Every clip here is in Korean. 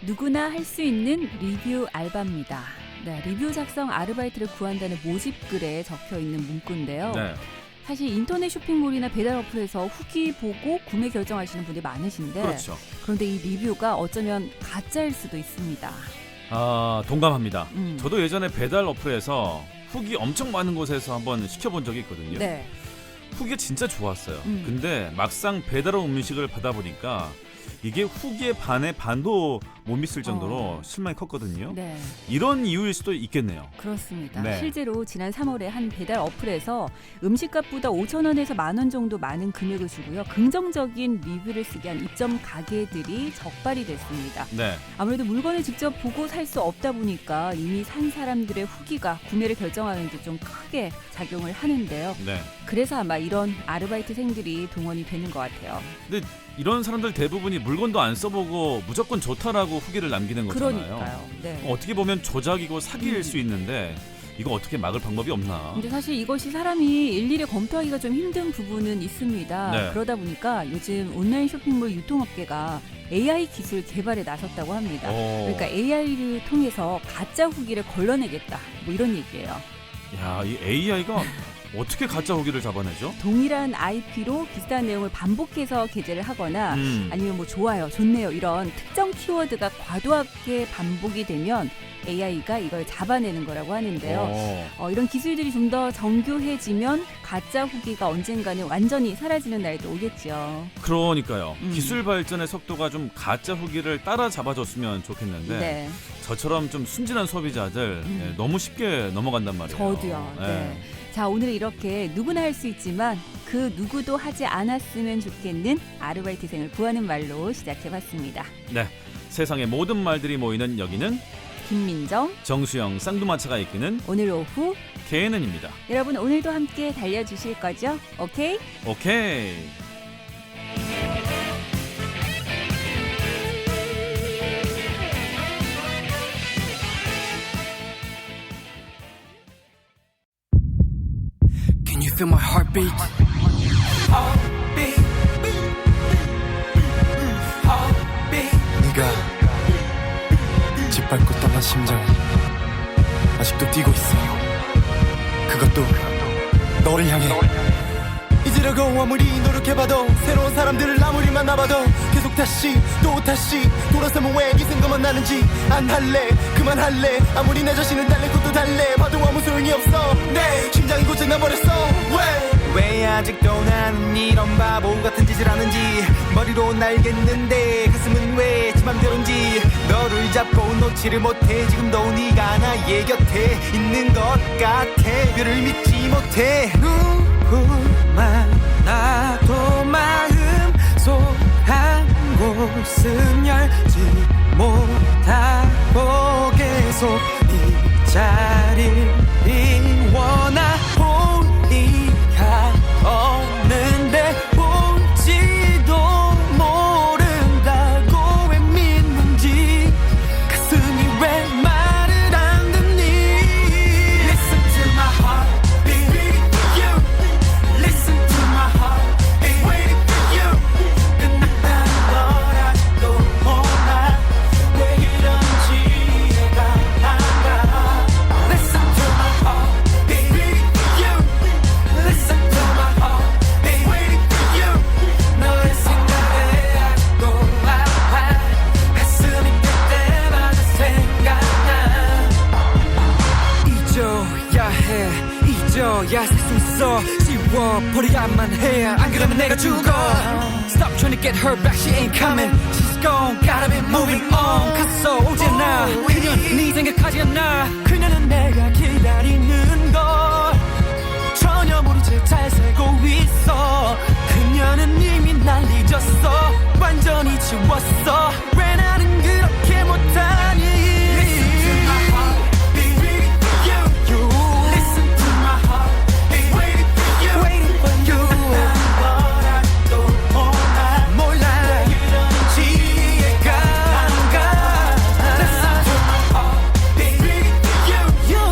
누구나 할 수 있는 리뷰 알바입니다. 네, 리뷰 작성 아르바이트를 구한다는 모집글에 적혀 있는 문구인데요. 네. 사실 인터넷 쇼핑몰이나 배달 어플에서 후기 보고 구매 결정하시는 분들이 많으신데 그렇죠. 그런데 이 리뷰가 어쩌면 가짜일 수도 있습니다. 아, 동감합니다. 음. 저도 예전에 배달 어플에서 후기 엄청 많은 곳에서 한번 시켜본 적이 있거든요. 네. 후기가 진짜 좋았어요. 음. 근데 막상 배달온 음식을 받아보니까 이게 후기의 반의 반도 못 믿을 정도로 실망이 컸거든요. 네. 이런 이유일 수도 있겠네요. 그렇습니다. 네. 실제로 지난 3월에 한 배달 어플에서 음식값보다 5,000원에서 10,000원 정도 많은 금액을 주고요. 긍정적인 리뷰를 쓰게 한 입점 가게들이 적발이 됐습니다. 네. 아무래도 물건을 직접 보고 살 수 없다 보니까 이미 산 사람들의 후기가 구매를 결정하는 데 좀 크게 작용을 하는데요. 네. 그래서 아마 이런 아르바이트생들이 동원이 되는 것 같아요. 근데 이런 사람들 대부분이 물건도 안 써보고 무조건 좋다라고 후기를 남기는 거잖아요. 그러니까요. 네. 어떻게 보면 조작이고 사기일 수 있는데 이거 어떻게 막을 방법이 없나. 근데 사실 이것이 사람이 일일이 검토하기가 좀 힘든 부분은 있습니다. 네. 그러다 보니까 요즘 온라인 쇼핑몰 유통업계가 AI 기술 개발에 나섰다고 합니다. 그러니까 AI를 통해서 가짜 후기를 걸러내겠다. 뭐 이런 얘기예요. 야, 이 AI가 어떻게 가짜 후기를 잡아내죠? 동일한 IP로 비슷한 내용을 반복해서 게재를 하거나 아니면 뭐 좋아요, 좋네요 이런 특정 키워드가 과도하게 반복이 되면 AI가 이걸 잡아내는 거라고 하는데요. 이런 기술들이 좀 더 정교해지면 가짜 후기가 언젠가는 완전히 사라지는 날도 오겠죠. 그러니까요. 기술 발전의 속도가 좀 가짜 후기를 따라잡아줬으면 좋겠는데 네. 저처럼 좀 순진한 소비자들 너무 쉽게 넘어간단 말이에요. 저도요. 네. 자, 오늘은 이렇게 누구나 할 수 있지만 그 누구도 하지 않았으면 좋겠는 아르바이트생을 구하는 말로 시작해봤습니다. 네. 세상의 모든 말들이 모이는 여기는 김민정, 정수영 쌍두마차가 이끄는 오늘 오후 개는입니다. 여러분 오늘도 함께 달려주실 거죠? 오케이? 오케이. Can you feel my heartbeat? 네가 짓밟고 떠난 심장 아직도 뛰고 있어. 그것도 너를 향해. 잊으려고 아무리 노력해봐도 새로운 사람들을 아무리 만나봐도 계속 다시 또 다시 돌아서면 왜 이 생각만 나는지 안 할래 그만할래. 아무리 내 자신을 달랠 것도 달래 봐도 아무 소용이 없어. 내 심장이 고장나버렸어. 왜 아직도 나는 이런 바보 같은 짓을 하는지 머리로 알겠는데 가슴은 왜 지 맘대로인지 너를 잡고 놓지를 못해. 지금도 네가 나의 곁에 있는 것 같아. 별을 믿지 못해. 누구만 나도 마음 속 한 곳은 열지 못하고 계속 이 자리를 원하. 본리가 없는데 볼지도 모른다고 왜 믿는지 가슴이 왜 말을 안 듣니. Listen to my heart beating for you. Listen to my heart beating waiting for you. 끝났다는 걸 아직도 몰라. 왜 이런지 이해가 안 가. Listen to my heart beating for you. Listen to my heart beating waiting for you. 너의 생각에 아직도 아파. 가슴이 그때마다 생각나. 잊어야 해 잊어야 살 수 있어. 지워버려야만 해 안 그러면 내가 죽어. Stop trying to get her back, she ain't coming. She's gone, gotta be moving on. 갔어 오잖아 그년 네 생각하지 않나. 그녀는 내가 기다리는 걸 전혀 모른 채 잘 살고 있어. 그녀는 이미 날 잊었어. 완전히 지웠어. 왜 나는 그렇게 못하니. Listen to my heart beating for you. Listen to my heart beating waiting for you. Waiting for you. 끝난 걸 아직도 몰라. 왜 이런지 이해가 안 가. Listen to my heart beating for you.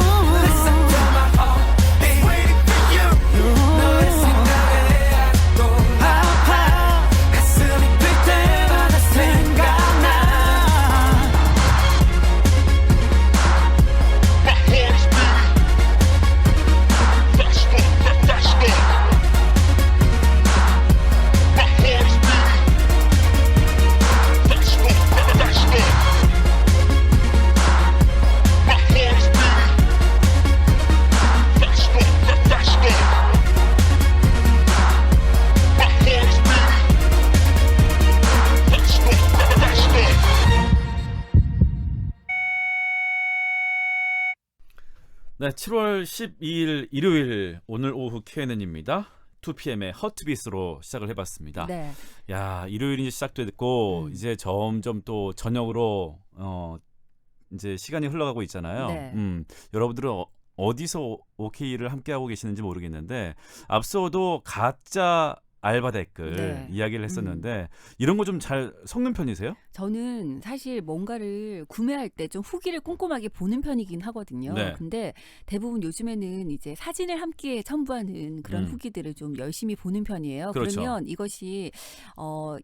Listen to my heart beating waiting for you. 너의 생각에 아직도 아파. 가슴이 뛸 때마다 생각 네, 7월 12일 일요일 오늘 오후 Q&A입니다. 2PM의 허트비스로 시작을 해봤습니다. 네. 야, 일요일이 시작됐고 이제 점점 또 저녁으로 이제 시간이 흘러가고 있잖아요. 네. 여러분들은 어디서 OK를 함께 하고 계시는지 모르겠는데 앞서도 가짜 알바 댓글 네. 이야기를 했었는데 이런 거 좀 잘 섞는 편이세요? 저는 사실 뭔가를 구매할 때 좀 후기를 꼼꼼하게 보는 편이긴 하거든요. 네. 근데 대부분 요즘에는 이제 사진을 함께 첨부하는 그런 후기들을 좀 열심히 보는 편이에요. 그렇죠. 그러면 이것이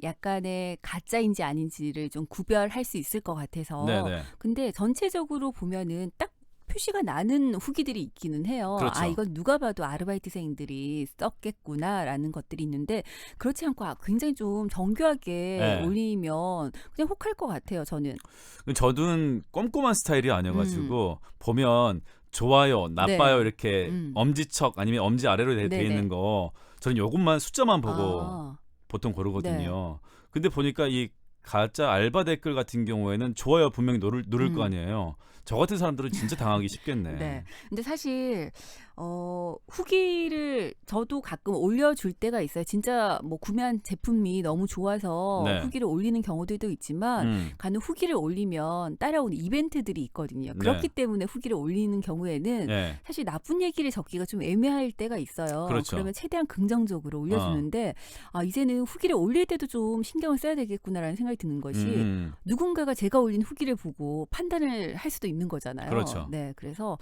약간의 가짜인지 아닌지를 좀 구별할 수 있을 것 같아서. 네네. 근데 전체적으로 보면은 딱 표시가 나는 후기들이 있기는 해요. 그렇죠. 아, 이건 누가 봐도 아르바이트생들이 썼겠구나라는 것들이 있는데 그렇지 않고 굉장히 좀 정교하게 네. 올리면 그냥 혹할 것 같아요, 저는. 저는 꼼꼼한 스타일이 아니어가지고 보면 좋아요, 나빠요 네. 이렇게 엄지척 아니면 엄지 아래로 돼 네네. 있는 거 저는 요것만 숫자만 보고 아, 보통 고르거든요. 근데 보니까 이 가짜 알바 댓글 같은 경우에는 좋아요 분명히 누를 거 아니에요. 저 같은 사람들은 진짜 당하기 쉽겠네. 네. 근데 사실 후기를 저도 가끔 올려줄 때가 있어요. 진짜 뭐 구매한 제품이 너무 좋아서 네. 후기를 올리는 경우들도 있지만 간혹 후기를 올리면 따라오는 이벤트들이 있거든요. 그렇기 때문에 후기를 올리는 경우에는 네. 사실 나쁜 얘기를 적기가 좀 애매할 때가 있어요. 그렇죠. 그러면 최대한 긍정적으로 올려주는데 이제는 후기를 올릴 때도 좀 신경을 써야 되겠구나라는 생각이 드는 것이 누군가가 제가 올린 후기를 보고 판단을 할 수도 있는 거잖아요. 그렇죠. 네, 그래서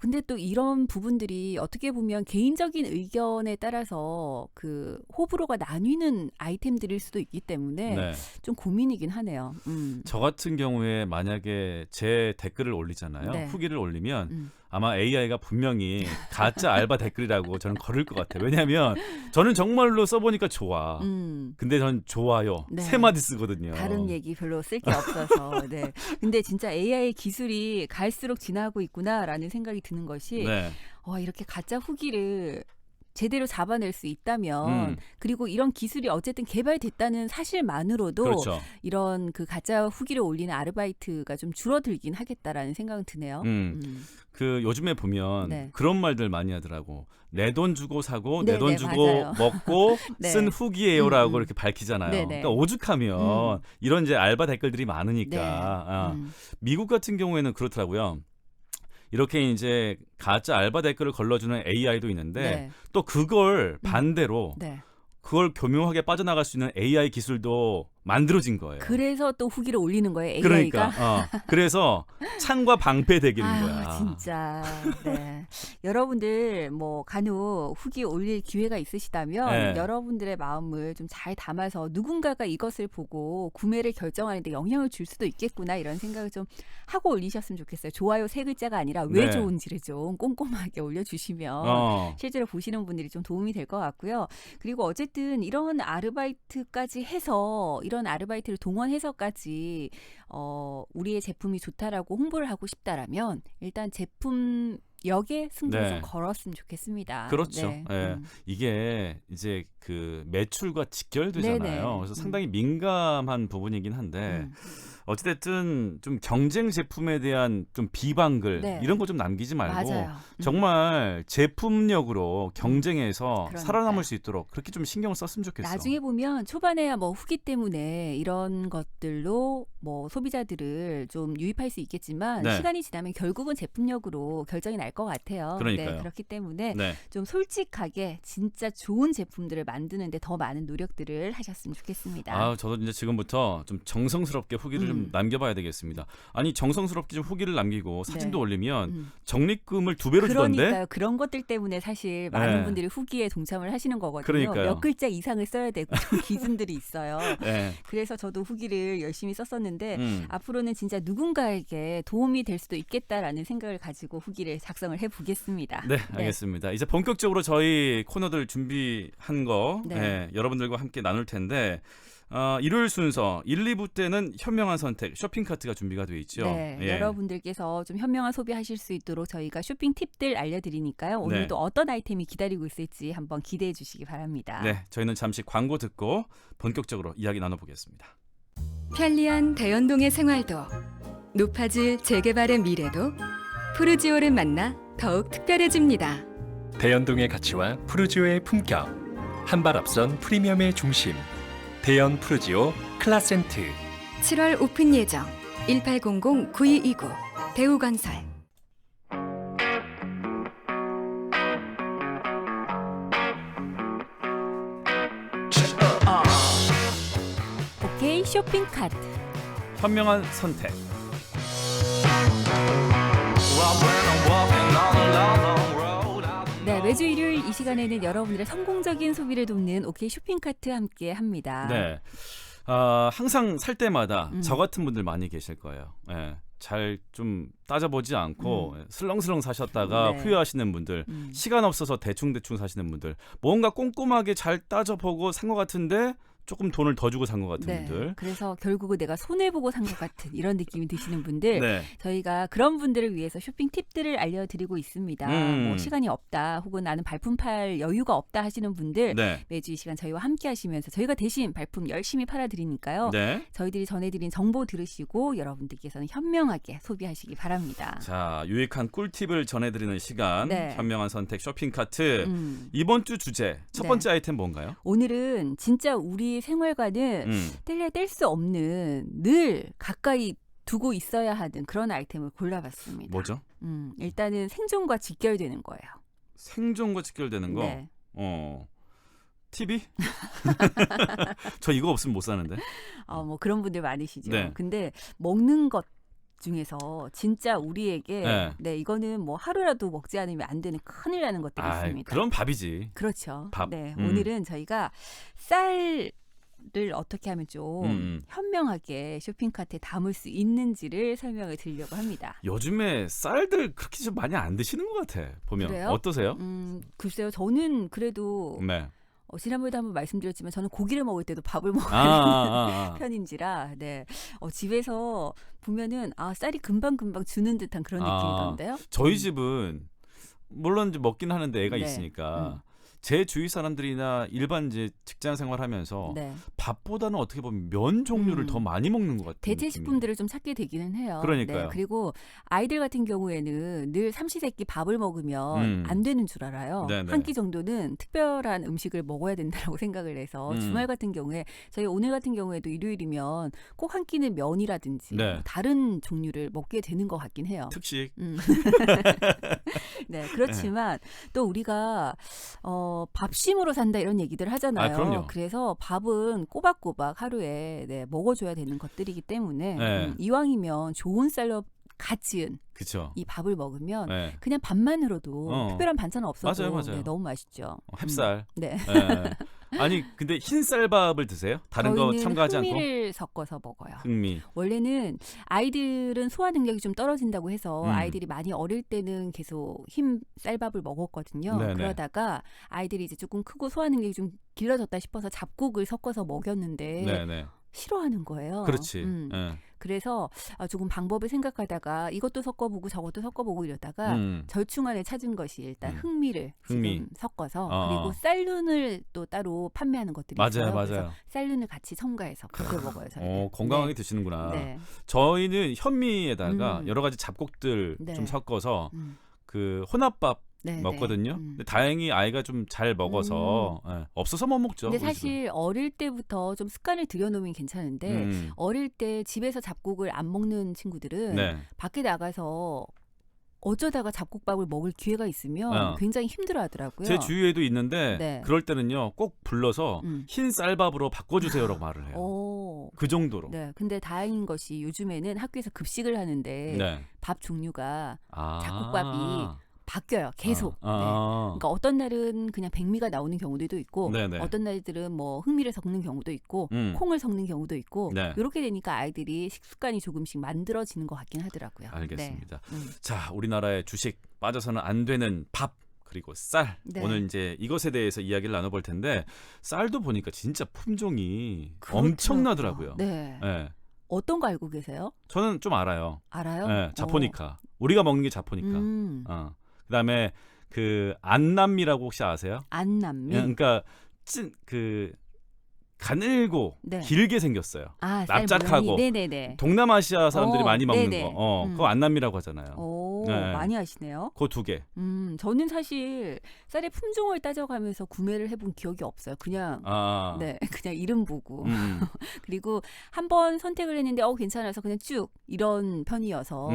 근데 또 이런 부분들이 어떻게 보면 개인적인 의견에 따라서 그 호불호가 나뉘는 아이템들일 수도 있기 때문에 네. 좀 고민이긴 하네요. 저 같은 경우에 만약에 제 댓글을 올리잖아요. 네. 후기를 올리면 아마 AI가 분명히 가짜 알바 댓글이라고 저는 걸을 것 같아요. 왜냐하면 저는 정말로 써보니까 좋아. 근데 전 좋아요. 네. 3마디 쓰거든요. 다른 얘기 별로 쓸 게 없어서. 네. 근데 진짜 AI 기술이 갈수록 진화하고 있구나라는 생각이 드는 것이 네. 이렇게 가짜 후기를 제대로 잡아낼 수 있다면 그리고 이런 기술이 어쨌든 개발됐다는 사실만으로도 그렇죠. 이런 그 가짜 후기를 올리는 아르바이트가 좀 줄어들긴 하겠다라는 생각은 드네요. 그 요즘에 보면 네. 그런 말들 많이 하더라고. 내 돈 주고 사고 네, 내 돈 네, 주고 맞아요. 먹고 네. 쓴 후기예요라고 이렇게 밝히잖아요. 네, 네. 그러니까 오죽하면 이런 이제 알바 댓글들이 많으니까 네. 미국 같은 경우에는 그렇더라고요. 이렇게 이제 가짜 알바 댓글을 걸러주는 AI도 있는데 네. 또 그걸 반대로 네. 그걸 교묘하게 빠져나갈 수 있는 AI 기술도 만들어진 거예요. 그래서 또 후기를 올리는 거예요, 그러니까 AI가. 그래서 창과 방패 대결인 아유, 거야. 진짜. 네. 여러분들 뭐 간혹 후기 올릴 기회가 있으시다면 네. 여러분들의 마음을 좀 잘 담아서 누군가가 이것을 보고 구매를 결정하는데 영향을 줄 수도 있겠구나 이런 생각을 좀 하고 올리셨으면 좋겠어요. 좋아요 3글자가 아니라 왜 네. 좋은지를 좀 꼼꼼하게 올려주시면 실제로 보시는 분들이 좀 도움이 될 것 같고요. 그리고 어쨌든 이런 아르바이트까지 해서 이런 아르바이트를 동원해서까지 우리의 제품이 좋다라고 홍보를 하고 싶다라면 일단 제품 역에 승부를 네. 좀 걸었으면 좋겠습니다. 그렇죠. 네. 예. 이게 이제 그 매출과 직결되잖아요. 네네. 그래서 상당히 민감한 부분이긴 한데 어찌됐든 좀 경쟁 제품에 대한 좀 비방글 네. 이런 거 좀 남기지 말고 맞아요. 정말 제품력으로 경쟁해서 그러니까요. 살아남을 수 있도록 그렇게 좀 신경을 썼으면 좋겠어. 나중에 보면 초반에야 뭐 후기 때문에 이런 것들로 뭐 소비자들을 좀 유입할 수 있겠지만 네. 시간이 지나면 결국은 제품력으로 결정이 날 것 같아요. 그러니까요. 네, 그렇기 때문에 네. 좀 솔직하게 진짜 좋은 제품들을 만드는데 더 많은 노력들을 하셨으면 좋겠습니다. 저도 이제 지금부터 좀 정성스럽게 후기를 좀 남겨봐야 되겠습니다. 아니 정성스럽게 좀 후기를 남기고 사진도 네. 올리면 적립금을 2배로 주던데. 그러니까요. 그런 것들 때문에 사실 많은 네. 분들이 후기에 동참을 하시는 거거든요. 그러니까요. 몇 글자 이상을 써야 되고 좀 기준들이 있어요. 네. 그래서 저도 후기를 열심히 썼었는데 앞으로는 진짜 누군가에게 도움이 될 수도 있겠다라는 생각을 가지고 후기를 작성을 해보겠습니다. 네, 알겠습니다. 이제 본격적으로 저희 코너들 준비한 거 네. 여러분들과 함께 나눌 텐데 일요일 순서 1, 2부 때는 현명한 선택 쇼핑카트가 준비가 되어 있죠. 네, 예. 여러분들께서 좀 현명한 소비하실 수 있도록 저희가 쇼핑 팁들 알려드리니까요. 오늘도 어떤 아이템이 기다리고 있을지 한번 기대해 주시기 바랍니다. 네, 저희는 잠시 광고 듣고 본격적으로 이야기 나눠보겠습니다. 편리한 대연동의 생활도 높아질 재개발의 미래도 푸르지오를 만나 더욱 특별해집니다. 대연동의 가치와 푸르지오의 품격, 한 발 앞선 프리미엄의 중심, 대연 푸르지오 클라센트. 7월 오픈 예정 1800-9229 대우건설. 오케이 쇼핑 카트. 현명한 선택. 네, 매주 일요일 이 시간에는 여러분들의 성공적인 소비를 돕는 오케이 쇼핑 카트 함께 합니다. 네. 항상 살 때마다 저 같은 분들 많이 계실 거예요. 예. 잘 좀 따져보지 않고 슬렁슬렁 사셨다가 네. 후회하시는 분들, 시간 없어서 대충대충 사시는 분들, 뭔가 꼼꼼하게 잘 따져보고 산 것 같은데 조금 돈을 더 주고 산 것 같은 네. 분들. 그래서 결국은 내가 손해보고 산 것 같은 이런 느낌이 드시는 분들, 네. 저희가 그런 분들을 위해서 쇼핑 팁들을 알려드리고 있습니다. 뭐 시간이 없다 혹은 나는 발품 팔 여유가 없다 하시는 분들 네. 매주 이 시간 저희와 함께 하시면서 저희가 대신 발품 열심히 팔아드리니까요. 네. 저희들이 전해드린 정보 들으시고 여러분들께서는 현명하게 소비하시기 바랍니다. 자, 유익한 꿀팁을 전해드리는 시간, 네. 현명한 선택 쇼핑 카트. 이번 주 주제 첫 네. 번째 아이템 뭔가요? 오늘은 진짜 우리 생활과는 뗄래야 뗄 수 없는 늘 가까이 두고 있어야 하는 그런 아이템을 골라봤습니다. 뭐죠? 일단은 생존과 직결되는 거예요. 생존과 직결되는 거. 네. TV? 저 이거 없으면 못 사는데. 뭐 그런 분들 많으시죠. 네. 근데 먹는 것 중에서 진짜 우리에게 네. 이거는 뭐 하루라도 먹지 않으면 안 되는 큰일 나는 것들이 있습니다. 그럼 밥이지. 그렇죠. 밥. 네, 오늘은 저희가 쌀을 어떻게 하면 좀 현명하게 쇼핑카트에 담을 수 있는지를 설명을 드리려고 합니다. 요즘에 쌀들 그렇게 좀 많이 안 드시는 것 같아. 보면. 그래요? 어떠세요? 글쎄요. 저는 그래도 네. 지난번에도 한번 말씀드렸지만 저는 고기를 먹을 때도 밥을 먹는 편인지라 집에서 보면은 쌀이 금방금방 주는 듯한 그런 느낌이던데요. 저희 집은 물론 이제 먹긴 하는데 애가 네. 있으니까 제 주위 사람들이나 일반 이제 직장 생활하면서 네. 밥보다는 어떻게 보면 면 종류를 더 많이 먹는 것 같아요. 대체 식품들을 좀 찾게 되기는 해요. 그러니까요. 네, 그리고 아이들 같은 경우에는 늘 삼시세끼 밥을 먹으면 안 되는 줄 알아요. 네네. 한 끼 정도는 특별한 음식을 먹어야 된다고 생각을 해서 주말 같은 경우에 저희 오늘 같은 경우에도 일요일이면 꼭 한 끼는 면이라든지 네. 뭐 다른 종류를 먹게 되는 것 같긴 해요. 특식. 네, 그렇지만 또 우리가 밥심으로 산다 이런 얘기들 하잖아요. 그럼요. 그래서 밥은 꼬박꼬박 하루에 먹어줘야 되는 것들이기 때문에 네. 이왕이면 좋은 쌀로 갓 지은 그렇죠. 이 밥을 먹으면 네. 그냥 밥만으로도 특별한 반찬 없어도 맞아요. 너무 맛있죠. 햅쌀. 네. 네. 아니 근데 흰쌀밥을 드세요? 다른 거 첨가하지 않고? 흑미를 섞어서 먹어요. 흑미. 원래는 아이들은 소화 능력이 좀 떨어진다고 해서 아이들이 많이 어릴 때는 계속 흰 쌀밥을 먹었거든요. 네네. 그러다가 아이들이 이제 조금 크고 소화 능력이 좀 길러졌다 싶어서 잡곡을 섞어서 먹였는데 네네. 싫어하는 거예요. 그렇지. 네. 그래서 조금 방법을 생각하다가 이것도 섞어보고 저것도 섞어보고 이러다가 절충안에 찾은 것이 일단 흑미를 지금 섞어서 그리고 쌀눈을 또 따로 판매하는 것들이 있어요. 맞아요. 그래서 쌀눈을 같이 첨가해서 그렇게 먹어요. 저희는. 건강하게 네. 드시는구나. 네. 저희는 현미에다가 여러 가지 잡곡들 네. 좀 섞어서 그 혼합밥 네, 먹거든요. 네. 근데 다행히 아이가 좀 잘 먹어서 없어서 못 먹죠. 근데 우리 사실 어릴 때부터 좀 습관을 들여놓으면 괜찮은데 어릴 때 집에서 잡곡을 안 먹는 친구들은 네. 밖에 나가서 어쩌다가 잡곡밥을 먹을 기회가 있으면 굉장히 힘들어하더라고요. 제 주위에도 있는데 네. 그럴 때는요 꼭 불러서 흰 쌀밥으로 바꿔주세요라고 말을 해요. 그 정도로. 네, 근데 다행인 것이 요즘에는 학교에서 급식을 하는데 네. 밥 종류가 잡곡밥이 바뀌어요. 계속. 아. 네. 그러니까 어떤 날은 그냥 백미가 나오는 경우들도 있고 네네. 어떤 날들은 뭐 흑미를 섞는 경우도 있고 콩을 섞는 경우도 있고 네. 이렇게 되니까 아이들이 식습관이 조금씩 만들어지는 것 같긴 하더라고요. 알겠습니다. 네. 자, 우리나라의 주식 빠져서는 안 되는 밥 그리고 쌀. 네. 오늘 이제 이것에 대해서 이야기를 나눠볼 텐데 쌀도 보니까 진짜 품종이 그렇더라고요. 엄청나더라고요. 네. 네. 어떤 거 알고 계세요? 저는 좀 알아요. 알아요? 네, 자포니카. 우리가 먹는 게 자포니카. 그다음에 그 안남미라고 혹시 아세요? 안남미. 그러니까 그 가늘고 네. 길게 생겼어요. 쌀 납작하고 모양이. 네네네. 동남아시아 사람들이 많이 먹는 네네. 거. 그거 안남미라고 하잖아요. 오, 네. 많이 하시네요. 그 두 개. 저는 사실 쌀의 품종을 따져가면서 구매를 해본 기억이 없어요. 그냥 네, 그냥 이름 보고 그리고 한번 선택을 했는데 괜찮아서 그냥 쭉 이런 편이어서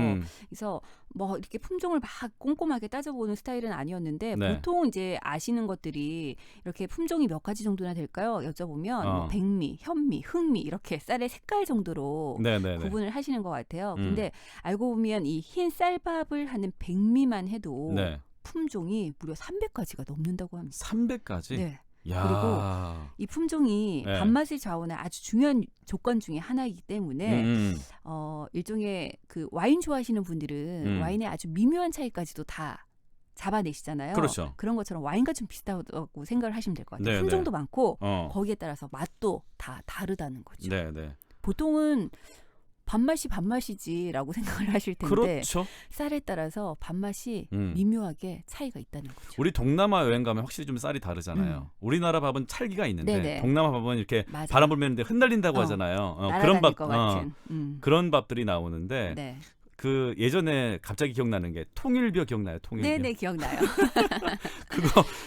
그래서 뭐 이렇게 품종을 막 꼼꼼하게 따져보는 스타일은 아니었는데 네. 보통 이제 아시는 것들이 이렇게 품종이 몇 가지 정도나 될까요? 여쭤보면 뭐 백미, 현미, 흑미 이렇게 쌀의 색깔 정도로 네네네. 구분을 하시는 것 같아요. 근데 알고 보면 이 흰 쌀밥을 하는 백미만 해도 네. 품종이 무려 300가지가 넘는다고 합니다. 300가지? 네. 야. 그리고 이 품종이 네. 밥맛을 좌우하는 아주 중요한 조건 중에 하나이기 때문에 일종의 그 와인 좋아하시는 분들은 와인의 아주 미묘한 차이까지도 다 잡아내시잖아요. 그렇죠. 그런 것처럼 와인과 좀 비슷하다고 생각을 하시면 될 것 같아요. 네, 품종도 네. 많고 거기에 따라서 맛도 다 다르다는 거죠. 네네. 보통은 밥맛이 밥맛이지라고 생각을 하실 텐데 그렇죠. 쌀에 따라서 밥맛이 미묘하게 차이가 있다는 거죠. 우리 동남아 여행 가면 확실히 좀 쌀이 다르잖아요. 우리나라 밥은 찰기가 있는데 네네. 동남아 밥은 이렇게 맞아요. 바람 불면는데 흩날린다고 하잖아요. 그런 밥, 것 같은. 그런 밥들이 나오는데 네. 그 예전에 갑자기 기억나는 게 통일벼 기억나요? 통일벼. 네네 기억나요.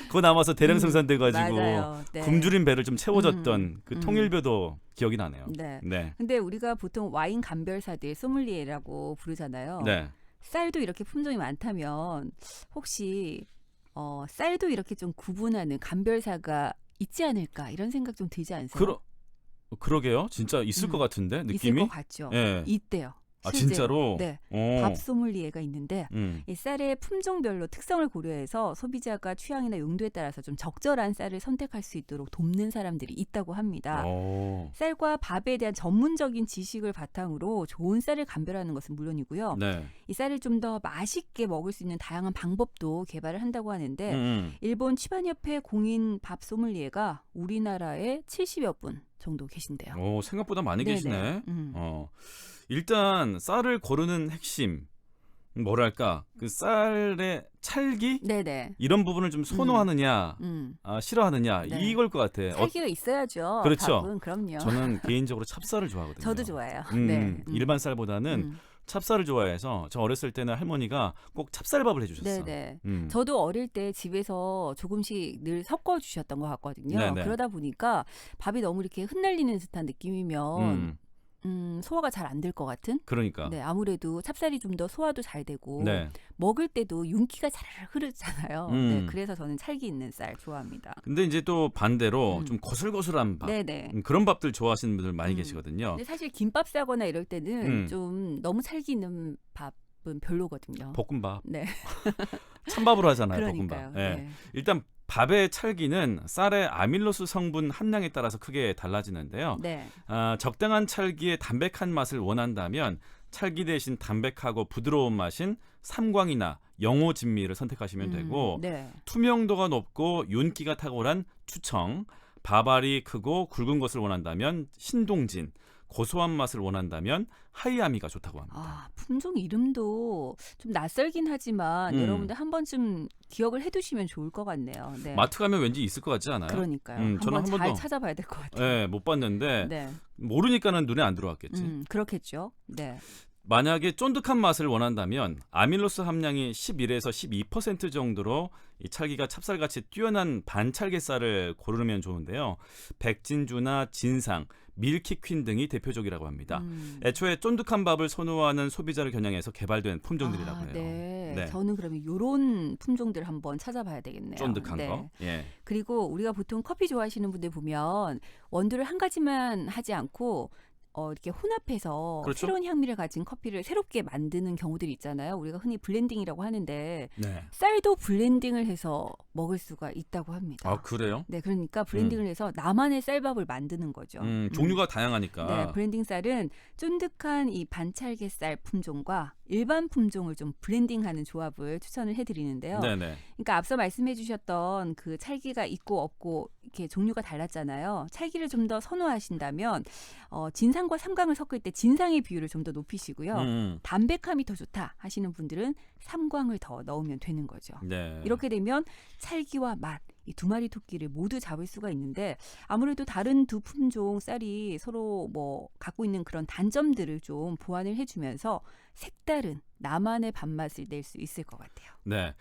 그거 남아서 대량 생산돼가지고 맞아요. 네. 굶주린 배를 좀 채워줬던 그 통일벼도 기억이 나네요. 네. 네. 근데 우리가 보통 와인 감별사들 소믈리에라고 부르잖아요. 네. 쌀도 이렇게 품종이 많다면 혹시 쌀도 이렇게 좀 구분하는 감별사가 있지 않을까 이런 생각 좀 들지 않으세요? 그러게요. 진짜 있을 것 같은데 느낌이. 있을 것 같죠. 예. 있대요. 아 실제로. 진짜로? 네. 오. 밥 소믈리에가 있는데 이 쌀의 품종별로 특성을 고려해서 소비자가 취향이나 용도에 따라서 좀 적절한 쌀을 선택할 수 있도록 돕는 사람들이 있다고 합니다. 오. 쌀과 밥에 대한 전문적인 지식을 바탕으로 좋은 쌀을 감별하는 것은 물론이고요. 네. 이 쌀을 좀 더 맛있게 먹을 수 있는 다양한 방법도 개발을 한다고 하는데 일본 치반협회 공인 밥 소믈리에가 우리나라에 70여 분 정도 계신데요. 오, 생각보다 많이 네네. 계시네. 일단 쌀을 고르는 핵심 뭐랄까 그 쌀의 찰기 네네. 이런 부분을 좀 선호하느냐 싫어하느냐 네. 이걸 것 같아. 찰기가 있어야죠. 그렇죠. 밥은 그럼요. 저는 개인적으로 찹쌀을 좋아하거든요. 저도 좋아해요. 네. 일반 쌀보다는 찹쌀을 좋아해서 저 어렸을 때는 할머니가 꼭 찹쌀밥을 해주셨어. 네네. 저도 어릴 때 집에서 조금씩 늘 섞어 주셨던 것 같거든요. 네네. 그러다 보니까 밥이 너무 이렇게 흩날리는 듯한 느낌이면 소화가 잘 안 될 것 같은. 그러니까. 네, 아무래도 찹쌀이 좀 더 소화도 잘 되고 네. 먹을 때도 윤기가 잘 흐르잖아요. 네, 그래서 저는 찰기 있는 쌀 좋아합니다. 근데 이제 또 반대로 좀 거슬거슬한 밥 네네. 그런 밥들 좋아하시는 분들 많이 계시거든요. 근데 사실 김밥 싸거나 이럴 때는 좀 너무 찰기 있는 밥은 별로거든요. 볶음밥. 네. 찬밥으로 하잖아요. 그러니까요. 볶음밥. 네. 네. 일단 밥의 찰기는 쌀의 아밀로스 성분 함량에 따라서 크게 달라지는데요. 네. 적당한 찰기의 담백한 맛을 원한다면 찰기 대신 담백하고 부드러운 맛인 삼광이나 영호 진미를 선택하시면 되고 네. 투명도가 높고 윤기가 탁월한 추청, 밥알이 크고 굵은 것을 원한다면 신동진, 고소한 맛을 원한다면 하이아미가 좋다고 합니다. 아, 품종 이름도 좀 낯설긴 하지만 여러분들 한 번쯤 기억을 해두시면 좋을 것 같네요. 네. 마트 가면 왠지 있을 것 같지 않아요? 그러니까요. 저는 한번 한 잘 번도 찾아봐야 될 것 같아요. 네, 못 봤는데 네. 모르니까는 눈에 안 들어왔겠지. 그렇겠죠. 네. 만약에 쫀득한 맛을 원한다면 아밀로스 함량이 11에서 12% 정도로 이 찰기가 찹쌀같이 뛰어난 반찰개쌀을 고르면 좋은데요. 백진주나 진상, 밀키퀸 등이 대표적이라고 합니다. 애초에 쫀득한 밥을 선호하는 소비자를 겨냥해서 개발된 품종들이라고 해요. 네. 저는 그러면 이런 품종들 한번 찾아봐야 되겠네요. 쫀득한 네. 거. 예. 그리고 우리가 보통 커피 좋아하시는 분들 보면 원두를 한 가지만 하지 않고 이렇게 혼합해서 그렇죠? 새로운 향미를 가진 커피를 새롭게 만드는 경우들이 있잖아요. 우리가 흔히 블렌딩이라고 하는데 네. 쌀도 블렌딩을 해서 먹을 수가 있다고 합니다. 아, 그래요? 네, 그러니까 블렌딩을 해서 나만의 쌀밥을 만드는 거죠. 종류가 다양하니까. 네, 블렌딩 쌀은 쫀득한 이 반찰개 쌀 품종과 일반 품종을 좀 블렌딩하는 조합을 추천을 해드리는데요. 네네. 그러니까 앞서 말씀해주셨던 그 찰기가 있고 없고 이렇게 종류가 달랐잖아요. 찰기를 좀 더 선호하신다면 진상과 삼광을 섞을 때 진상의 비율을 좀 더 높이시고요. 담백함이 더 좋다 하시는 분들은 삼광을 더 넣으면 되는 거죠. 네. 이렇게 되면 찰기와 맛 이 두 마리 토끼를 모두 잡을 수가 있는데 아무래도 다른 두 품종 쌀이 서로 뭐 갖고 있는 그런 단점들을 좀 보완을 해주면서 색다른 나만의 밥맛을 낼 수 있을 것 같아요. 네.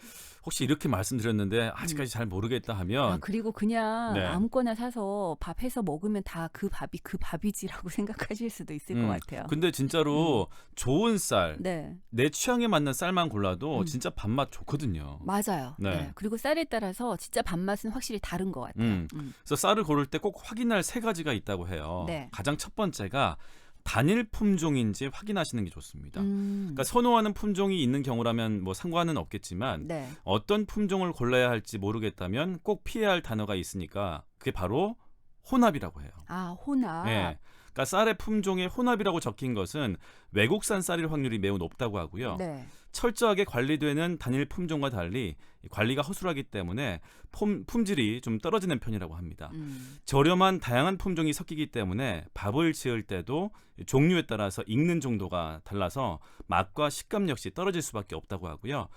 혹시 이렇게 말씀드렸는데 아직까지 잘 모르겠다 하면 그리고 그냥 네. 아무거나 사서 밥 해서 먹으면 다 그 밥이 그 밥이지라고 생각하실 수도 있을 것 같아요. 근데 진짜로 좋은 쌀, 네, 내 취향에 맞는 쌀만 골라도 진짜 밥맛 좋거든요. 맞아요. 네. 네. 그리고 쌀에 따라서 진짜 밥맛은 확실히 다른 것 같아요. 그래서 쌀을 고를 때 꼭 확인할 3가지가 있다고 해요. 네. 가장 첫 번째가 단일 품종인지 확인하시는 게 좋습니다. 그러니까 선호하는 품종이 있는 경우라면 뭐 상관은 없겠지만 네. 어떤 품종을 골라야 할지 모르겠다면 꼭 피해야 할 단어가 있으니까 그게 바로 혼합이라고 해요. 아, 혼합. 네. 그러니까 쌀의 품종에 혼합이라고 적힌 것은 외국산 쌀일 확률이 매우 높다고 하고요. 네. 철저하게 관리되는 단일 품종과 달리 관리가 허술하기 때문에 품질이 좀 떨어지는 편이라고 합니다. 저렴한 다양한 품종이 섞이기 때문에 밥을 지을 때도 종류에 따라서 익는 정도가 달라서 맛과 식감 역시 떨어질 수밖에 없다고 하고요.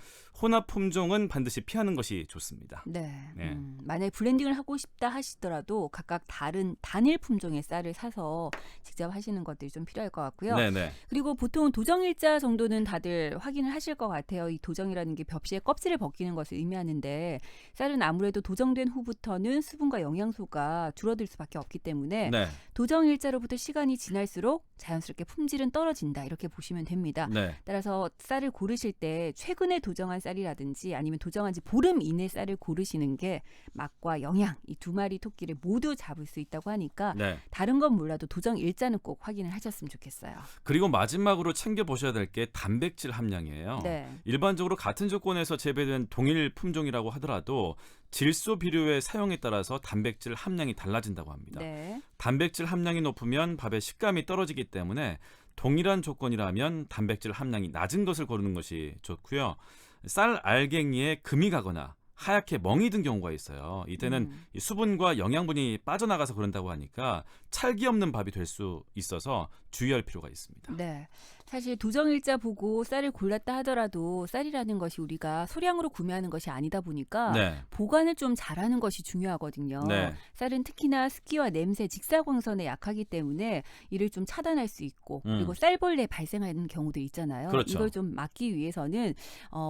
혼합 품종은 반드시 피하는 것이 좋습니다. 네. 네. 만약에 블렌딩을 하고 싶다 하시더라도 각각 다른 단일 품종의 쌀을 사서 직접 하시는 것들이 좀 필요할 것 같고요. 네네. 그리고 보통 도정일자 정도는 다들 확인을 하실 것 같아요. 이 도정이라는 게 벽시의 껍질을 벗기는 것을 의미하는데 쌀은 아무래도 도정된 후부터는 수분과 영양소가 줄어들 수밖에 없기 때문에 네. 도정일자로부터 시간이 지날수록 자연스럽게 품질은 떨어진다 이렇게 보시면 됩니다. 네. 따라서 쌀을 고르실 때 최근에 도정한 쌀이라든지 아니면 도정한 지 보름 이내 쌀을 고르시는 게 맛과 영양 이 두 마리 토끼를 모두 잡을 수 있다고 하니까 네. 다른 건 몰라도 도정 일자는 꼭 확인을 하셨으면 좋겠어요. 그리고 마지막으로 챙겨 보셔야 될 게 단백질 함량이에요. 네. 일반적으로 같은 조건에서 재배된 동일 품종이라고 하더라도 질소 비료의 사용에 따라서 단백질 함량이 달라진다고 합니다. 네. 단백질 함량이 높으면 밥의 식감이 떨어지기 때문에 동일한 조건이라면 단백질 함량이 낮은 것을 고르는 것이 좋고요. 쌀 알갱이에 금이 가거나 하얗게 멍이 든 경우가 있어요. 이때는 이 수분과 영양분이 빠져나가서 그런다고 하니까 찰기 없는 밥이 될 수 있어서 주의할 필요가 있습니다. 네. 사실 도정일자 보고 쌀을 골랐다 하더라도 쌀이라는 것이 우리가 소량으로 구매하는 것이 아니다 보니까 네. 보관을 좀 잘하는 것이 중요하거든요. 네. 쌀은 특히나 습기와 냄새, 직사광선에 약하기 때문에 이를 좀 차단할 수 있고 그리고 쌀벌레 발생하는 경우도 있잖아요. 그렇죠. 이걸 좀 막기 위해서는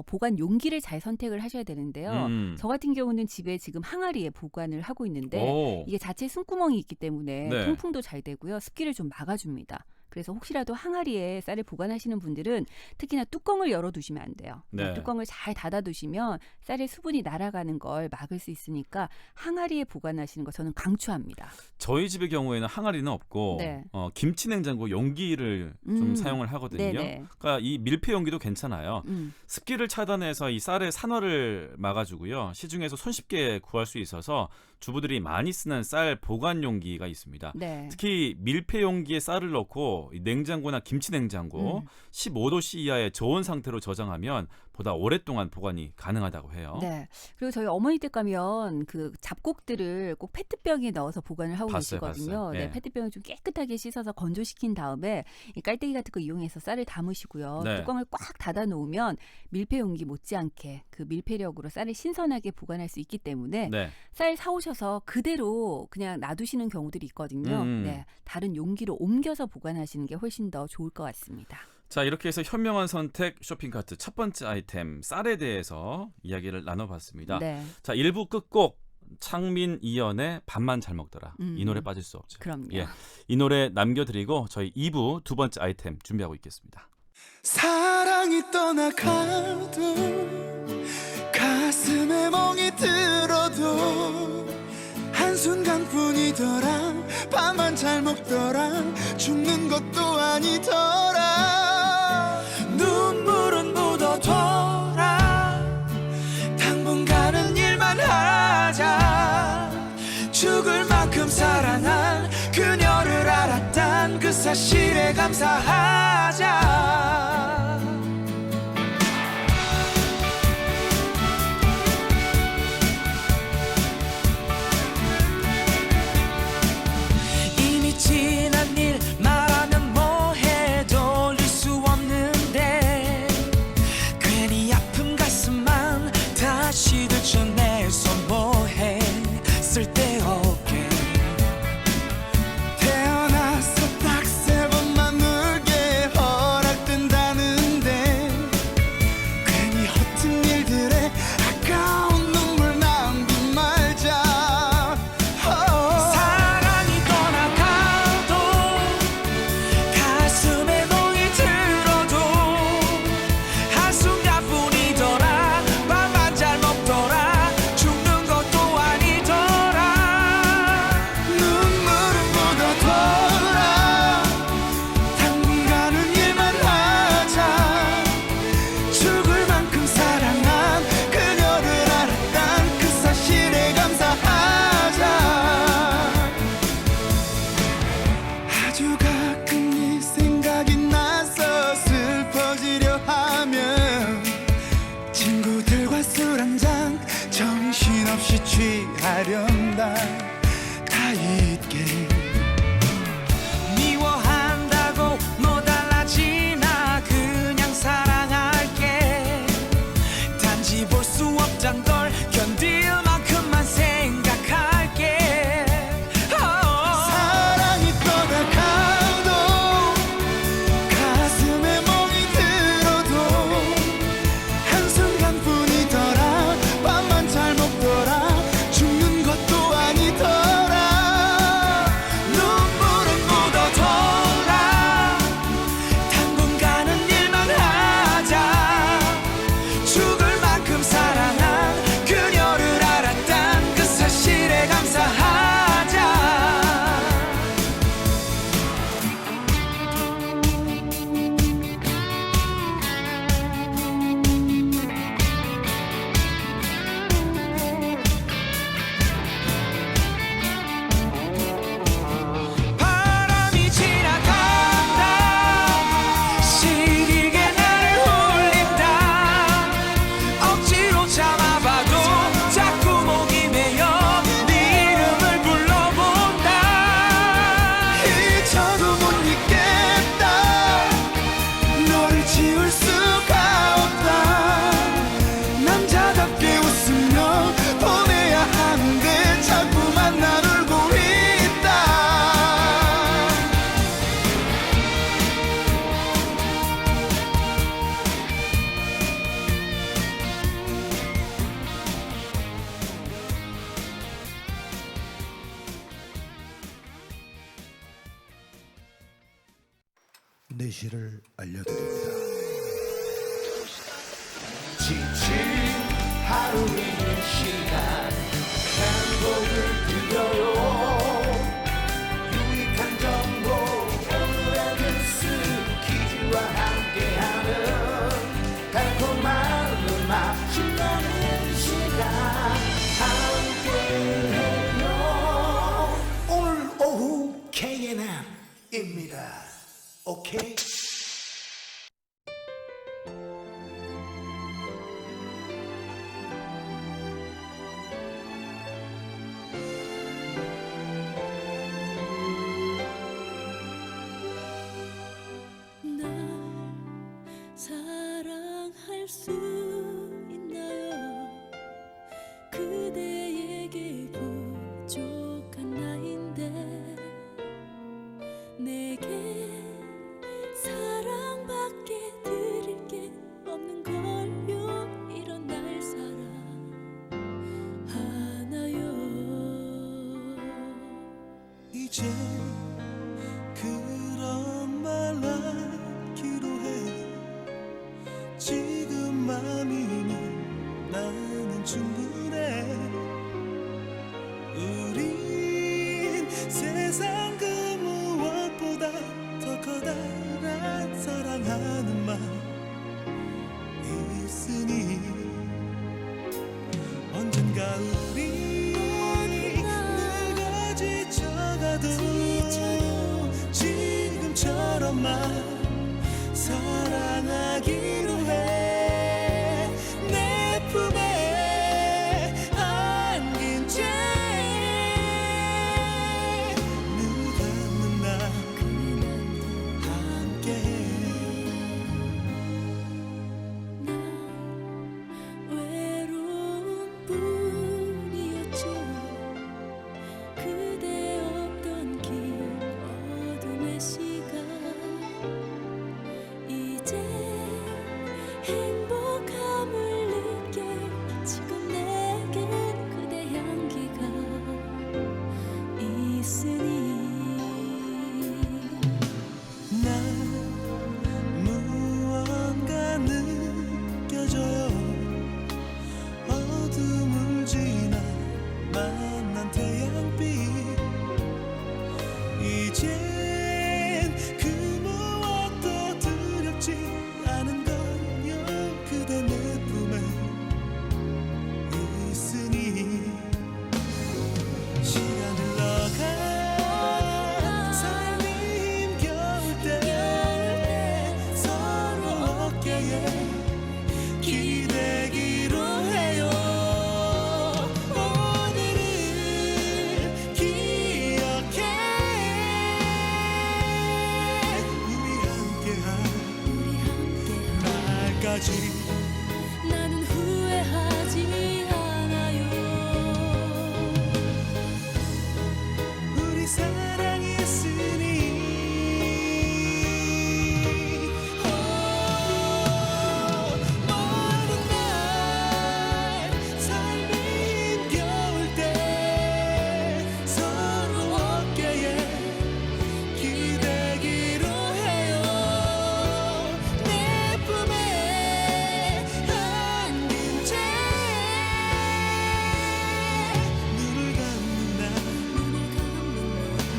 보관 용기를 잘 선택을 하셔야 되는데요. 저 같은 경우는 집에 지금 항아리에 보관을 하고 있는데 오. 이게 자체 숨구멍이 있기 때문에 네. 통풍도 잘 되고요. 습기를 좀 막아줍니다. 그래서 혹시라도 항아리에 쌀을 보관하시는 분들은 특히나 뚜껑을 열어두시면 안 돼요. 네. 뚜껑을 잘 닫아두시면 쌀의 수분이 날아가는 걸 막을 수 있으니까 항아리에 보관하시는 거 저는 강추합니다. 저희 집의 경우에는 항아리는 없고 네. 김치 냉장고 용기를 좀 사용을 하거든요. 네네. 그러니까 이 밀폐 용기도 괜찮아요. 습기를 차단해서 이 쌀의 산화를 막아주고요. 시중에서 손쉽게 구할 수 있어서 주부들이 많이 쓰는 쌀 보관 용기가 있습니다. 네. 특히 밀폐 용기에 쌀을 넣고 이 냉장고나 김치 냉장고 15도씨 이하의 저온 상태로 저장하면 보다 오랫동안 보관이 가능하다고 해요. 네. 그리고 저희 어머니 댁 가면 그 잡곡들을 꼭 페트병에 넣어서 보관을 하고 봤어요, 계시거든요. 봤어요. 네. 네. 페트병을 좀 깨끗하게 씻어서 건조시킨 다음에 이 깔때기 같은 거 이용해서 쌀을 담으시고요. 네. 뚜껑을 꽉 닫아 놓으면 밀폐 용기 못지않게 그 밀폐력으로 쌀을 신선하게 보관할 수 있기 때문에 네. 쌀 사오셔서 그대로 그냥 놔두시는 경우들이 있거든요. 네. 다른 용기로 옮겨서 보관하시는 게 훨씬 더 좋을 것 같습니다. 자, 이렇게 해서 현명한 선택 쇼핑카트 첫 번째 아이템 쌀에 대해서 이야기를 나눠봤습니다. 네. 자, 1부 끝곡 창민 이연의 밥만 잘 먹더라. 이 노래 빠질 수 없죠. 그럼요. 예, 이 노래 남겨드리고 저희 2부 두 번째 아이템 준비하고 있겠습니다. 사랑이 떠나가도 가슴에 멍이 들어도 한순간뿐이더라. 밥만 잘 먹더라. 죽는 것도 아니더라. 눈물은 묻어둬라. 당분간은 일만 하자. 죽을 만큼 사랑한 그녀를 알았단 그 사실에 감사하자. 이미 지난 일 말하면 뭐해 돌릴 수 없는데 괜히 아픈 가슴만 다시 들춰내서 뭐해. 내실을 알려드립니다. 지친 하루 있는 시간 행복을 드려요. 유익한 정보 오늘의 뉴스 퀴즈와 함께하는 달콤한 음악 신나는 시간 함께해요. 오늘 오후 KNM입니다. 오케이. 사랑할 수 있나요? 그대에게 부족한 나인데 내게 사랑밖에 드릴 게 없는 걸요. 이런 날 사랑하나요? 이제 그런 말 하기로 해. 지금 맘이면 나는 충분해. 우린 세상 그 무엇보다 더 커다란 사랑하는 마음 있으니 언젠가 우리 내가 지쳐가도 지금처럼만 사랑하기로 해. 내 품에 안긴 채 눈 감는 날 함께해. 난 외로운 뿐이었죠. 그대 없던 긴 어둠의 시간 이제 행복함을 느껴. 지금 내겐 그대 향기가 있으니 난 무언가 느껴져요. 어둠을 지나 만난 태양빛 이젠 그 무엇도 두렵지 않은 걸요. 그대 내 품에 있으니 시간 흘러가 삶이 힘겨울 때 서로 어깨에 기대기로 해요. 오늘을 기억해. 우리 함께한 날까지 나는 후회하지 않아요. 우리 사랑했으니 모든 날 삶이 힘겨울 때 서로 어깨에 기대기로 해요. 내 품에 안긴 채 눈을 감는 날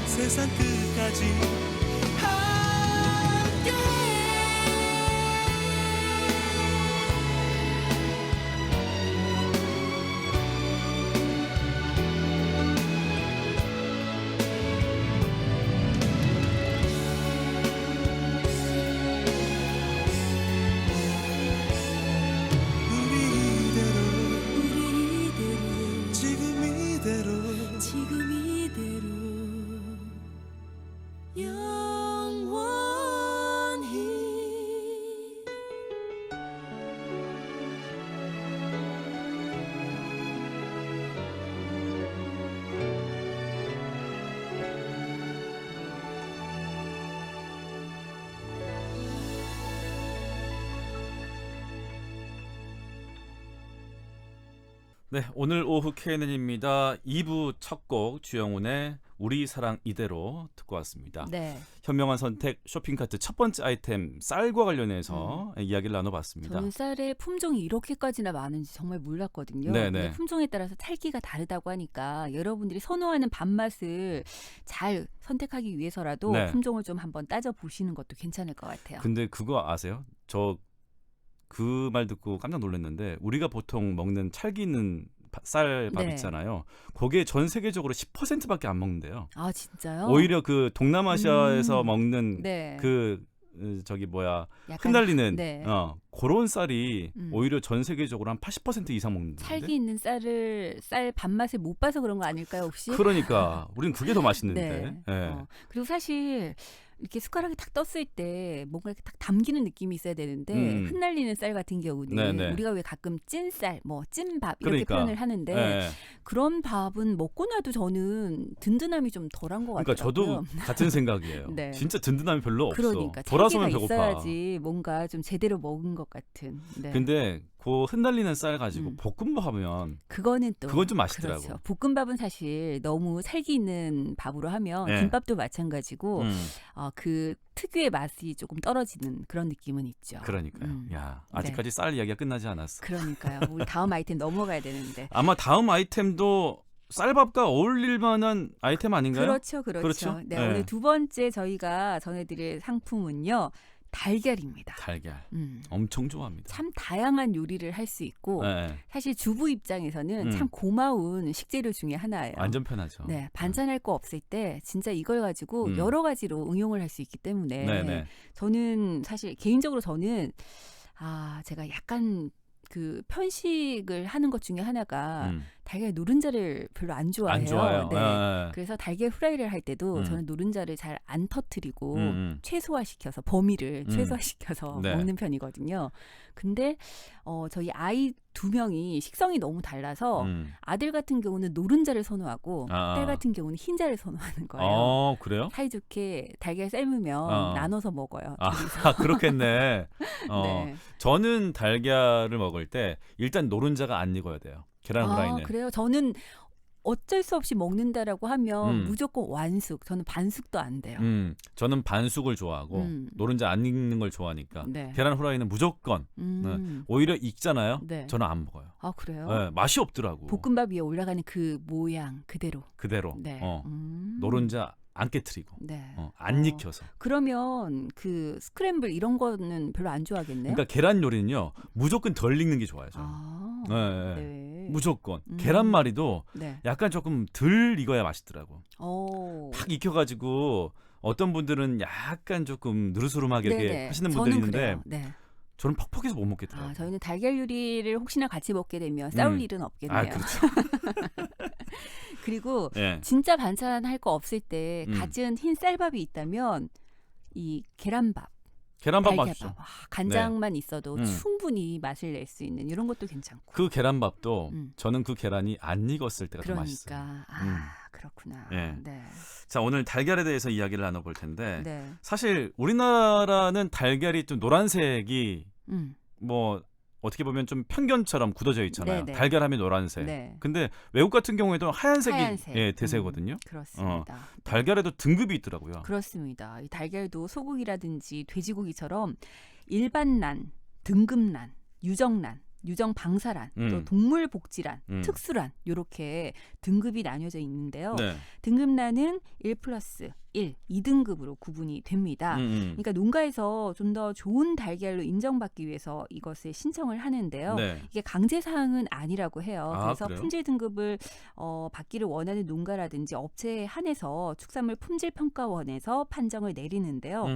세상 끝까지 함께. 우리 이대로 지금 이대로 영원히. 네, 오늘 오후 KNN입니다. 2부 첫 곡 주영훈의 우리 사랑 이대로 듣고 왔습니다. 네. 현명한 선택 쇼핑카트 첫 번째 아이템 쌀과 관련해서 이야기를 나눠봤습니다. 저는 쌀의 품종이 이렇게까지나 많은지 정말 몰랐거든요. 네네. 근데 품종에 따라서 찰기가 다르다고 하니까 여러분들이 선호하는 밥맛을 잘 선택하기 위해서라도 네. 품종을 좀 한번 따져 보시는 것도 괜찮을 것 같아요. 근데 그거 아세요? 저 그 말 듣고 깜짝 놀랐는데 우리가 보통 먹는 찰기 있는 쌀밥 네. 있잖아요. 거기에 전 세계적으로 10%밖에 안 먹는데요. 아 진짜요? 오히려 그 동남아시아에서 음. 먹는 네. 그 저기 뭐야 약간 흩날리는 네. 그런 쌀이 음. 오히려 전 세계적으로 한 80% 이상 먹는데. 찰기 있는 쌀 밥맛을 못 봐서 그런 거 아닐까요 혹시? 그러니까 우린 그게 더 맛있는데. 네. 예. 그리고 사실 이렇게 숟가락이 탁 떴을 때 뭔가 이렇게 탁 담기는 느낌이 있어야 되는데 흩날리는 쌀 같은 경우는 네네. 우리가 왜 가끔 찐쌀, 뭐 찐밥 이렇게 그러니까. 표현을 하는데 예. 그런 밥은 먹고 나도 저는 든든함이 좀 덜한 것 그러니까 같더라고요. 저도 같은 생각이에요. 네. 진짜 든든함이 별로 없어. 그러니까 돌아서면 찰기가 배고파. 있어야지 뭔가 좀 제대로 먹은 것 같은. 네. 근데 그 흩날리는 쌀 가지고 음. 볶음밥 하면 그거는 또 그건 좀 맛있더라고. 그렇죠. 볶음밥은 사실 너무 찰기 있는 밥으로 하면 네. 김밥도 마찬가지고 음, 그 특유의 맛이 조금 떨어지는 그런 느낌은 있죠. 그러니까요. 음. 야, 아직까지 쌀 이야기가 끝나지 않았어. 그러니까요. 우리 다음 아이템 넘어가야 되는데. 아마 다음 아이템도 쌀밥과 어울릴 만한 아이템 아닌가요? 그렇죠. 그렇죠? 네, 네. 오늘 두 번째 저희가 전해드릴 상품은요. 달걀입니다. 달걀. 음. 엄청 좋아합니다. 참 다양한 요리를 할 수 있고 네. 사실 주부 입장에서는 음. 참 고마운 식재료 중에 하나예요. 완전 편하죠. 네, 반찬할 거 없을 때 진짜 이걸 가지고 음. 여러 가지로 응용을 할 수 있기 때문에 네네. 저는 사실 개인적으로 저는 제가 약간 그 편식을 하는 것 중에 하나가 달걀 노른자를 별로 안 좋아해요. 안 좋아요. 네. 예, 예. 그래서 달걀 후라이를 할 때도 음. 저는 노른자를 잘 안 터뜨리고 음. 최소화시켜서 범위를 음. 최소화시켜서 네. 먹는 편이거든요. 근데 저희 아이 두 명이 식성이 너무 달라서 아들 같은 경우는 노른자를 선호하고 딸 같은 경우는 흰자를 선호하는 거예요. 그래요? 사이좋게 달걀 삶으면 나눠서 먹어요. 그렇겠네. 네. 저는 달걀을 먹을 때 일단 노른자가 안 익어야 돼요. 계란 후라이는. 그래요? 저는 어쩔 수 없이 먹는다라고 하면 음. 무조건 완숙. 저는 반숙도 안 돼요. 저는 반숙을 좋아하고 노른자 안 익는 걸 좋아하니까 네. 계란 후라이는 무조건 오히려 익잖아요. 네. 저는 안 먹어요. 그래요? 네, 맛이 없더라고. 볶음밥 위에 올라가는 그 모양 그대로. 네. 음. 노른자 안 깨트리고 네. 안 익혀서. 그러면 그 스크램블 이런 거는 별로 안 좋아하겠네요. 그러니까 계란 요리는요 무조건 덜 익는 게 좋아요. 저는. 네. 네. 무조건 계란말이도 네. 약간 조금 덜 익어야 맛있더라고. 오. 팍 익혀가지고 어떤 분들은 약간 조금 느르스름하게 이렇게 네네. 하시는 분들이 저는 있는데 그래요. 네. 저는 퍽퍽해서 못 먹겠더라고요. 저희는 달걀 요리를 혹시나 같이 먹게 되면 싸울 일은 없겠네요. 그렇죠. 그리고 네. 진짜 반찬 할 거 없을 때 갖은 흰 쌀밥이 있다면 이 계란밥, 계란밥 달걀밥, 맛있죠. 간장만 있어도 음. 충분히 맛을 낼 수 있는 이런 것도 괜찮고. 그 계란밥도 음. 저는 그 계란이 안 익었을 때가 더 그러니까 맛있어요. 그렇구나. 예. 네. 자, 오늘 달걀에 대해서 이야기를 나눠볼 텐데 네. 사실 우리나라는 달걀이 좀 노란색이 뭐 어떻게 보면 좀 편견처럼 굳어져 있잖아요. 네네. 달걀하면 노란색. 네. 근데 외국 같은 경우에도 하얀색이 하얀색. 대세거든요. 그렇습니다. 달걀에도 등급이 있더라고요. 그렇습니다. 이 달걀도 소고기라든지 돼지고기처럼 일반란, 등급란, 유정란, 유정방사란, 또 동물복지란, 특수란 이렇게 등급이 나뉘어져 있는데요. 네. 등급란은 1+1, 2등급으로 구분이 됩니다. 그러니까 농가에서 좀 더 좋은 달걀로 인정받기 위해서 이것을 신청을 하는데요. 네. 이게 강제 사항은 아니라고 해요. 그래서 그래요? 품질 등급을 받기를 원하는 농가라든지 업체에 한해서 축산물 품질평가원에서 판정을 내리는데요.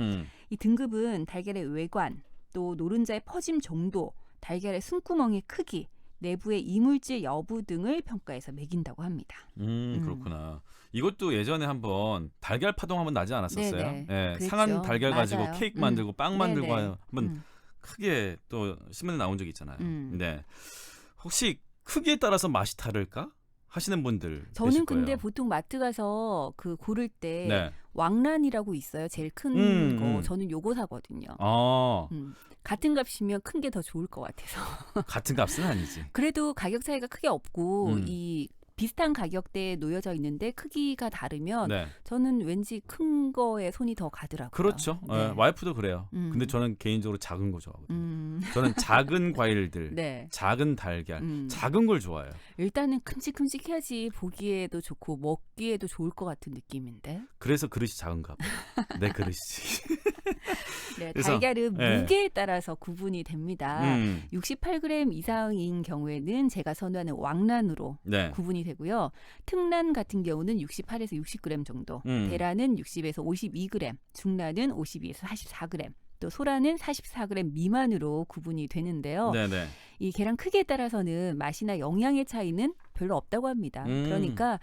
이 등급은 달걀의 외관, 또 노른자의 퍼짐 정도, 달걀의 숨구멍의 크기, 내부의 이물질 여부 등을 평가해서 매긴다고 합니다. 그렇구나. 이것도 예전에 한번 달걀 파동 한번 나지 않았었어요? 네네. 예, 그랬죠. 상한 달걀 가지고 맞아요. 케이크 만들고 빵 만들고 네네. 한번 크게 또 신문에 나온 적이 있잖아요. 음. 네. 혹시 크기에 따라서 맛이 다를까? 하시는 분들 저는 계실 근데 거예요. 보통 마트 가서 그 고를 때 네. 왕란이라고 있어요. 제일 큰 거. 저는 요거 사거든요. 같은 값이면 큰 게 더 좋을 것 같아서. 같은 값은 아니지. 그래도 가격 차이가 크게 없고 음. 이 비슷한 가격대에 놓여져 있는데 크기가 다르면 네. 저는 왠지 큰 거에 손이 더 가더라고요. 그렇죠. 네. 와이프도 그래요. 음. 근데 저는 개인적으로 작은 거 좋아하거든요. 저는 작은 과일들, 네. 작은 달걀, 음. 작은 걸 좋아해요. 일단은 큼직큼직해야지 보기에도 좋고 먹기에도 좋을 것 같은 느낌인데. 그래서 그릇이 작은가 봐요. 내 그릇이. 네, 그래서, 달걀은 네. 무게에 따라서 구분이 됩니다. 68g 이상인 경우에는 제가 선호하는 왕란으로 네. 구분이 되고요. 특란 같은 경우는 68에서 60g 정도, 대란은 60에서 52g, 중란은 52에서 44g, 또 소라는 44g 미만으로 구분이 되는데요. 네네. 이 계란 크기에 따라서는 맛이나 영양의 차이는 별로 없다고 합니다. 그러니까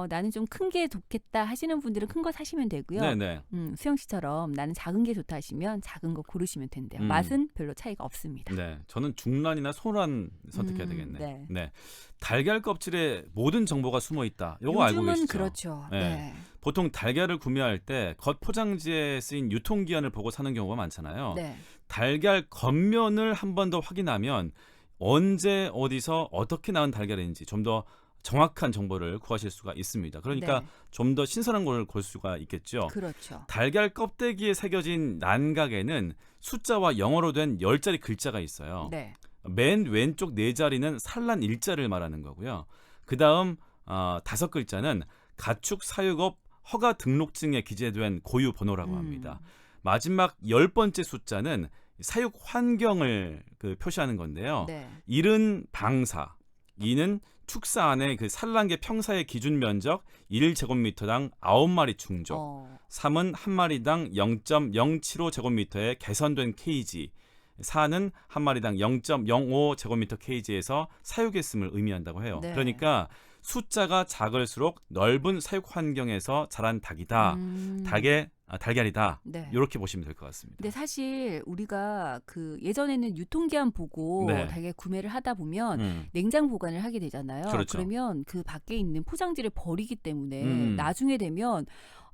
나는 좀 큰 게 좋겠다 하시는 분들은 큰 거 사시면 되고요. 네네. 수영 씨처럼 나는 작은 게 좋다 하시면 작은 거 고르시면 된대요. 맛은 별로 차이가 없습니다. 네, 저는 중란이나 소란 선택해야 되겠네. 네. 네. 달걀 껍질에 모든 정보가 숨어 있다. 요거 알고 요즘은 계시죠? 그렇죠. 네. 네. 보통 달걀을 구매할 때 겉 포장지에 쓰인 유통기한을 보고 사는 경우가 많잖아요. 네. 달걀 겉면을 한 번 더 확인하면 언제 어디서 어떻게 나온 달걀인지 좀 더 정확한 정보를 구하실 수가 있습니다. 그러니까 네. 좀 더 신선한 걸 볼 수가 있겠죠. 그렇죠. 달걀 껍데기에 새겨진 난각에는 숫자와 영어로 된 10자리 글자가 있어요. 네. 맨 왼쪽 4자리는 산란 일자를 말하는 거고요. 그다음 5글자는 가축 사육업 허가 등록증에 기재된 고유 번호라고 합니다. 마지막 10번째 숫자는 사육 환경을 표시하는 건데요. 네. 1은 방사, 2는 축사 안에 그 산란계 평사의 기준 면적 1제곱미터당 9마리 충족, 3은 한 마리당 0.075제곱미터의 개선된 케이지, 4는 한 마리당 0.05제곱미터 케이지에서 사육했음을 의미한다고 해요. 네. 그러니까 숫자가 작을수록 넓은 사육 환경에서 자란 닭이다. 달걀이다. 네. 이렇게 보시면 될 것 같습니다. 근데 사실 우리가 그 예전에는 유통기한 보고 네. 달걀 구매를 하다 보면 냉장 보관을 하게 되잖아요. 그렇죠. 그러면 그 밖에 있는 포장지를 버리기 때문에 나중에 되면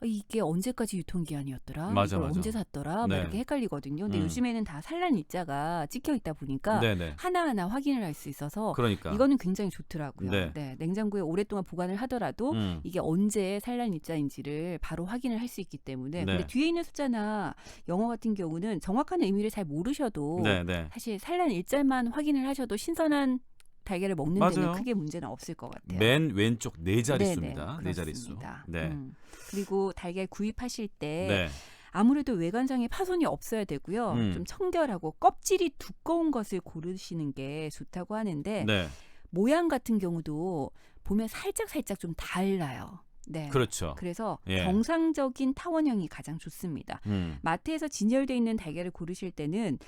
이게 언제까지 유통기한이었더라? 맞아, 이걸 맞아. 언제 샀더라? 네. 막 이렇게 헷갈리거든요. 근데 요즘에는 다 산란 일자가 찍혀 있다 보니까 네네. 하나하나 확인을 할 수 있어서 그러니까. 이거는 굉장히 좋더라고요. 네. 네, 냉장고에 오랫동안 보관을 하더라도 이게 언제 산란 일자인지를 바로 확인을 할 수 있기 때문에. 네. 근데 뒤에 있는 숫자나 영어 같은 경우는 정확한 의미를 잘 모르셔도 네네. 사실 산란 일자만 확인을 하셔도 신선한 달걀을 먹는 맞아요. 데는 크게 문제는 없을 것 같아요. 맨 왼쪽 네 네네, 자릿수입니다. 네 자릿수. 그렇습니다. 네. 그리고 달걀 구입하실 때 네. 아무래도 외관상에 파손이 없어야 되고요. 좀 청결하고 껍질이 두꺼운 것을 고르시는 게 좋다고 하는데 네. 모양 같은 경우도 보면 살짝 좀 달라요. 네. 그렇죠. 그래서 예. 정상적인 타원형이 가장 좋습니다. 마트에서 진열되어 있는 달걀을 고르실 때는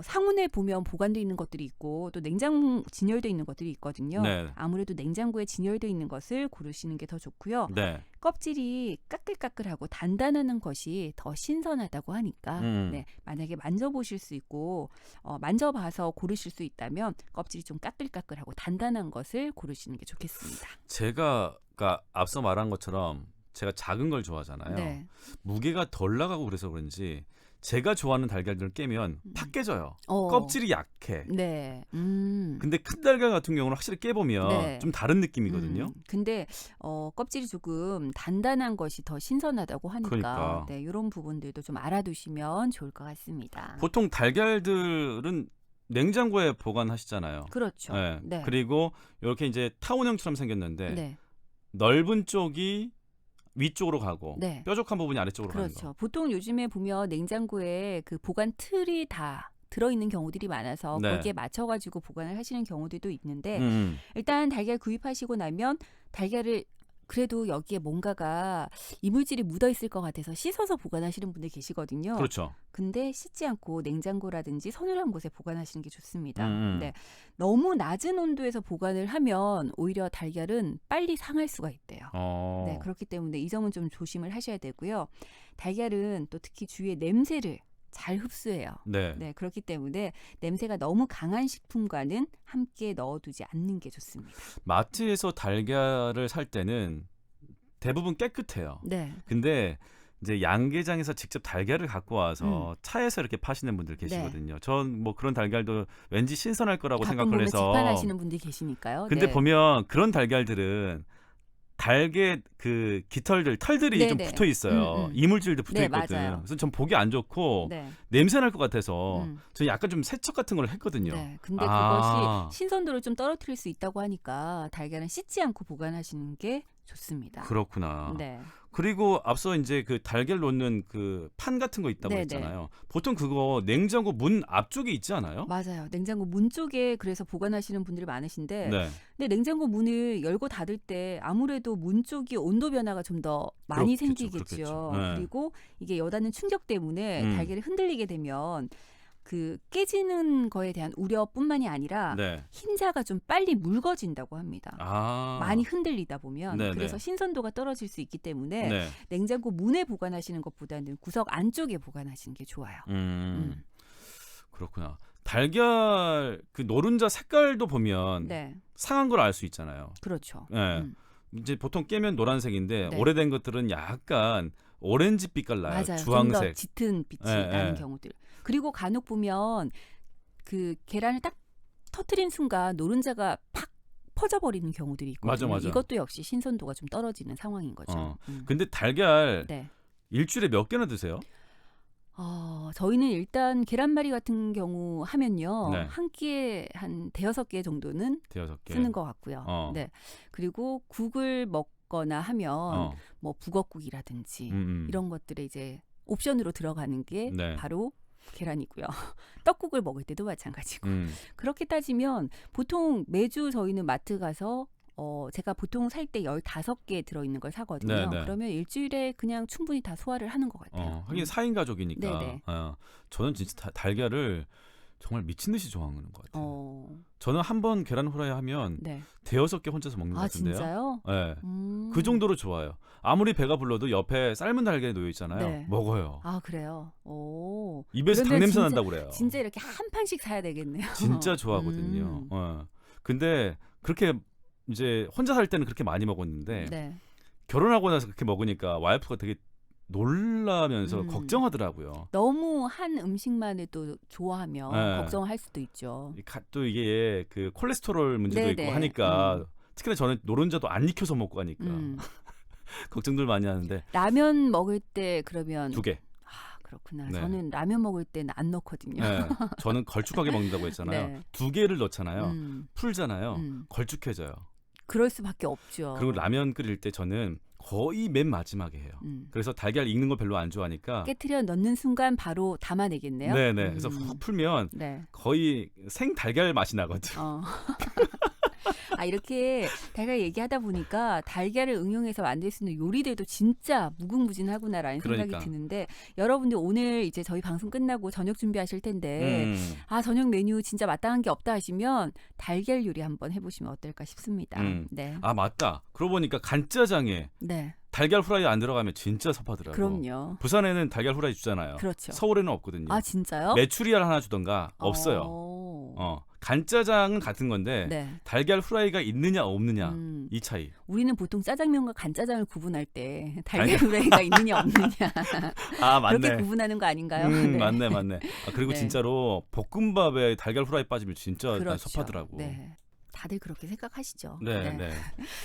상온에 보면 보관되어 있는 것들이 있고 또 냉장 진열되어 있는 것들이 있거든요. 네. 아무래도 냉장고에 진열되어 있는 것을 고르시는 게 더 좋고요. 네. 껍질이 까끌까끌하고 단단한 것이 더 신선하다고 하니까 네, 만약에 만져보실 수 있고 만져봐서 고르실 수 있다면 껍질이 좀 까끌까끌하고 단단한 것을 고르시는 게 좋겠습니다. 제가 앞서 말한 것처럼 제가 작은 걸 좋아하잖아요. 네. 무게가 덜 나가고 그래서 그런지 제가 좋아하는 달걀들을 깨면 팍 깨져요. 껍질이 약해. 네. 근데 큰 달걀 같은 경우는 확실히 깨보면 네. 좀 다른 느낌이거든요. 근데 껍질이 조금 단단한 것이 더 신선하다고 하니까 그러니까. 네, 이런 부분들도 좀 알아두시면 좋을 것 같습니다. 보통 달걀들은 냉장고에 보관하시잖아요. 그렇죠. 네. 네. 그리고 이렇게 이제 타원형처럼 생겼는데 네. 넓은 쪽이 위쪽으로 가고 네. 뾰족한 부분이 아래쪽으로 가는 거. 그렇죠. 보통 요즘에 보면 냉장고에 그 보관 틀이 다 들어있는 경우들이 많아서 네. 거기에 맞춰가지고 보관을 하시는 경우들도 있는데 일단 달걀 구입하시고 나면 달걀을 그래도 여기에 뭔가가 이물질이 묻어 있을 것 같아서 씻어서 보관하시는 분들 계시거든요. 그렇죠. 근데 씻지 않고 냉장고라든지 서늘한 곳에 보관하시는 게 좋습니다. 음. 네. 너무 낮은 온도에서 보관을 하면 오히려 달걀은 빨리 상할 수가 있대요. 네, 그렇기 때문에 이 점은 좀 조심을 하셔야 되고요. 달걀은 또 특히 주위에 냄새를 잘 흡수해요. 네. 네, 그렇기 때문에 냄새가 너무 강한 식품과는 함께 넣어두지 않는 게 좋습니다. 마트에서 달걀을 살 때는 대부분 깨끗해요. 네. 근데 이제 양계장에서 직접 달걀을 갖고 와서 차에서 이렇게 파시는 분들 계시거든요. 전 뭐 그런 달걀도 왠지 신선할 거라고 가끔 생각을 보면 해서. 직판하시는 분들이 계시니까요. 근데 네. 보면 그런 달걀들은 달걀 그 깃털들 털들이 좀 네네. 붙어 있어요. 이물질도 붙어 네, 있거든. 맞아요. 그래서 전 보기 안 좋고 네. 냄새 날 것 같아서 음. 저는 약간 좀 세척 같은 걸 했거든요. 네. 근데 아. 그것이 신선도를 좀 떨어뜨릴 수 있다고 하니까 달걀은 씻지 않고 보관하시는 게 좋습니다. 그렇구나. 네. 그리고 앞서 이제 그 달걀 놓는 그 판 같은 거 있다고 네네. 했잖아요. 보통 그거 냉장고 문 앞쪽에 있지 않아요? 맞아요. 냉장고 문 쪽에 그래서 보관하시는 분들이 많으신데 네. 근데 냉장고 문을 열고 닫을 때 아무래도 문 쪽이 온도 변화가 좀 더 많이 그렇겠죠, 생기겠죠. 그렇겠죠. 네. 그리고 이게 여닫는 충격 때문에 음. 달걀이 흔들리게 되면 그 깨지는 거에 대한 우려뿐만이 아니라 네. 흰자가 좀 빨리 묽어진다고 합니다. 아. 많이 흔들리다 보면 네네. 그래서 신선도가 떨어질 수 있기 때문에 네. 냉장고 문에 보관하시는 것보다는 구석 안쪽에 보관하시는 게 좋아요. 그렇구나. 달걀 그 노른자 색깔도 보면 네, 상한 걸 알 수 있잖아요. 그렇죠. 네. 이제 보통 깨면 노란색인데 네. 오래된 것들은 약간 오렌지빛깔 나요. 맞아요. 좀 더 주황색. 짙은 빛이 예, 나는 예. 경우들. 그리고 간혹 보면 그 계란을 딱 터트린 순간 노른자가 팍 퍼져버리는 경우들이 있거든요. 맞아. 이것도 역시 신선도가 좀 떨어지는 상황인 거죠. 근데 달걀 네. 일주일에 몇 개나 드세요? 저희는 일단 계란말이 같은 경우 하면요. 네. 한 끼에 한 5-6개 정도는 대여섯 개. 쓰는 것 같고요. 어. 네. 그리고 국을 먹거나 하면 어. 뭐 북엇국이라든지 음. 이런 것들에 이제 옵션으로 들어가는 게 네. 바로 계란이고요. 떡국을 먹을 때도 마찬가지고. 그렇게 따지면 보통 매주 저희는 마트 가서 제가 보통 살 때 15개 들어있는 걸 사거든요. 네, 네. 그러면 일주일에 그냥 충분히 다 소화를 하는 것 같아요. 하긴 4인 가족이니까. 네네. 저는 진짜 달걀을 정말 미친 듯이 좋아하는 것 같아요. 저는 한 번 계란 후라이 하면 네. 대여섯 개 혼자서 먹는 것 아, 같은데요. 진짜요? 네. 그 정도로 좋아요. 아무리 배가 불러도 옆에 삶은 달걀이 놓여 있잖아요. 네. 먹어요. 아, 그래요? 오. 입에서 그러면 닭냄새 진짜- 난다고 그래요. 진짜 이렇게 한 판씩 사야 되겠네요. 진짜 좋아하거든요. 근데 그렇게 이제 혼자 살 때는 그렇게 많이 먹었는데 네. 결혼하고 나서 그렇게 먹으니까 와이프가 되게 놀라면서 걱정하더라고요. 너무 한 음식만을 또 좋아하면 네. 걱정할 수도 있죠. 또 이게 그 콜레스테롤 문제도 네네. 있고 하니까 특히나 저는 노른자도 안 익혀서 먹고 하니까 음. 걱정들 많이 하는데 라면 먹을 때 그러면 2개. 아, 그렇구나. 네. 저는 라면 먹을 때는 안 넣거든요. 네. 저는 걸쭉하게 먹는다고 했잖아요. 네. 2개를 넣잖아요. 음. 풀잖아요. 음. 걸쭉해져요. 그럴 수밖에 없죠. 그리고 라면 끓일 때 저는 거의 맨 마지막에 해요. 그래서 달걀 익는 거 별로 안 좋아하니까. 깨트려 넣는 순간 바로 담아내겠네요. 네네. 그래서 훅 풀면 네. 거의 생 달걀 맛이 나거든. 이렇게 달걀 얘기하다 보니까 달걀을 응용해서 만들 수 있는 요리들도 진짜 무궁무진하구나라는 그러니까. 생각이 드는데 여러분들 오늘 이제 저희 방송 끝나고 저녁 준비하실 텐데 저녁 메뉴 진짜 마땅한 게 없다 하시면 달걀 요리 한번 해보시면 어떨까 싶습니다. 네. 아 맞다. 그러고 보니까 간짜장에 네. 달걀 후라이 안 들어가면 진짜 섭하더라고요. 그럼요. 부산에는 달걀 후라이 주잖아요. 그렇죠. 서울에는 없거든요. 아, 진짜요? 메추리알 하나 주던가 없어요. 간짜장은 같은 건데 네. 달걀 후라이가 있느냐 없느냐 이 차이. 우리는 보통 짜장면과 간짜장을 구분할 때 달걀 후라이가 있느냐 없느냐 아 맞네. 그렇게 구분하는 거 아닌가요? 네. 맞네. 그리고 네. 진짜로 볶음밥에 달걀 후라이 빠지면 진짜 난 그렇죠. 섭하더라고. 네. 다들 그렇게 생각하시죠. 네.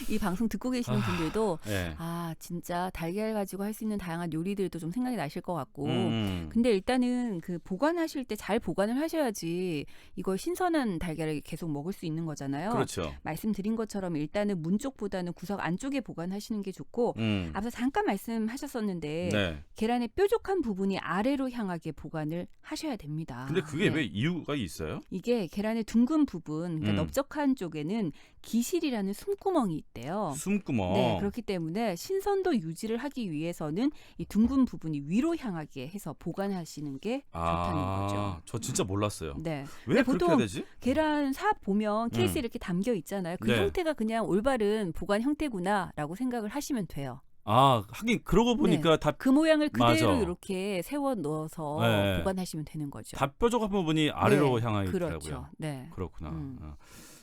이 방송 듣고 계시는 분들도 네. 진짜 달걀 가지고 할 수 있는 다양한 요리들도 좀 생각이 나실 것 같고. 음. 근데 일단은 그 보관하실 때 잘 보관을 하셔야지 이걸 신선한 달걀을 계속 먹을 수 있는 거잖아요. 그렇죠. 말씀드린 것처럼 일단은 문 쪽보다는 구석 안쪽에 보관하시는 게 좋고 앞서 잠깐 말씀하셨었는데 네. 계란의 뾰족한 부분이 아래로 향하게 보관을 하셔야 됩니다. 근데 그게 네. 왜 이유가 있어요? 이게 계란의 둥근 부분, 그러니까 음. 넓적한 쪽에는 기실이라는 숨구멍이 있대요. 숨구멍. 네, 그렇기 때문에 신선도 유지를 하기 위해서는 이 둥근 부분이 위로 향하게 해서 보관하시는 게 좋다는 거죠. 저 진짜 몰랐어요. 네. 왜 근데 그렇게 보통 해야 되지? 계란 사 보면 케이스에 이렇게 담겨 있잖아요. 그 네. 형태가 그냥 올바른 보관 형태구나라고 생각을 하시면 돼요. 하긴 그러고 보니까 다 그 모양을 그대로 맞아. 이렇게 세워 넣어서 네. 보관하시면 되는 거죠. 다 뾰족한 부분이 아래로 네, 향하게 그렇죠. 있더라고요. 네. 그렇구나.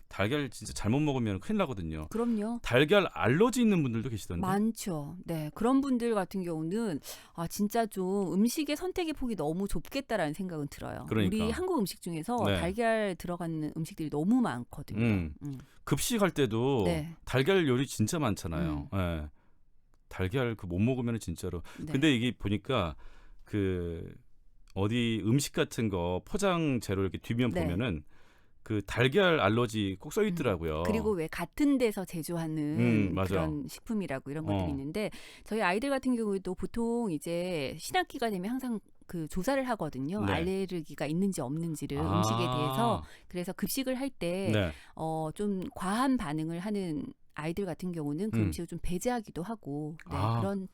달걀 진짜 잘못 먹으면 큰일 나거든요. 그럼요. 달걀 알러지 있는 분들도 계시던데. 많죠. 네. 그런 분들 같은 경우는 진짜 좀 음식의 선택의 폭이 너무 좁겠다라는 생각은 들어요. 그러니까. 우리 한국 음식 중에서 네. 달걀 들어가는 음식들이 너무 많거든요. 급식할 때도 네. 달걀 요리 진짜 많잖아요. 예. 달걀 그 못 먹으면 진짜로. 네. 근데 이게 보니까 그 어디 음식 같은 거 포장 재료 이렇게 뒷면 네. 보면은 그 달걀 알러지 꼭 써 있더라고요. 그리고 왜 같은 데서 제조하는 맞아. 그런 식품이라고 이런 것들이 어. 있는데 저희 아이들 같은 경우에도 보통 이제 신학기가 되면 항상 그 조사를 하거든요. 네. 알레르기가 있는지 없는지를 아. 음식에 대해서. 그래서 급식을 할 때 네. 좀 과한 반응을 하는 아이들 같은 경우는 그 음식을 좀 배제하기도 하고 네, 아. 그런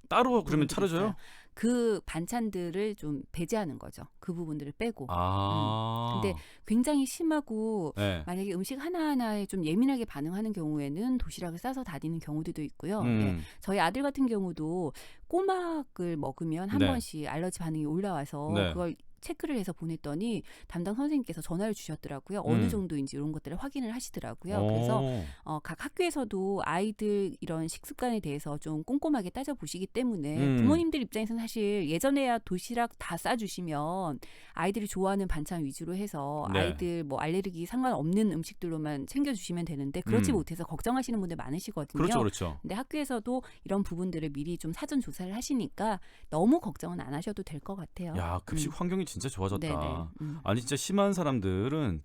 따로 그러면 부분들이 차려줘요? 있어요. 그 반찬들을 좀 배제하는 거죠. 그 부분들을 빼고. 근데 굉장히 심하고 네. 만약에 음식 하나하나에 좀 예민하게 반응하는 경우에는 도시락을 싸서 다니는 경우들도 있고요. 네. 저희 아들 같은 경우도 꼬막을 먹으면 한 네. 번씩 알러지 반응이 올라와서 네. 그걸 체크를 해서 보냈더니 담당 선생님께서 전화를 주셨더라고요. 어느 정도인지 이런 것들을 확인을 하시더라고요. 그래서 각 학교에서도 아이들 이런 식습관에 대해서 좀 꼼꼼하게 따져보시기 때문에 부모님들 입장에서는 사실 예전에야 도시락 다 싸주시면 아이들이 좋아하는 반찬 위주로 해서 네. 아이들 뭐 알레르기 상관없는 음식들로만 챙겨주시면 되는데 그렇지 못해서 걱정하시는 분들 많으시거든요. 그렇죠, 그렇죠. 근데 학교에서도 이런 부분들을 미리 좀 사전 조사를 하시니까 너무 걱정은 안 하셔도 될 것 같아요. 야, 급식 환경이 진짜 좋아졌다. 네네. 아니 진짜 심한 사람들은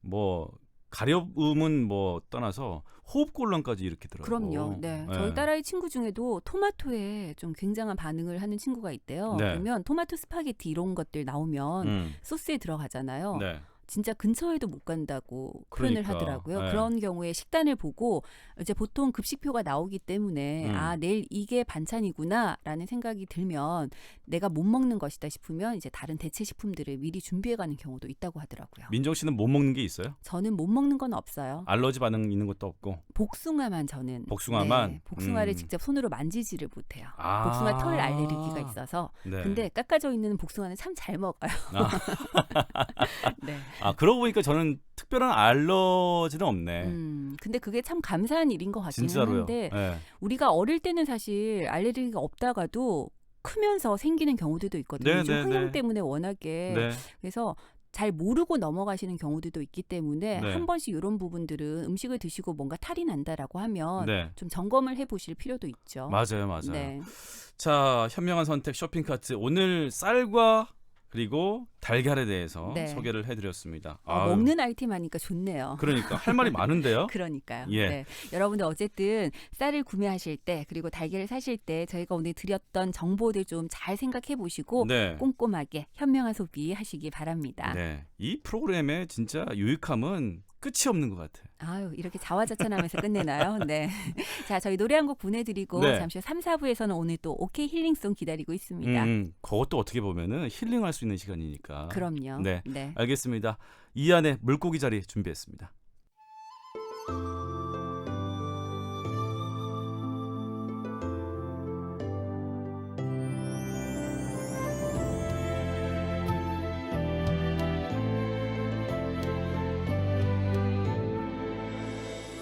뭐 가려움은 뭐 떠나서 호흡곤란까지 일으키더라고요. 그럼요. 네. 저희 딸아이 친구 중에도 토마토에 좀 굉장한 반응을 하는 친구가 있대요. 네. 그러면 토마토 스파게티 이런 것들 나오면 소스에 들어가잖아요. 네. 진짜 근처에도 못 간다고 표현을 그러니까, 하더라고요. 네. 그런 경우에 식단을 보고 이제 보통 급식표가 나오기 때문에 내일 이게 반찬이구나라는 생각이 들면 내가 못 먹는 것이다 싶으면 이제 다른 대체 식품들을 미리 준비해가는 경우도 있다고 하더라고요. 민정 씨는 못 먹는 게 있어요? 저는 못 먹는 건 없어요. 알러지 반응 있는 것도 없고. 복숭아만 저는 복숭아만? 네, 복숭아를 직접 손으로 만지지를 못해요. 아. 복숭아 털 알레르기가 있어서. 네. 근데 깎아져 있는 복숭아는 참 잘 먹어요. 네. 그러고 보니까 저는 특별한 알러지는 없네. 근데 그게 참 감사한 일인 것 같기는 진짜로요. 한데 네. 우리가 어릴 때는 사실 알레르기가 없다가도 크면서 생기는 경우들도 있거든요. 네, 요즘 네, 환경 네. 때문에 워낙에 네. 그래서 잘 모르고 넘어가시는 경우들도 있기 때문에 네. 한 번씩 이런 부분들은 음식을 드시고 뭔가 탈이 난다라고 하면 네. 좀 점검을 해보실 필요도 있죠. 맞아요, 맞아요. 네. 자, 현명한 선택 쇼핑카트. 오늘 쌀과 그리고 달걀에 대해서 네. 소개를 해드렸습니다. 먹는 아이템 하니까 좋네요. 그러니까 할 말이 많은데요. 그러니까요. 예. 네. 여러분들 어쨌든 쌀을 구매하실 때 그리고 달걀을 사실 때 저희가 오늘 드렸던 정보들 좀 잘 생각해 보시고 네. 꼼꼼하게 현명한 소비 하시기 바랍니다. 네. 이 프로그램의 진짜 유익함은 끝이 없는 것 같아요. 아유, 이렇게 자화자찬하면서 끝내나요? 네. 자, 저희 노래 한 곡 보내드리고 네. 잠시 후 3, 4부에서는 오늘 또 오케이 힐링송 기다리고 있습니다. 그것도 어떻게 보면은 힐링할 수 있는 시간이니까. 그럼요. 네. 네. 알겠습니다. 이안의 물고기 자리 준비했습니다.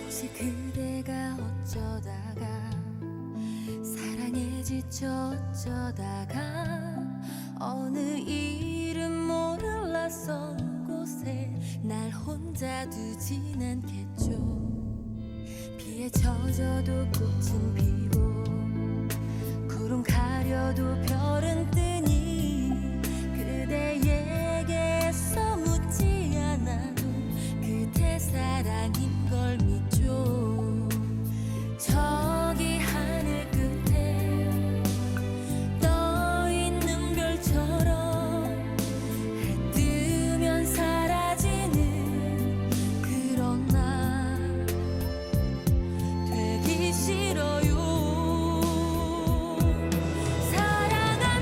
혹시 그대가 어쩌다가 사랑에 지쳐 어쩌다가 어느 이름 모를 낯선 곳에 날 혼자 두진 않겠죠. 비에 젖어도 꽃은 피고 구름 가려도 별은 뜨니 그대에게서 묻지 않아도 그대 사랑인 걸 믿죠. 저기 하늘 끝에 떠 있는 별처럼 해 뜨면 사라지는 그런 나 되기 싫어요. 사랑아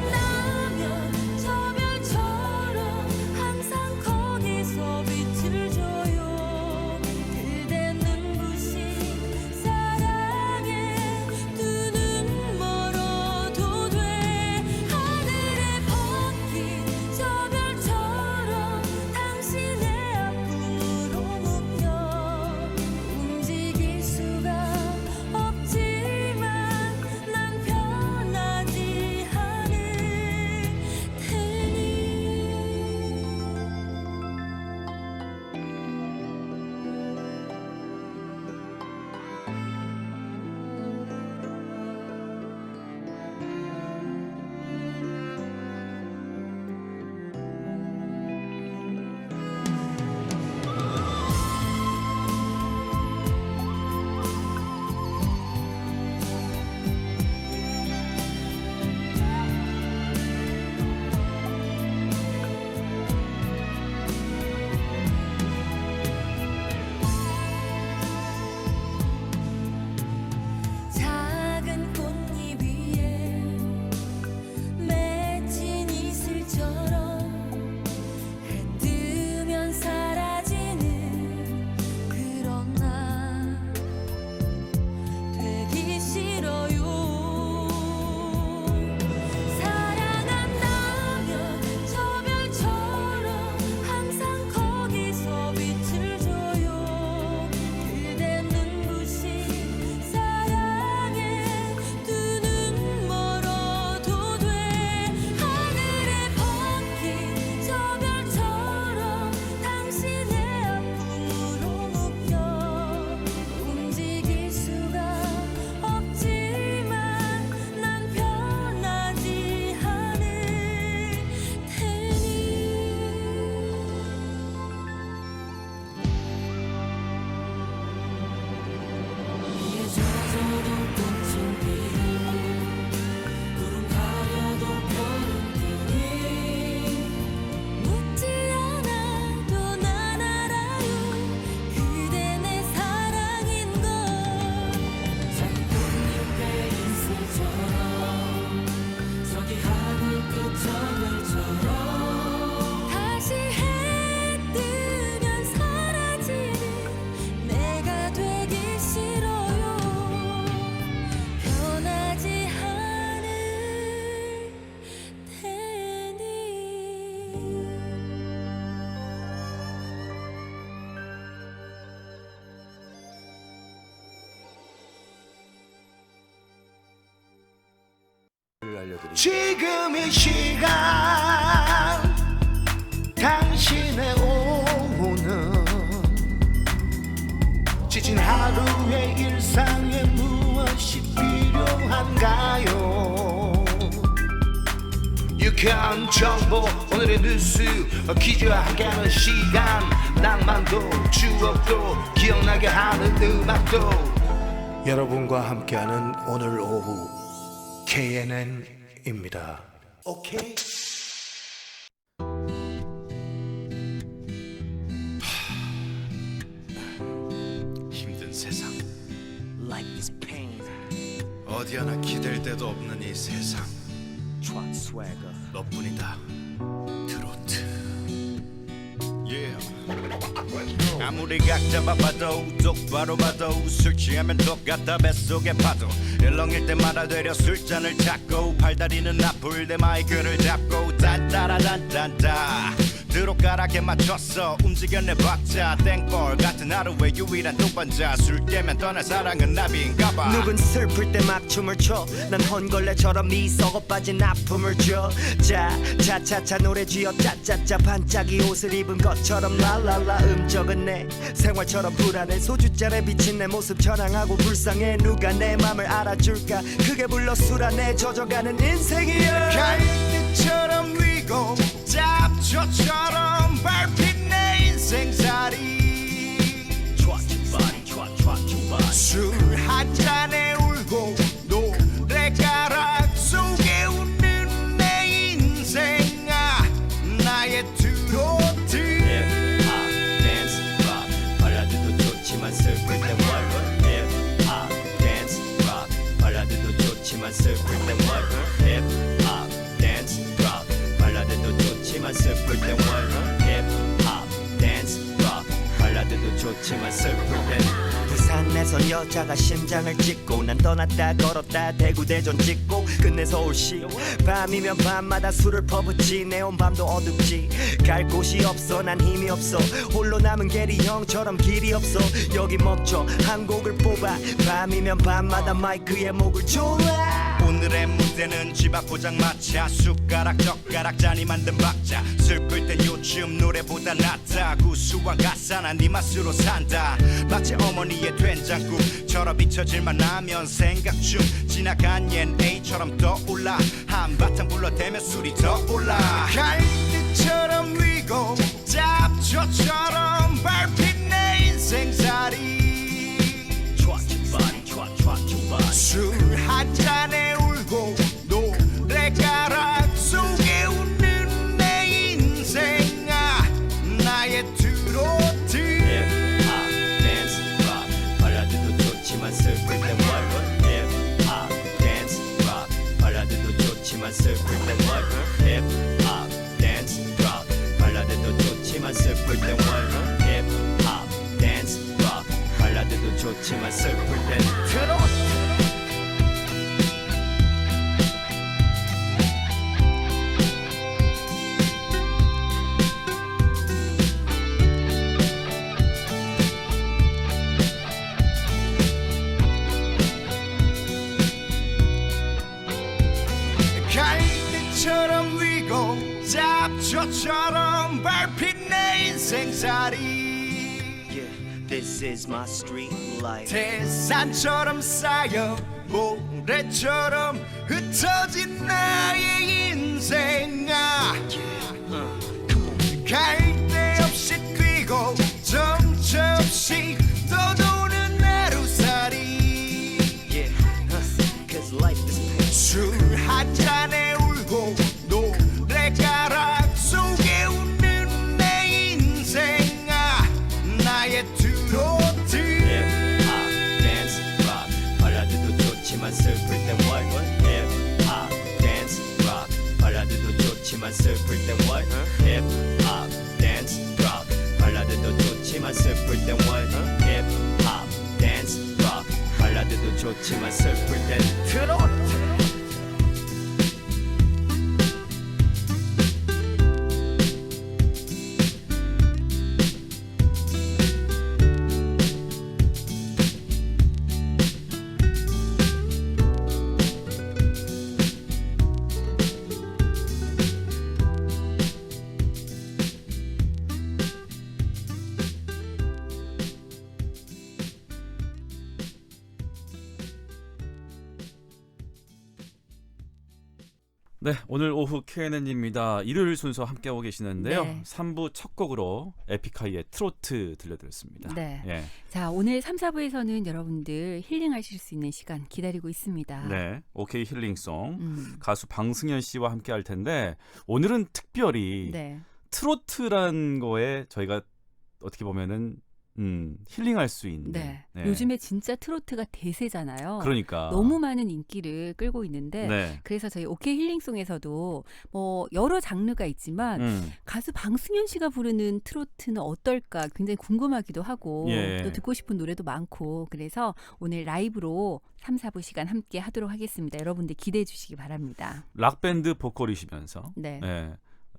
지금 이 시간 당신의 오후는 지친 하루의 일상에 무엇이 필요한가요? 유쾌한 정보 오늘의 뉴스 퀴즈와 함께하는 시간 낭만도 추억도 기억나게 하는 음악도 여러분과 함께하는 오늘 오후 KNN입니다. 오케이? 힘든 세상 어디 하나 기댈 데도 없는 이 세상 너뿐이다 트로트 아무리 각 잡아봐도 똑바로 봐도 술 취하면 똑같다 뱃속의 파도 일렁일 때마다 되려 술잔을 찾고 팔다리는 아플 때 마이크를 잡고 딴따라단딴따 드롭가락에 맞췄어 움직여 내 박자 땡벌 같은 하루의 유일한 동반자 술 깨면 떠날 사랑은 나비인가봐 누군 슬플 때 막 춤을 춰 난 헌걸레처럼 미소가 빠진 아픔을 줘 차차차차 노래 지어 짜짜짜 반짝이 옷을 입은 것처럼 랄랄라 음적은 내 생활처럼 불안해 소주잔에 비친 내 모습 전황하고 불쌍해 누가 내 맘을 알아줄까 크게 불러 술 안에 젖어가는 인생이야 갈대처럼 위고 잡초처럼 밟힌 내 인생살이 술 한 잔에 울고 노래가락 속에 웃는 내 인생아 나의 트로트 힙합 댄스 락 발라드도 좋지만 슬플 땐 뭘 힙합 댄스 락 발라드도 좋지만 슬플 땐 뭘 힙합 댄스 락 발라드도 좋지만 슬플 땐 뭘 힙합 댄스 락 발라드도 좋지만 슬플 땐 부산에선 여자가 심장을 찍고 난 떠났다 걸었다 대구 대전 찍고 끝내 서울시 밤이면 밤마다 술을 퍼붓지 내 온 밤도 어둡지 갈 곳이 없어 난 힘이 없어 홀로 남은 게리 형처럼 길이 없어 여기 멈춰 한 곡을 뽑아 밤이면 밤마다 마이크에 목을 졸라 오늘의 무대는 집 앞 포장마차 숟가락 젓가락 잔이 만든 박자 슬플 땐 요즘 노래보다 낫다 구수한 가사나 네 맛으로 산다 마치 어머니의 된장국처럼 잊혀질만 하면 생각 중 지나간 얜 A처럼 떠올라 한바탕 불러대며 술이 더 올라 갈대처럼 위고 잡초처럼 밟힌 내 인생살이 술 한 잔에 울고 노래가락 속에 웃는 내 인생아 나의 트로트 힙합 댄스 락 발라드도 좋지만 슬플 땐 뭘 힙합 댄스 락 발라드도 좋지만 슬플 땐 뭘 힙합 댄스 락 발라드도 좋지만 슬플 땐 뭘 힙합 댄스 락 발라드도 좋지만 슬플 땐 트로트 갈대처럼 위고 잡초처럼 밟힌 내 인생살이 This is my street life 태산처럼 쌓여 모래처럼 흩어진 나의 인생아 갈데 없이 뛰고 정처 없이 떠도는 하루살이 Cause life is pain 술 한 잔에 울고 노래가락 속에 웃는 내 인생아 나의 트로트 힙합 댄스 락 발라드도 좋지만 슬플 땐 뭘 힙합 댄스 락 발라드도 좋지만 슬플 땐 뭘 힙합 댄스 락 발라드도 좋지만 슬플 땐 뭘 힙합 댄스 락 발라드도 좋지만 슬플 땐 트로트 네, 오늘 오후 K&N입니다. 일요일 순서 함께하고 계시는데요. 네. 3부 첫 곡으로 에픽하이의 트로트 들려드렸습니다. 네. 예. 자, 오늘 3, 4부에서는 여러분들 힐링하실 수 있는 시간 기다리고 있습니다. 네, 오케이 힐링송 가수 가수 방승현 씨와 함께할 텐데 오늘은 특별히 네. 트로트란 거에 저희가 어떻게 보면은 힐링할 수 있는. 네. 네. 요즘에 진짜 트로트가 대세잖아요. 그러니까 너무 많은 인기를 끌고 있는데 네. 그래서 저희 오케이 힐링송에서도 뭐 여러 장르가 있지만 가수 방승현 씨가 부르는 트로트는 어떨까 굉장히 궁금하기도 하고 예. 또 듣고 싶은 노래도 많고 그래서 오늘 라이브로 3, 4부 시간 함께 하도록 하겠습니다. 여러분들 기대해 주시기 바랍니다. 락밴드 보컬이시면서 네. 예,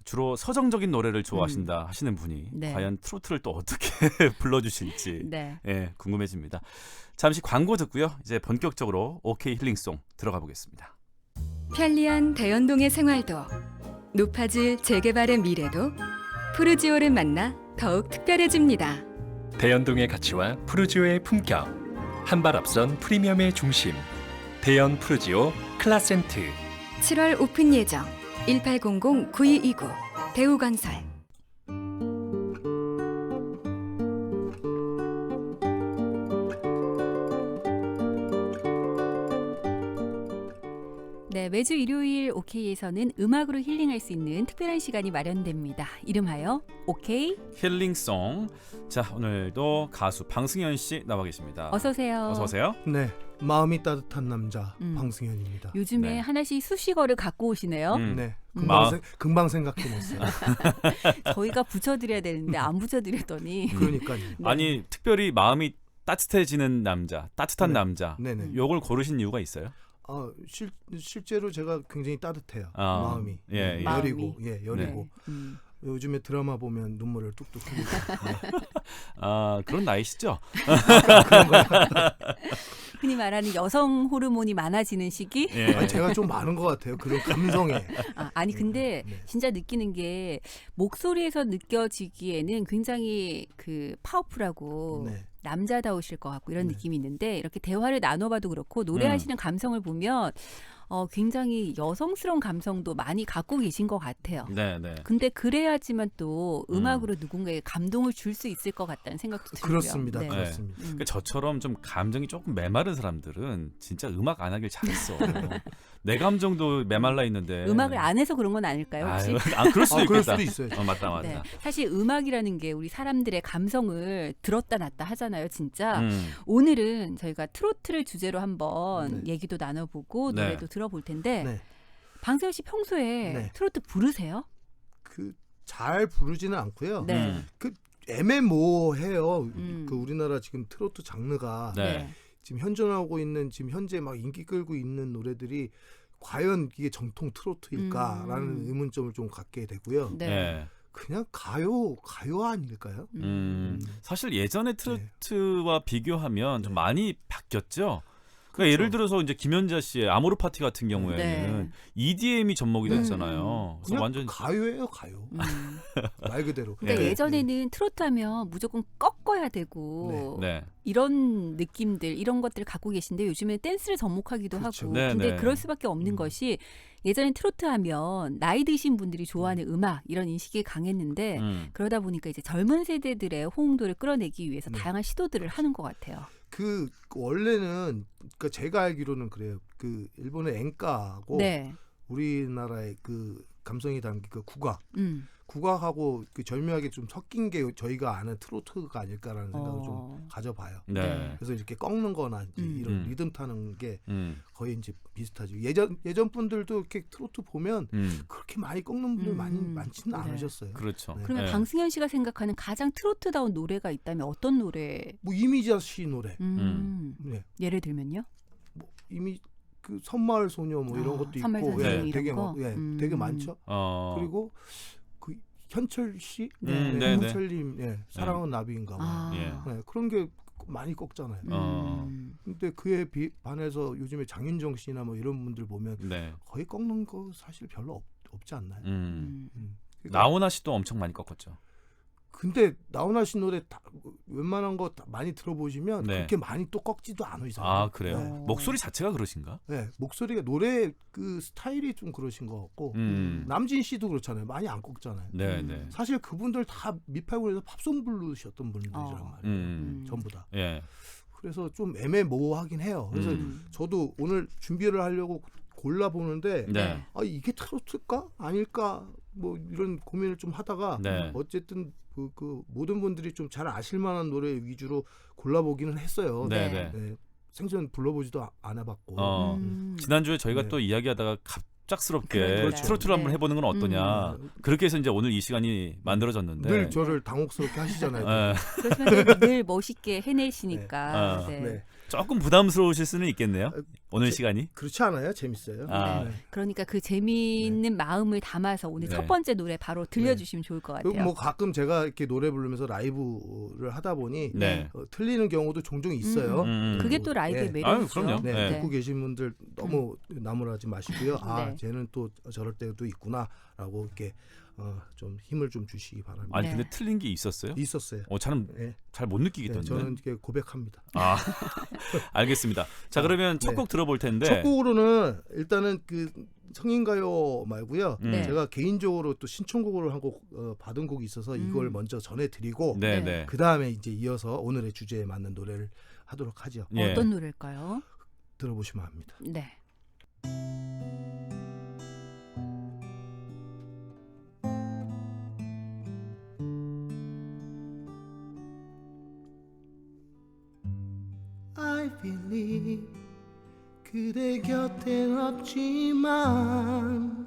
주로 서정적인 노래를 좋아하신다 하시는 분이 네. 과연 트로트를 또 어떻게 불러주실지 네. 예, 궁금해집니다. 잠시 광고 듣고요. 이제 본격적으로 오케이 힐링송 들어가 보겠습니다. 편리한 대연동의 생활도 높아질 재개발의 미래도 푸르지오를 만나 더욱 특별해집니다. 대연동의 가치와 푸르지오의 품격. 한 발 앞선 프리미엄의 중심. 대연 푸르지오 클라센트. 7월 오픈 예정 1800-9229 대우건설. 네, 매주 일요일 오케이에서는 음악으로 힐링할 수 있는 특별한 시간이 마련됩니다. 이름하여 오케이 힐링송. 자, 오늘도 가수 방승현 씨 나와 계십니다. 어서 오세요. 어서 오세요. 네, 마음이 따뜻한 남자 음. 방승현입니다. 요즘에 네. 하나씩 수식어를 갖고 오시네요. 네, 마- 금방 생각해냈어요. 저희가 붙여드려야 되는데 안 붙여드렸더니 그러니까요. 네. 아니 특별히 마음이 따뜻해지는 남자, 따뜻한 네. 남자. 네네. 요걸 고르신 이유가 있어요? 실제로 제가 굉장히 따뜻해요. 아, 마음이. 예, 예. 여리고, 여리고. 네. 요즘에 드라마 보면 눈물을 뚝뚝 흘리고. 아, 그런 나이시죠? 흔히 말하는 여성 호르몬이 많아지는 시기? 예. 아니, 제가 좀 많은 것 같아요. 그런 감성에. 아니 근데 네. 진짜 느끼는 게 목소리에서 느껴지기에는 굉장히 그 파워풀하고 네. 남자다우실 것 같고 이런 네. 느낌이 있는데 이렇게 대화를 나눠봐도 그렇고 노래하시는 감성을 보면 굉장히 여성스러운 감성도 많이 갖고 계신 것 같아요. 네, 네. 근데 그래야지만 또 음악으로 누군가에게 감동을 줄 수 있을 것 같다는 생각도 들고요. 그렇습니다. 네. 그렇습니다. 그러니까 저처럼 좀 감정이 조금 메마른 사람들은 진짜 음악 안 하길 잘했어. 내 감정도 메말라 있는데 음악을 안 해서 그런 건 아닐까요? 혹시? 아유, 그럴 수도 있겠다. 그럴 수도 있어요. 맞다, 맞다. 네. 사실 음악이라는 게 우리 사람들의 감성을 들었다 놨다 하잖아요, 진짜. 오늘은 저희가 트로트를 주제로 한번 네. 얘기도 나눠보고 네. 노래도 들어볼 텐데 네. 방세호 씨 평소에 네. 트로트 부르세요? 잘 부르지는 않고요. 네. 애매모호해요. 그 우리나라 지금 트로트 장르가 네. 지금 현존하고 있는 지금 현재 막 인기 끌고 있는 노래들이 과연 이게 정통 트로트일까라는 의문점을 좀 갖게 되고요. 네. 네. 그냥 가요 아닐까요? 사실 예전의 트로트와 비교하면 좀 많이 바뀌었죠. 그러니까 예를 들어서 이제 김연자 씨의 아모르 파티 같은 경우에는 네. EDM이 접목이 됐잖아요. 그래서 그냥 완전 가요예요, 가요. 말 그대로. 그러니까 네. 예전에는 트로트 하면 무조건 꺾어야 되고 네. 이런 느낌들 이런 것들을 갖고 계신데 요즘에 댄스를 접목하기도 그렇죠. 하고 네, 근데 네. 그럴 수밖에 없는 것이 예전에 트로트 하면 나이 드신 분들이 좋아하는 음악 이런 인식이 강했는데 그러다 보니까 이제 젊은 세대들의 호응도를 끌어내기 위해서 네. 다양한 시도들을 하는 것 같아요. 그 원래는 그러니까 제가 알기로는 그래요. 그 일본의 엔카하고 네. 우리나라의 그 감성이 담긴 그 국악, 국악하고 그 절묘하게 좀 섞인 게 저희가 아는 트로트가 아닐까라는 생각을 좀 가져봐요. 네. 그래서 이렇게 꺾는거나 이제 이런 리듬 타는 게 거의 이제 비슷하죠. 예전 분들도 이렇게 트로트 보면 그렇게 많이 꺾는 분들 많지는 네. 않으셨어요. 그렇죠. 네. 그러면 네. 방승현 씨가 생각하는 가장 트로트다운 노래가 있다면 어떤 노래? 뭐 이미자 씨 노래, 네. 예를 들면요? 뭐 이미 그 섬마을 소녀 뭐 이런 것도 섬마을 있고, 선생 이런 되게 거? 되게 많죠. 그리고 그 현철 씨, 네. 네, 네. 현철님, 사랑은 나비인가 봐. 예. 네, 그런 게 많이 꺾잖아요. 근데 그에 반해서 요즘에 장윤정 씨나 뭐 이런 분들 보면 네. 거의 꺾는 거 사실 별로 없지 않나요? 그러니까 나훈아 씨도 엄청 많이 꺾었죠. 근데 나훈아 씨 노래 다, 웬만한 거 다 많이 들어보시면 네. 그렇게 많이 또 꺾지도 않아요. 이 사람. 아 그래요? 목소리 자체가 그러신가? 네, 목소리가 노래 그 스타일이 좀 그러신 것 같고 남진 씨도 그렇잖아요. 많이 안 꺾잖아요. 네. 사실 그분들 다 미팔군에서 팝송 부르셨던 분들이란 말이에요. 전부 다. 예. 그래서 좀 애매모호하긴 해요. 그래서 저도 오늘 준비를 하려고 골라보는데 네. 아 이게 트로트일까? 아닐까? 뭐 이런 고민을 좀 하다가 네. 어쨌든 그 모든 분들이 좀 잘 아실 만한 노래 위주로 골라보기는 했어요. 네. 생전 불러보지도 안 해봤고. 지난주에 저희가 네. 또 이야기하다가 갑작스럽게 그렇죠. 트로트를 한번 해보는 건 어떠냐. 그렇게 해서 이제 오늘 이 시간이 만들어졌는데 늘 저를 당혹스럽게 하시잖아요. 예. 그렇지만 늘 멋있게 해내시니까. 네. 네. 조금 부담스러우실 수는 있겠네요. 오늘 제- 시간이. 그렇지 않아요? 재밌어요. 아. 네. 그러니까 그 재미있는 마음을 담아서 오늘 네. 첫 번째 노래 바로 들려주시면 좋을 것 그리고 같아요. 뭐 가끔 제가 이렇게 노래 부르면서 라이브를 하다 보니 네. 틀리는 경우도 종종 있어요. 그게 또 라이브의 네. 매력이죠. 아유, 그럼요. 네, 네. 듣고 계신 분들 너무 나무라지 마시고요. 아, 네. 쟤는 또 저럴 때도 있구나라고 이렇게 좀 힘을 좀 주시기 바랍니다. 아니 네. 근데 틀린 게 있었어요? 있었어요. 저는 네. 잘 못 느끼겠던데. 저는 이렇게 고백합니다. 아, 알겠습니다. 자 그러면 첫 네. 곡 들어볼 텐데. 첫 곡으로는 일단은 그 성인가요 말고요. 네. 제가 개인적으로 또 신청곡을 한 곡 받은 곡이 있어서 이걸 먼저 전해드리고 네. 그 다음에 이제 이어서 오늘의 주제에 맞는 노래를 하도록 하죠. 예. 어떤 노래일까요? 들어보시면 압니다. 네. I believe 그대 곁엔 없지만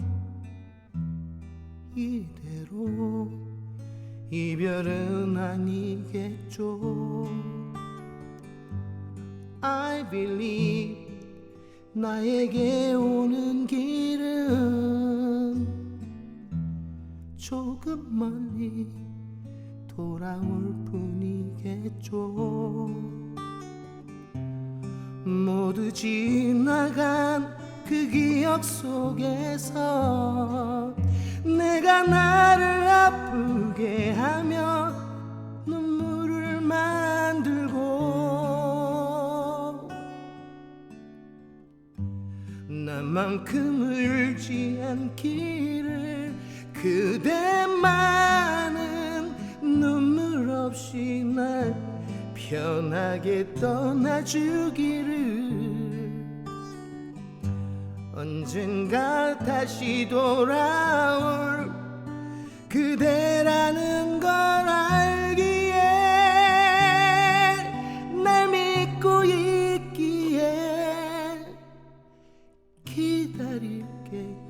이대로 이별은 아니겠죠. I believe 나에게 오는 길은 조금 멀리 돌아올 뿐이겠죠. 모두 지나간 그 기억 속에서 내가 나를 아프게 하며 눈물을 만들고 나만큼 울지 않기를 그대만은 눈물 없이 날 편하게 떠나주기를 언젠가 다시 돌아올 그대라는 걸 알기에 날 믿고 있기에 기다릴게요.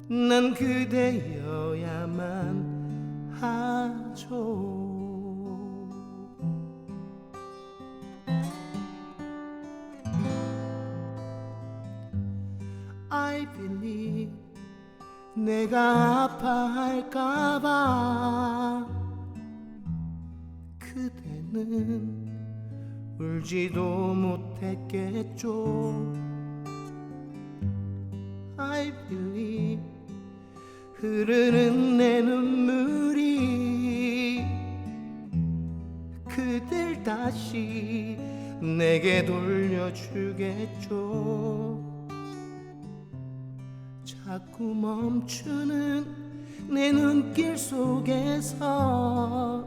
난 그대여야만 하죠. I believe 내가 아파할까봐 그대는 울지도 못했겠죠. I believe 흐르는 내 눈물이 그댈 다시 내게 돌려주겠죠. 자꾸 멈추는 내 눈길 속에서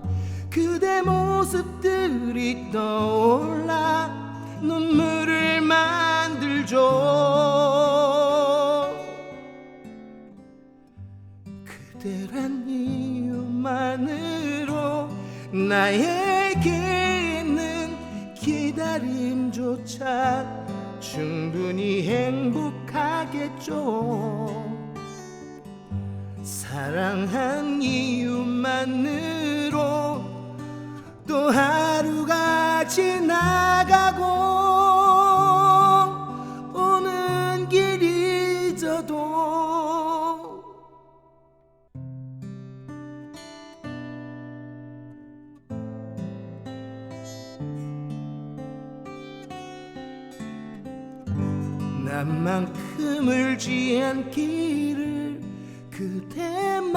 그대 모습들이 떠올라 눈물을 만들죠. 그대란 이유만으로 나에게는 기다림조차 충분히 행복하겠죠. 사랑한 이유만으로 또 하루가 지나가고 오는 길이 잊어도 나만큼 울지 않기를 그대만을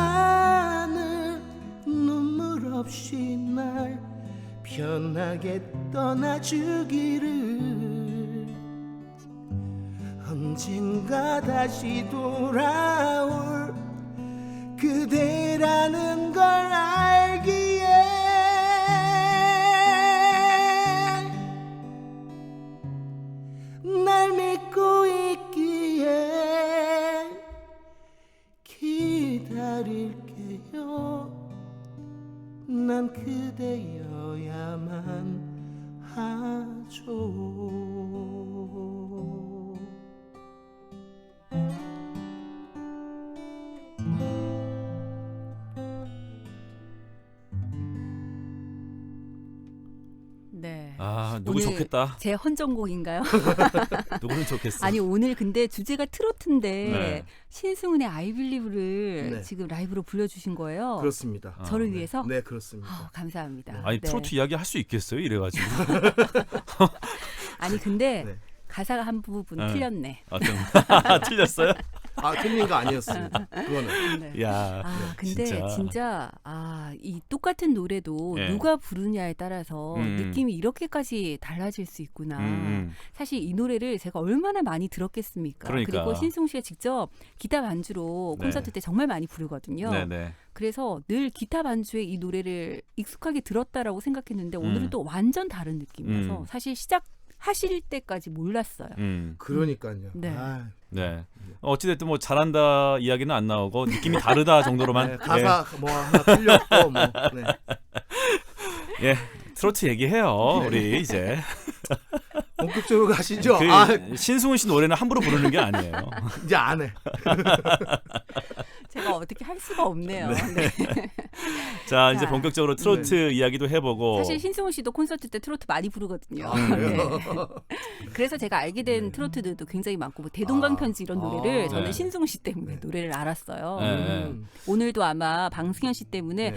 편하게 떠나주기를 언젠가 다시 돌아올 그대라는 걸 알기에 날 믿고 있기에 기다릴게요. 난 그대여야만 하죠. 네. 아, 누구 오늘 좋겠다. 제 헌정곡인가요? 누구는 좋겠어. 아니 오늘 근데 주제가 트로트인데 네. 신승훈의 I Believe를 네. 지금 라이브로 불러주신 거예요. 그렇습니다. 저를 네. 위해서? 네, 그렇습니다. 감사합니다. 아니 네. 트로트 이야기 할 수 있겠어요? 이래가지고. 아니 근데 네. 가사가 한 부분 네. 틀렸네. 틀렸어요? 틀린 거 아니었습니다. 그거는. 네. 야, 근데 진짜 이 똑같은 노래도 예. 누가 부르냐에 따라서 느낌이 이렇게까지 달라질 수 있구나. 사실 이 노래를 제가 얼마나 많이 들었겠습니까? 그러니까. 그리고 신승훈 씨가 직접 기타 반주로 네. 콘서트 때 정말 많이 부르거든요. 네네. 그래서 늘 기타 반주에 이 노래를 익숙하게 들었다라고 생각했는데 오늘은 또 완전 다른 느낌이어서 사실 시작하실 때까지 몰랐어요. 그러니까요. 네. 네. 어찌됐든 뭐 잘한다 이야기는 안 나오고 느낌이 다르다 정도로만. 네, 가사 뭐 하나 틀렸고 뭐. 네. 예, 트로트 얘기해요. 네. 우리 이제. 본격적으로 가시죠. 신승훈 씨 노래는 함부로 부르는 게 아니에요. 이제 안 해. 제가 어떻게 할 수가 없네요. 네. 자, 이제 본격적으로 트로트 이야기도 해보고. 사실 신승훈 씨도 콘서트 때 트로트 많이 부르거든요. 네. 그래서 제가 알게 된 트로트들도 굉장히 많고 뭐 대동강 편지 이런 노래를 저는 네. 신승훈 씨 때문에 노래를 알았어요. 네. 오늘도 아마 방승현 씨 때문에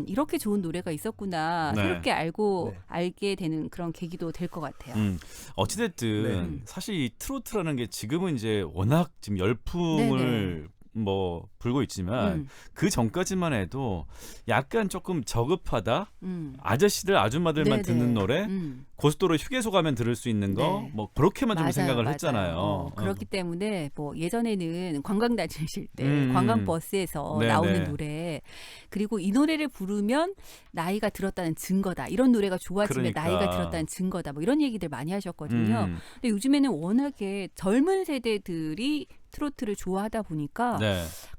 이렇게 좋은 노래가 있었구나 네. 새롭게 알게 되는 그런 계기도 될 것 같아요. 어찌됐든 사실 이 트로트라는 게 지금은 이제 워낙 지금 열풍을 뭐 불고 있지만 그 전까지만 해도 약간 조금 저급하다. 아저씨들 아줌마들만 듣는 노래, 고속도로 휴게소 가면 들을 수 있는 거, 뭐 그렇게만 좀 생각을 했잖아요. 그렇기 때문에 뭐 예전에는 관광 다니실 때 관광 버스에서 나오는 노래, 그리고 이 노래를 부르면 나이가 들었다는 증거다. 이런 노래가 좋아지면 나이가 들었다는 증거다. 뭐 이런 얘기들 많이 하셨거든요. 근데 요즘에는 워낙에 젊은 세대들이 트로트를 좋아하다 보니까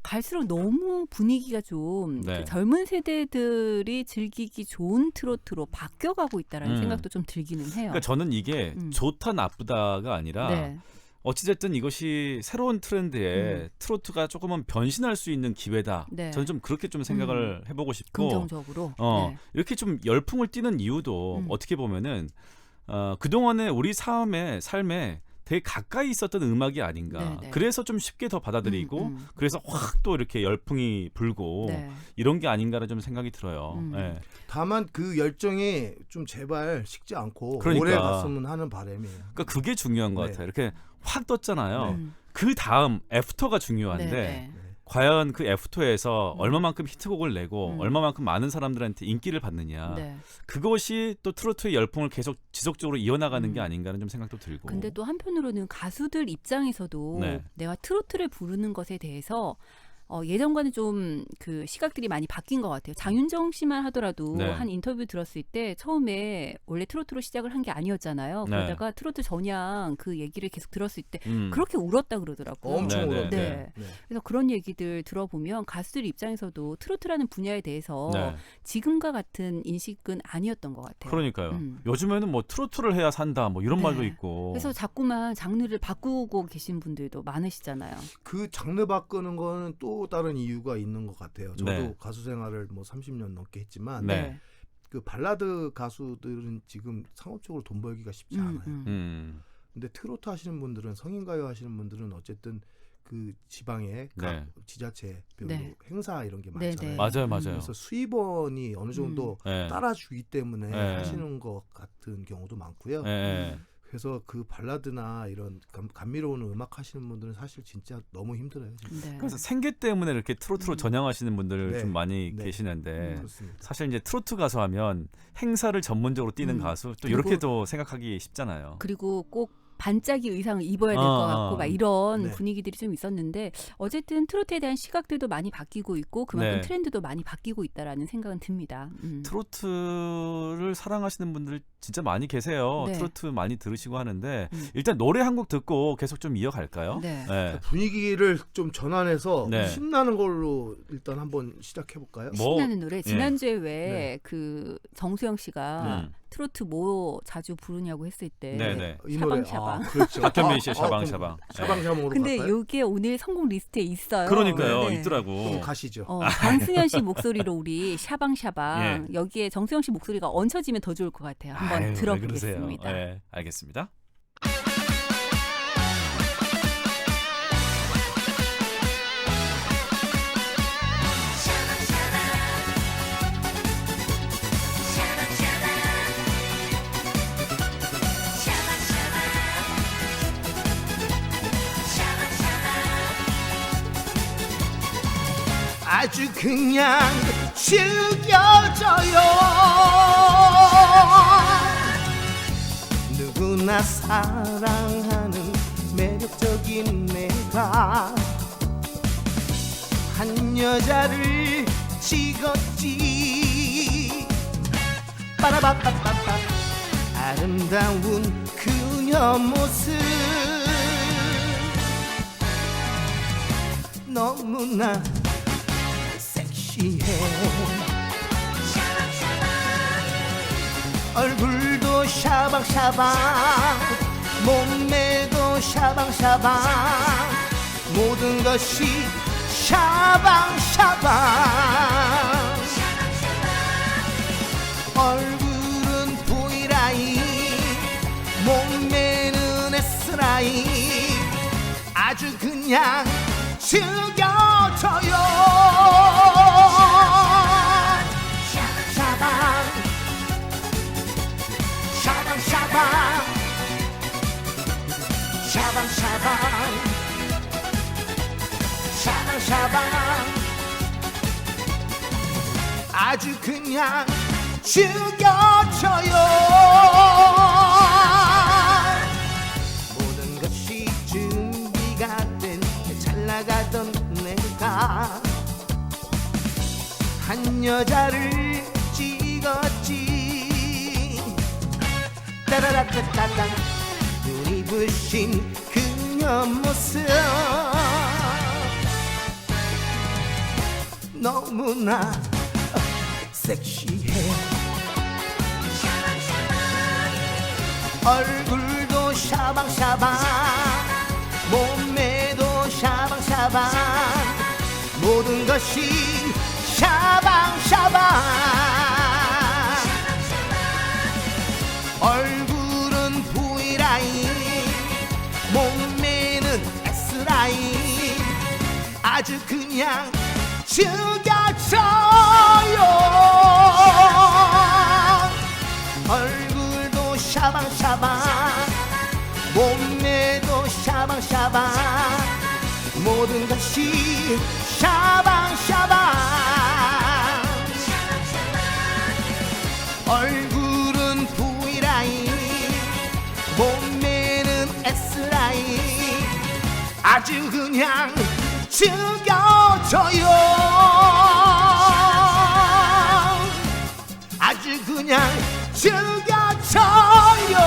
갈수록 너무 분위기가 좀 그 젊은 세대들이 즐기기 좋은 트로트로 바뀌어가고 있다라는 생각도 좀 들기는 해요. 그러니까 저는 이게 좋다 나쁘다가 아니라 어찌됐든 이것이 새로운 트렌드에 트로트가 조금은 변신할 수 있는 기회다. 저는 좀 그렇게 좀 생각을 해보고 싶고 긍정적으로 이렇게 좀 열풍을 띠는 이유도 어떻게 보면은 그동안의 우리 삶에 되게 가까이 있었던 음악이 아닌가. 그래서 좀 쉽게 더 받아들이고 그래서 확 또 이렇게 열풍이 불고 이런 게 아닌가라는 좀 생각이 들어요. 다만 그 열정이 좀 제발 식지 않고 그러니까. 오래 갔으면 하는 바람이에요. 그러니까 그게 중요한 것 같아요. 이렇게 확 떴잖아요. 그 다음 애프터가 중요한데 과연 그 애프터에서 얼마만큼 히트곡을 내고 얼마만큼 많은 사람들한테 인기를 받느냐. 그것이 또 트로트의 열풍을 계속 지속적으로 이어나가는 게 아닌가는 좀 생각도 들고. 근데 또 한편으로는 가수들 입장에서도 내가 트로트를 부르는 것에 대해서 예전과는 좀 그 시각들이 많이 바뀐 것 같아요. 장윤정 씨만 하더라도 한 인터뷰 들었을 때 처음에 원래 트로트로 시작을 한 게 아니었잖아요. 그러다가 트로트 전향 그 얘기를 계속 들었을 때 그렇게 울었다 그러더라고요. 엄청 울었죠. 그래서 그런 얘기들 들어보면 가수들 입장에서도 트로트라는 분야에 대해서 지금과 같은 인식은 아니었던 것 같아요. 그러니까요. 요즘에는 뭐 트로트를 해야 산다 뭐 이런 말도 있고. 그래서 자꾸만 장르를 바꾸고 계신 분들도 많으시잖아요. 그 장르 바꾸는 거는 또 다른 이유가 있는 것 같아요. 저도 가수 생활을 뭐 30년 넘게 했지만 그 발라드 가수들은 지금 상업적으로 돈 벌기가 쉽지 않아요. 근데 트로트 하시는 분들은 성인가요 하시는 분들은 어쨌든 그 지방의 각 지자체별로 행사 이런 게 많잖아요. 맞아요. 그래서 수입원이 어느 정도 따라주기 때문에 하시는 것 같은 경우도 많고요. 그래서 그 발라드나 이런 감미로운 음악 하시는 분들은 사실 진짜 너무 힘들어요. 네. 그래서 생계 때문에 이렇게 트로트로 전향하시는 분들 네. 좀 많이 네. 계시는데 그렇습니다. 사실 이제 트로트 가수 하면 행사를 전문적으로 뛰는 가수 또 그리고- 이렇게도 생각하기 쉽잖아요. 그리고 꼭 반짝이 의상을 입어야 될 것 같고 막 이런 네. 분위기들이 좀 있었는데 어쨌든 트로트에 대한 시각들도 많이 바뀌고 있고 그만큼 네. 트렌드도 많이 바뀌고 있다라는 생각은 듭니다. 트로트를 사랑하시는 분들 진짜 많이 계세요. 네. 트로트 많이 들으시고 하는데 일단 노래 한 곡 듣고 계속 좀 이어갈까요? 네. 분위기를 좀 전환해서 네. 신나는 걸로 일단 한번 시작해 볼까요? 뭐- 신나는 노래 지난주에 왜 네. 그 정수영 씨가 트로트 뭐 자주 부르냐고 했을 때 네네. 이 노래 샤방샤방. 그렇죠. 박현민 씨의 그럼 샤방샤방. 샤방샤방으로 근데 갈까요? 이게 오늘 선곡 리스트에 있어요. 그러니까요. 네. 있더라고. 그럼 가시죠. 강승현 씨 목소리로 우리 샤방샤방 예. 여기에 정수영 씨 목소리가 얹혀지면 더 좋을 것 같아요. 한번 아유, 왜 들어보겠습니다. 그러세요? 네, 알겠습니다. 아주 그냥 즐겨져요. 누구나 사랑하는 매력적인 내가 한 여자를 찍었지. 빠라바빠빠빠 아름다운 그녀 모습 너무나 섹시해. 얼굴도 샤방샤방 몸매도 샤방샤방 모든 것이 샤방샤방. 얼굴은 V라인 몸매는 S라인 아주 그냥 즐겨져요. 샤방 샤방샤방 샤방샤방 샤방샤방 아주 그냥 즐겨져요. 모든 것이 준비가 된 잘 나가던 내가 한 여자를 찍었지. 따라라따따따 눈이 부신 그녀 모습 너무나 섹시해. 얼굴도 샤방샤방 몸매도 샤방샤방 모든 것이 샤방샤방. 얼굴은 V라인 몸매는 S라인 아주 그냥 즐겨져요. 얼굴도 샤방샤방 몸매도 샤방샤방 모든 것이 샤방샤방. 얼굴은 V라인 몸매는 S라인 아주 그냥 즐겨져요. 아주 그냥 즐겨져요.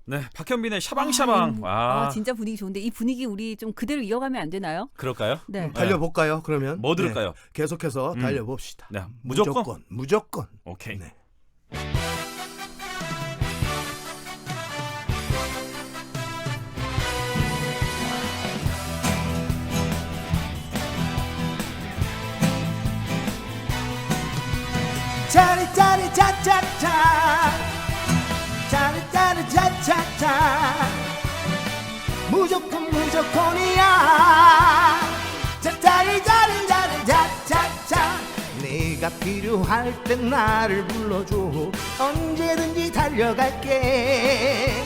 네, 박현빈의 샤방샤방. 와, 진짜 분위기 좋은데 이 분위기 우리 좀 그대로 이어가면 안 되나요? 그럴까요? 네. 달려볼까요? 그러면 뭐 들을까요? 네, 계속해서 달려봅시다. 네, 무조건? 무조건. 오케이. 네. 짜리짜리 짜짜짜 짜리짜리 짜짜짜 무조건 무조건이야 짜짜리 짜리 짜리 짜짜짜 네가 네가 필요할 땐 나를 불러줘. 언제든지 달려갈게.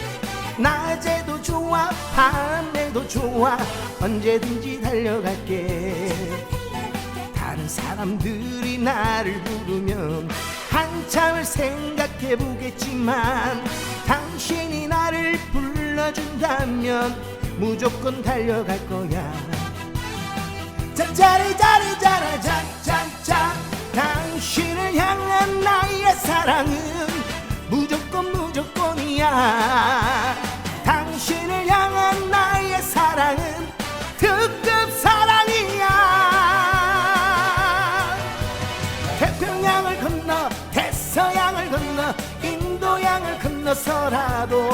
낮에도 좋아 밤에도 좋아 언제든지 달려갈게. 다른 사람들이 나를 부르면 한참을 생각해 보겠지만 당신이 나를 불러준다면 무조건 달려갈 거야. 짜짜리짜리짜라 짜짜짜. 당신을 향한 나의 사랑은 무조건 무조건이야. 당신을 향한 나의 사랑은 특급 사랑이야. 태평양을 건너 대서양을 건너 인도양을 건너서라도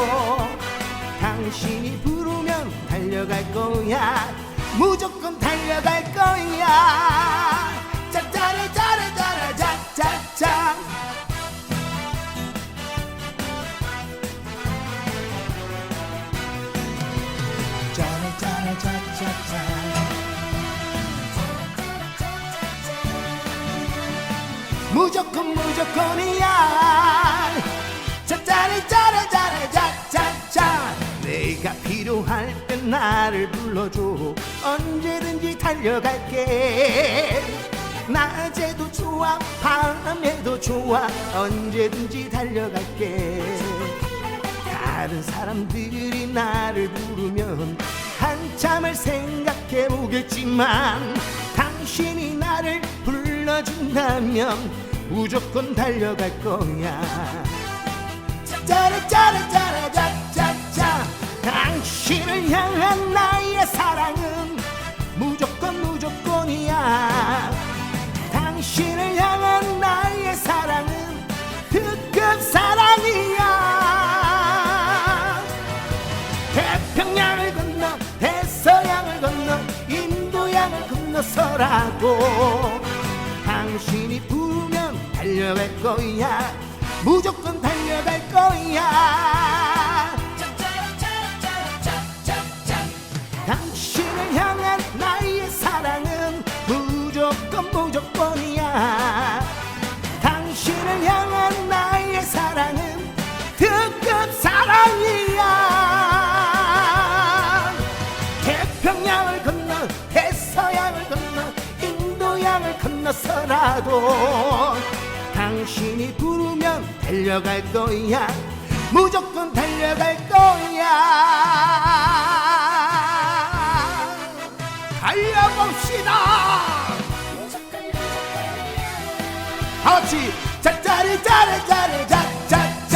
당신이 부르면 달려갈 거야. 무조건 달려갈 거야. 짜짜리짜리짜라 짜짜짜. 무조건 무조건이야. 짜짜리짜리짜리짜짜짜. 내가 필요할 땐 나를 불러줘. 언제든지 달려갈게. 낮에도 좋아 밤에도 좋아 언제든지 달려갈게. 다른 사람들이 나를 부르면 한참을 생각해 보겠지만 당신이 나를 불러준다면 무조건 달려갈 거야. 짜라짜라짜라짜짜짜. 당신을 향한 나의 사랑은 무조건 무조건이야. 당신을 향한 나의 사랑은 특급 사랑이야. 태평양을 건너 대서양을 건너 인도양을 건너서라도 당신이 부르면 달려갈 거야. 무조건 달려갈 거야. 당신을 향한 나의 사랑은 무조건 무조건이야. 당신을 향한 나의 사랑은 특급 사랑이야. 태평양을 건너 대서양을 건너 인도양을 건너서라도 당신이 부르면 달려갈 거야. 무조건 달려갈 거야. 달려봅시다. 같이 짜짜리짜리짜리짜짜짜.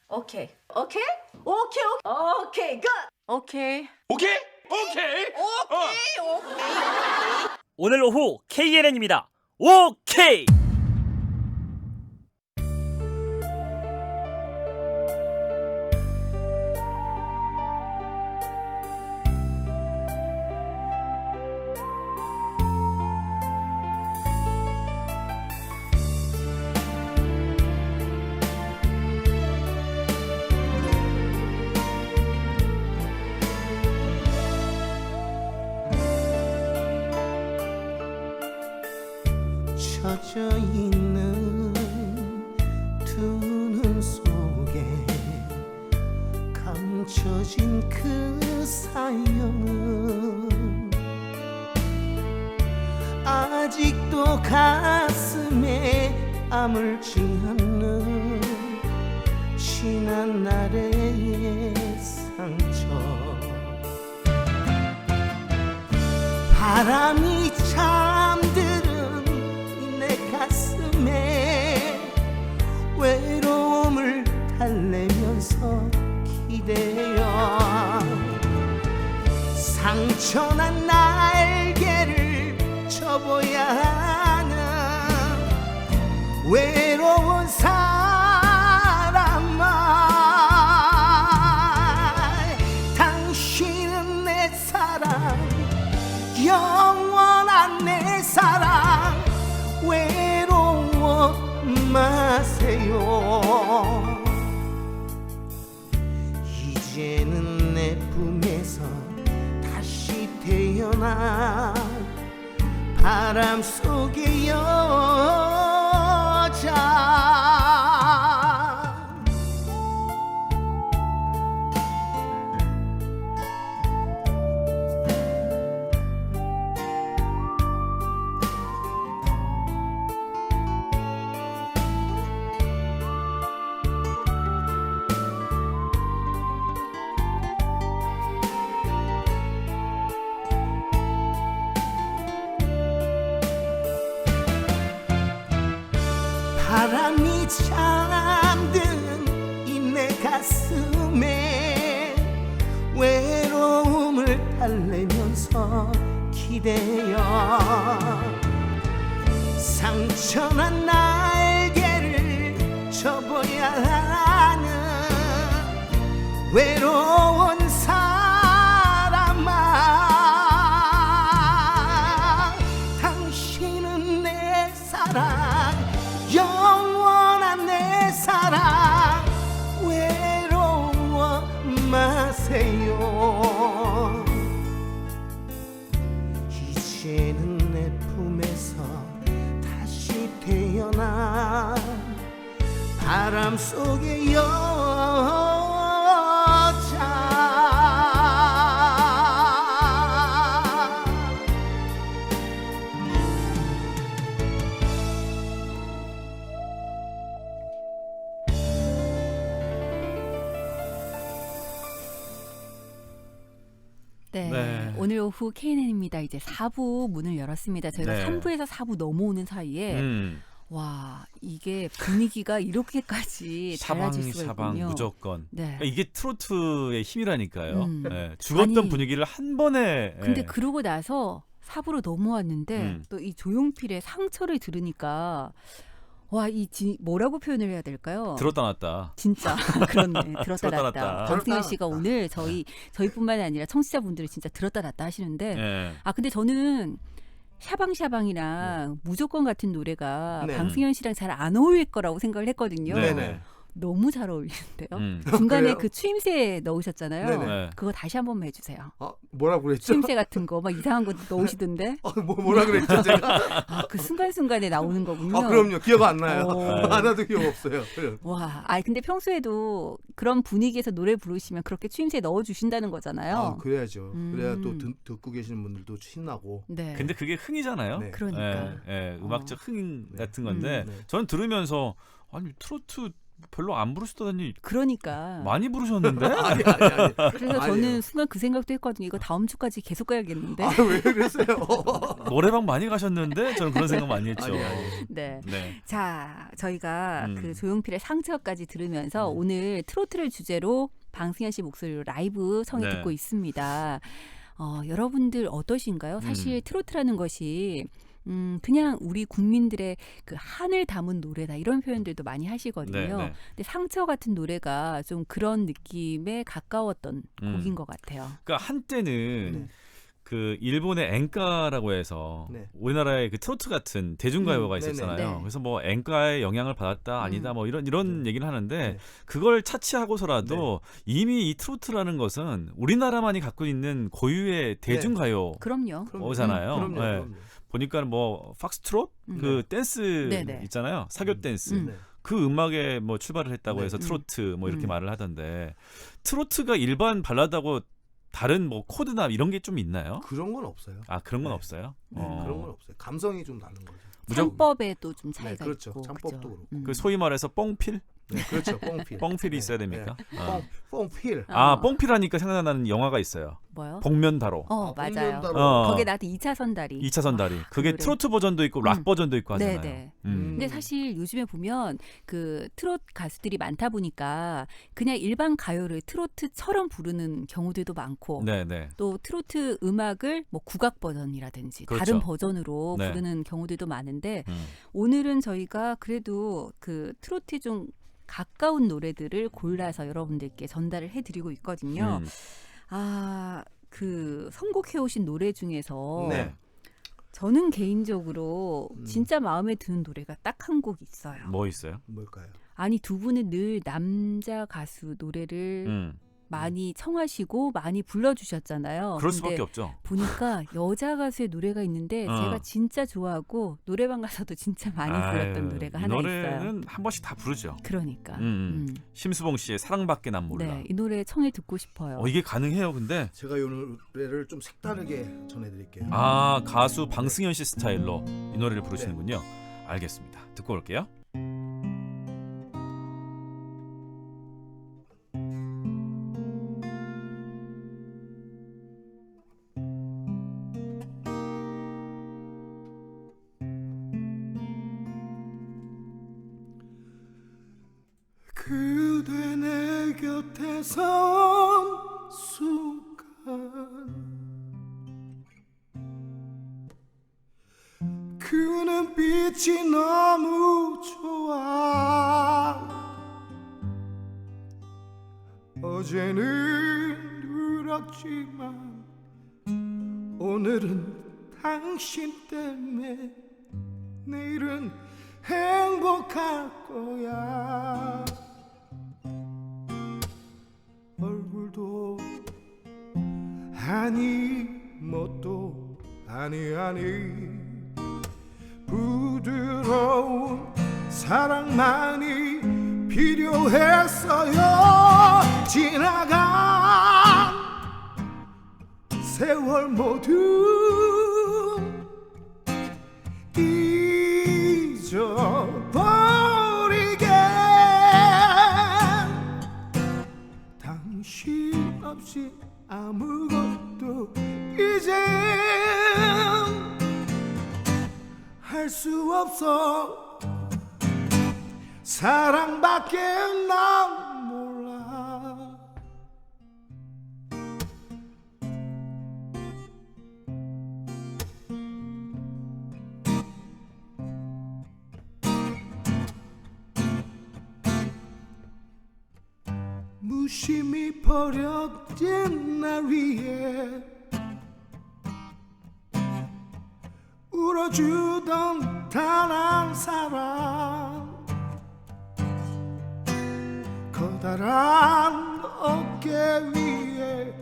오케이 오케이 오케이 오케이 굿 오케이 오케이? 오케이? 오케이 오케이. 오늘 오후 KNN입니다. 오케이! 젖어 있는 두 눈 속에 감춰진 그 사연은 아직도 가슴에 아물지 않는 지난 날의 상처. 바람이 잠들은 내 가슴에 외로움을 달래면서 기대어 상처난 날개를 접어야 하는 외로운 사람아. 당신은 내 사랑 영원한 내 사랑 외로워 마세요. 이제는 내 품에서 다시 태어나 바람 속의 여자 바람이 잠든 이 내 가슴에 외로움을 달래면서 기대어 상처난 날개를 접어야 하는 외로운 사람아 당신은 내 사랑 영원한 내 사랑 외로워 마세요 이제는 내 품에서 다시 태어나 바람 속의 여자 네. 네. 오늘 오후 KNN입니다. 이제 4부 문을 열었습니다. 저희가 네. 3부에서 4부 넘어오는 사이에 와 이게 분위기가 이렇게까지 달라질 수가 샤방 있군요. 무조건. 네. 그러니까 이게 트로트의 힘이라니까요. 네. 죽었던 아니, 분위기를 한 번에. 근데 예. 그러고 나서 4부로 넘어왔는데 또 이 조용필의 상처를 들으니까 와 이 뭐라고 표현을 해야 될까요? 들었다 놨다. 진짜 그렇네. 들었다 들었다 놨다. 놨다. 방승현 씨가 오늘 저희뿐만이 아니라 청취자분들이 진짜 들었다 놨다 하시는데 예. 아 근데 저는 샤방샤방이랑 무조건 같은 노래가 네. 방승현 씨랑 잘 안 어울릴 거라고 생각을 했거든요. 네네. 너무 잘 어울리는데요. 중간에 그래요? 그 추임새 넣으셨잖아요. 네네. 그거 다시 한 번만 해주세요. 뭐라고 그랬죠? 추임새 같은 거 막 이상한 거 넣으시던데. 뭐라 그랬죠 제가? 그 순간순간에 나오는 거군요. 그럼요. 기억 안 나요. 오. 하나도 기억 없어요. 와, 근데 평소에도 그런 분위기에서 노래 부르시면 그렇게 추임새 넣어주신다는 거잖아요. 그래야죠. 그래야 또 듣고 계시는 분들도 신나고. 네. 근데 그게 흥이잖아요. 네. 그러니까. 음악적 흥 같은 건데 저는 들으면서 아니 트로트 별로 안 부르시더니 그러니까 많이 부르셨는데? 아니. 그래서 저는 순간 그 생각도 했거든요. 이거 다음 주까지 계속 가야겠는데. 왜 그러세요? 노래방 많이 가셨는데 저는 그런 생각 많이 했죠. 네. 네. 자, 저희가 그 조용필의 상처까지 들으면서 오늘 트로트를 주제로 방승현 씨 목소리로 라이브 청해 네. 듣고 있습니다. 여러분들 어떠신가요? 사실 트로트라는 것이 그냥 우리 국민들의 그 한을 담은 노래다 이런 표현들도 많이 하시거든요. 네. 근데 상처 같은 노래가 좀 그런 느낌에 가까웠던 곡인 것 같아요. 그러니까 한때는 그 일본의 엔카라고 해서 우리나라의 그 트로트 같은 대중가요가 있었잖아요. 네. 그래서 뭐 엔카의 영향을 받았다 아니다 뭐 이런 얘기를 하는데 그걸 차치하고서라도 이미 이 트로트라는 것은 우리나라만이 갖고 있는 고유의 대중가요잖아요. 그럼요. 보니까 뭐 팍스트롯 그 댄스 있잖아요. 사교 댄스. 그 음악에 뭐 출발을 했다고 해서 트로트 뭐 이렇게 말을 하던데 트로트가 일반 발라드하고 다른 뭐 코드나 이런 게 좀 있나요? 그런 건 없어요. 아 그런 건 없어요? 그런 건 없어요. 감성이 좀 다른 거죠. 창법에도 좀 차이가 그렇죠. 있고. 창법도 그렇죠. 그렇고. 그 소위 말해서 뽕필? 네, 그렇죠. 뽕필. 뽕필이 있어야 됩니까? 뽕필. 뽕필하니까 생각나는 영화가 있어요. 뭐요? 복면다로. 맞아요. 복면다로. 거기에 나한테 2차선 다리. 2차선 다리. 그게 노래. 트로트 버전도 있고 락 버전도 있고 하잖아요. 네네. 근데 사실 요즘에 보면 그 트로트 가수들이 많다 보니까 그냥 일반 가요를 트로트처럼 부르는 경우들도 많고 네네. 또 트로트 음악을 뭐 국악 버전이라든지 그렇죠. 다른 버전으로 네. 부르는 경우들도 많은데 오늘은 저희가 그래도 그 트로트에 좀 가까운 노래들을 골라서 여러분들께 전달을 해드리고 있거든요. 그 선곡해오신 노래 중에서 저는 개인적으로 진짜 마음에 드는 노래가 딱 한 곡 있어요. 뭐 있어요? 뭘까요? 아니 두 분은 늘 남자 가수 노래를 많이 청하시고 많이 불러주셨잖아요. 그럴 수밖에 근데 없죠. 보니까 여자 가수의 노래가 있는데 제가 진짜 좋아하고 노래방 가서도 진짜 많이 불렀던 노래가 이 하나 노래는 있어요. 한 번씩 다 부르죠. 그러니까. 심수봉 씨의 사랑밖에 난 몰라. 네, 이 노래 청해 듣고 싶어요. 이게 가능해요, 근데? 제가 이 노래를 좀 색다르게 전해드릴게요. 아, 가수 방승현 씨 스타일로 이 노래를 부르시는군요. 알겠습니다. 듣고 올게요. 그대 내 곁에 선 순간 그 눈빛이 너무 좋아 어제는 울었지만 오늘은 당신 때문에 내일은 행복할 거야 얼굴도 아니 멋도 아니 부드러운 사랑만이 필요했어요 지나간 세월 모두 잊어버리게 당신 없이 아무것도 이젠 할 수 없어 사랑밖에 난 몰라 무심히 버려진 날 위해 울어주던 단 한 사람 커다란 어깨 위에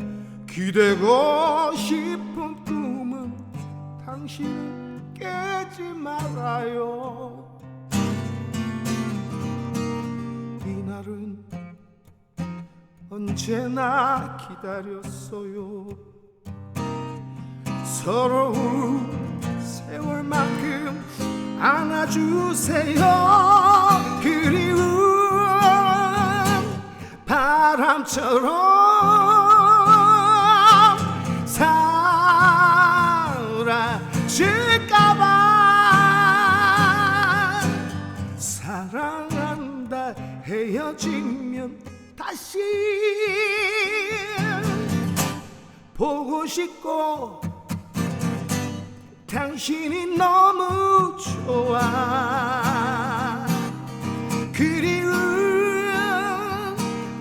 기대고 싶은 꿈은 당신은 깨지 말아요 이날은 언제나 기다렸어요 서러운 세월만큼 안아주세요 그리운 바람처럼 사라질까봐 사랑한다 헤어지면 다시 보고 싶고 당신이 너무 좋아 그리운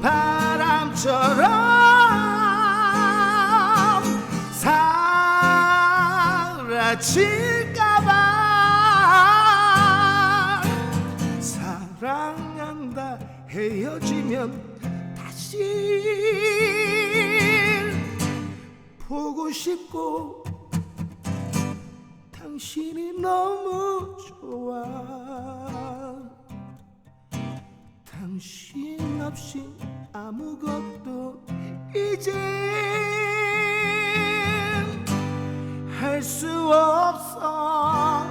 바람처럼 사라질까봐 사랑한다 헤어지면 다시 보고 싶고 당신이 너무 좋아 당신 없이 아무것도 이제 할 수 없어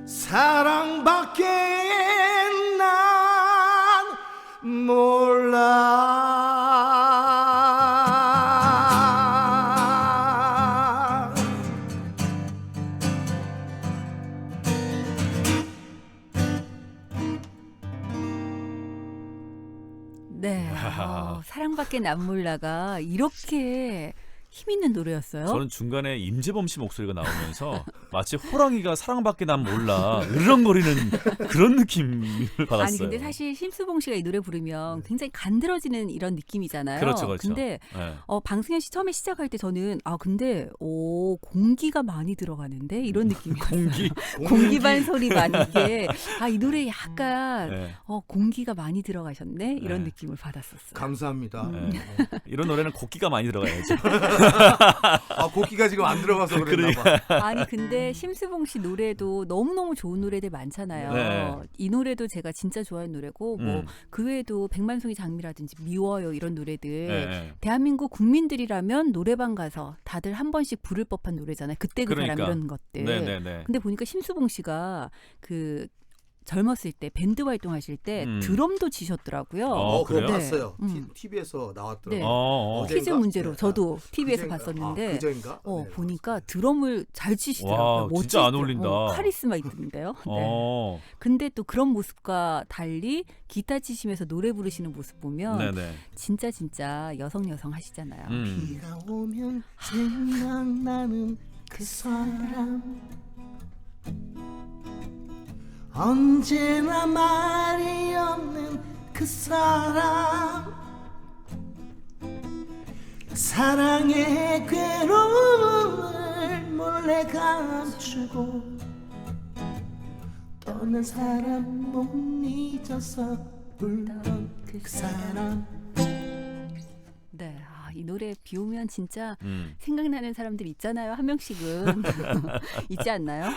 사랑밖에 난 몰라 네. 사랑밖에 난 몰라가 이렇게 힘 있는 노래였어요. 저는 중간에 임재범 씨 목소리가 나오면서 마치 호랑이가 사랑밖에 난 몰라 으르렁거리는 그런 느낌을 받았어요. 아니 근데 사실 심수봉 씨가 이 노래 부르면 굉장히 간드러지는 이런 느낌이잖아요. 그렇죠, 그렇죠. 근데 네. 방승현 씨 처음에 시작할 때 저는 근데 공기가 많이 들어가는데 이런 느낌이었어요. 공기 반소리 많이 이게 이 노래 약간 네. 공기가 많이 들어가셨네 이런 네. 느낌을 받았었어요. 감사합니다. 네. 이런 노래는 곡기가 많이 들어가야지. 곡기가 지금 안 들어가서 그랬나 봐. 아니 근데 심수봉 씨 노래도 너무너무 좋은 노래들 많잖아요. 네. 이 노래도 제가 진짜 좋아하는 노래고 뭐 그 외에도 백만송이 장미라든지 미워요 이런 노래들 네. 대한민국 국민들이라면 노래방 가서 다들 한 번씩 부를 법한 노래잖아요. 그때 그 그러니까. 사람 이런 것들. 네네네. 근데 보니까 심수봉 씨가 그 젊었을 때 밴드 활동하실 때 드럼도 치셨더라고요. 그거 그래요? 봤어요. TV에서 나왔더라고요. 네. 어제인가? 퀴즈 문제로 네. 저도 TV에서 그제인가? 봤었는데 그제인가? 네, 보니까 드럼을 잘 치시더라고요. 와, 진짜 안 어울린다. 카리스마 있던데요. 네. 근데 또 그런 모습과 달리 기타 치시면서 노래 부르시는 모습 보면 네네. 진짜 여성 하시잖아요. 비가 오면 생각나는 그 사람 언제나 말이 없는 그 사람 사랑의 괴로움을 몰래 감추고 떠난 사람 못 잊어서 울던 그 사람. 네, 이 노래 비 오면 진짜 생각나는 사람들 있잖아요. 한 명씩은 있지 않나요?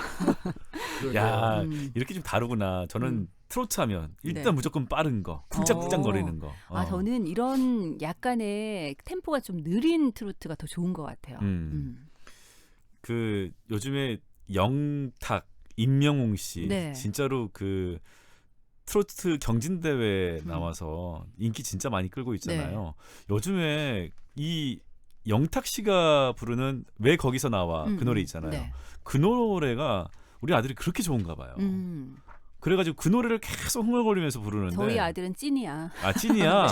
야, 이렇게 좀 다르구나. 저는 트로트 하면 일단 네. 무조건 빠른 거, 쿵짝쿵짝거리는 거. 저는 이런 약간의 템포가 좀 느린 트로트가 더 좋은 것 같아요. 그 요즘에 영탁, 임영웅 씨 네. 진짜로 그 트로트 경진대회 나와서 인기 진짜 많이 끌고 있잖아요. 요즘에 이 영탁 씨가 부르는 왜 거기서 나와 그 노래 있잖아요. 네. 그 노래가 우리 아들이 그렇게 좋은가 봐요. 그래가지고 그 노래를 계속 흥얼거리면서 부르는데 저희 아들은 찐이야. 찐이야?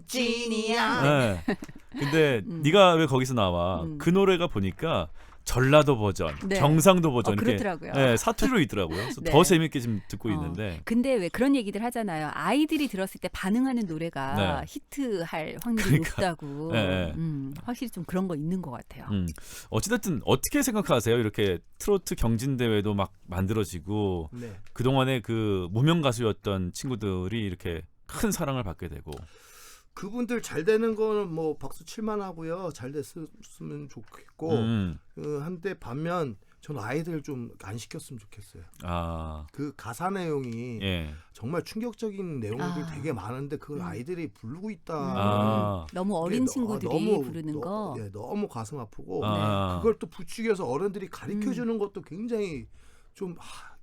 찐이야. 네. 근데 네가 왜 거기서 나와? 그 노래가 보니까 전라도 버전, 네. 경상도 버전 그렇더라고요. 이렇게 사투리로 있더라고요. 그래서 네. 더 재밌게 지금 듣고 있는데. 근데 왜 그런 얘기들 하잖아요. 아이들이 들었을 때 반응하는 노래가 네. 히트할 확률이 그러니까. 높다고. 네. 확실히 좀 그런 거 있는 것 같아요. 어찌됐든 어떻게 생각하세요? 이렇게 트로트 경진대회도 막 만들어지고 네. 그동안에 그 무명 가수였던 친구들이 이렇게 큰 사랑을 받게 되고. 그분들 잘 되는 거는 뭐 박수 칠만 하고요. 잘 됐으면 좋겠고 한데 반면 저는 아이들 좀 안 시켰으면 좋겠어요. 그 가사 내용이 정말 충격적인 내용들이 되게 많은데 그걸 아이들이 부르고 있다. 너무 어린 친구들이 부르는 거. 너무 가슴 아프고 그걸 또 부추겨서 어른들이 가르쳐주는 것도 굉장히 좀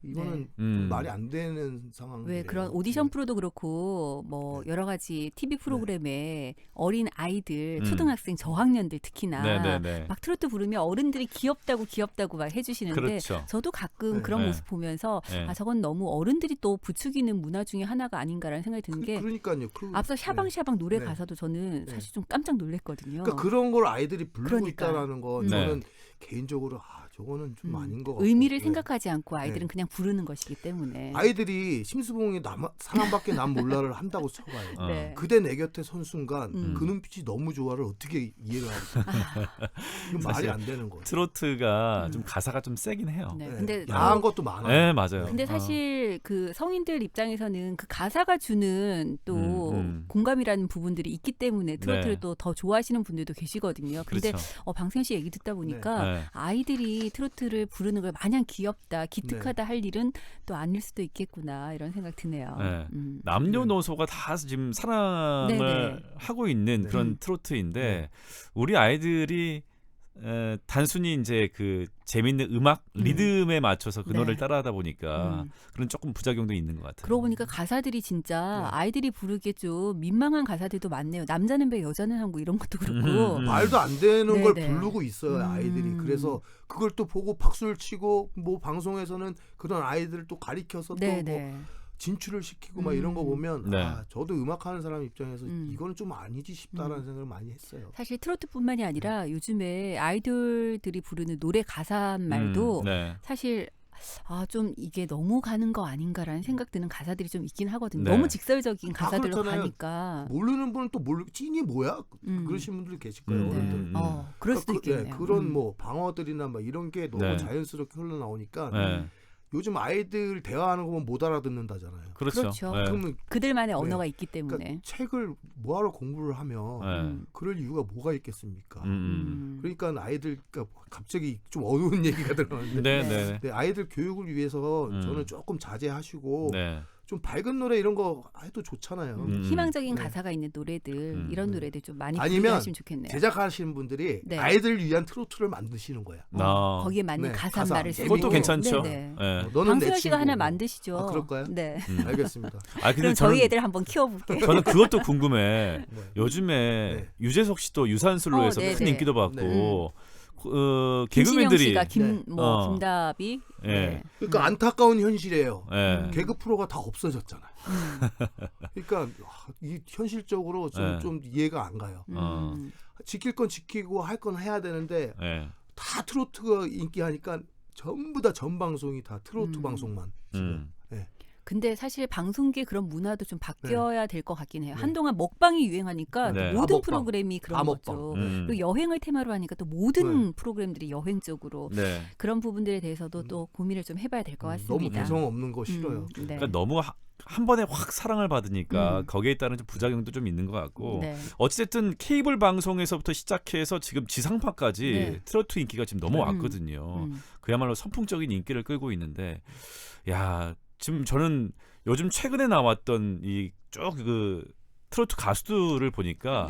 이거는 좀 말이 안 되는 상황. 왜 그런 오디션 프로도 그렇고 뭐 여러 가지 TV 프로그램에 어린 아이들, 초등학생 저학년들 특히나 막 트로트 부르면 어른들이 귀엽다고 막 해주시는데 그렇죠. 저도 가끔 그런 모습 보면서 저건 너무 어른들이 또 부추기는 문화 중에 하나가 아닌가라는 생각이 드는 게 그러니까요. 앞서 샤방샤방 노래 가사도 저는 사실 좀 깜짝 놀랐거든요. 그러니까 그런 걸 아이들이 부르고 있다라는 거 네. 저는 개인적으로 저거는 좀 아닌 것 같고 의미를 생각하지 않고 아이들은 그냥 부르는 것이기 때문에 아이들이 심수봉이 사랑밖에 난 몰라를 한다고 쳐봐요. 네. 그대 내 곁에 선 순간 그 눈빛이 너무 좋아를 어떻게 이해를 하겠어요? 이건 말이 안 되는 거예요. 트로트가 좀 가사가 좀 세긴 해요. 네. 근데 야한 것도 많아요. 네, 맞아요. 근데 사실 그 성인들 입장에서는 그 가사가 주는 또 공감이라는 부분들이 있기 때문에 트로트를 또 더 좋아하시는 분들도 계시거든요. 근데 그렇죠. 방승현 씨 얘기 듣다 보니까 아이들이 트로트를 부르는 걸 마냥 귀엽다, 기특하다 할 일은 또 아닐 수도 있겠구나 이런 생각 드네요. 남녀노소가 다 지금 사랑을 하고 있는 그런 트로트인데 우리 아이들이 단순히 이제 그 재밌는 음악 리듬에 맞춰서 그 노래를 따라하다 보니까 그런 조금 부작용도 있는 것 같아요. 그러고 보니까 가사들이 진짜 아이들이 부르기에 좀 민망한 가사들도 많네요. 남자는 배 여자는 항구 이런 것도 그렇고 말도 안 되는 걸 부르고 있어요 아이들이. 그래서 그걸 또 보고 박수를 치고 뭐 방송에서는 그런 아이들을 또 가리켜서 또 뭐 진출을 시키고 막 이런 거 보면 네. 저도 음악하는 사람 입장에서 이거는 좀 아니지 싶다라는 생각을 많이 했어요. 사실 트로트뿐만이 아니라 요즘에 아이돌들이 부르는 노래 가사 말도 네. 사실 좀 이게 너무 가는 거 아닌가라는 생각 드는 가사들이 좀 있긴 하거든요. 네. 너무 직설적인 가사들로 그렇잖아요. 가니까. 모르는 분은 또 찐이 뭐야? 그러신 분들이 계실 거예요. 어른들은. 그럴 수도 그러니까 있겠네요. 그런 뭐 방어들이나 막 이런 게 너무 네. 자연스럽게 흘러나오니까 네. 요즘 아이들 대화하는 거 보면 못 알아듣는다잖아요. 그렇죠. 네. 그러면 그들만의 네. 언어가 있기 때문에. 그러니까 책을 뭐하러 공부를 하면 그럴 이유가 뭐가 있겠습니까? 그러니까 아이들 그러니까 갑자기 좀 어두운 얘기가 들어가는데 네. 네, 아이들 교육을 위해서 저는 조금 자제하시고 좀 밝은 노래 이런 거 해도 좋잖아요. 희망적인 가사가 있는 노래들 이런 노래들 좀 많이 아니면 하시면 좋겠네요. 제작하시는 분들이 네. 아이들을 위한 트로트를 만드시는 거야. 거기에 맞는 네, 가사말을 쓰고. 그것도 괜찮죠. 네. 너는 내 방수현 씨가 친구. 하나 만드시죠. 그럴까요? 네. 알겠습니다. 근데 그럼 저희 애들 한번 키워볼게요. 저는 그것도 궁금해. 요즘에 유재석 씨도 유산슬로에서 네, 큰 네. 인기도 받고 김신영 개그맨들이 씨가 김다비. 네. 그러니까 안타까운 현실이에요. 네. 개그 프로가 다 없어졌잖아요. 그러니까 이 현실적으로 좀 이해가 안 가요. 지킬 건 지키고 할 건 해야 되는데 다 트로트가 인기하니까 전부 다 전 방송이 다 트로트 방송만 지금. 근데 사실 방송계 그런 문화도 좀 바뀌어야 될 것 같긴 해요. 한동안 먹방이 유행하니까 모든 프로그램이 그런 거죠. 그리고 여행을 테마로 하니까 또 모든 프로그램들이 여행 쪽으로 그런 부분들에 대해서도 또 고민을 좀 해봐야 될 것 같습니다. 너무 개성 없는 거 싫어요. 그러니까 너무 한 번에 확 사랑을 받으니까 거기에 따른 좀 부작용도 좀 있는 것 같고 어찌됐든 케이블 방송에서부터 시작해서 지금 지상파까지 트로트 인기가 지금 넘어왔거든요. 그야말로 선풍적인 인기를 끌고 있는데 지금 저는 요즘 최근에 나왔던 이 쭉 그 트로트 가수들을 보니까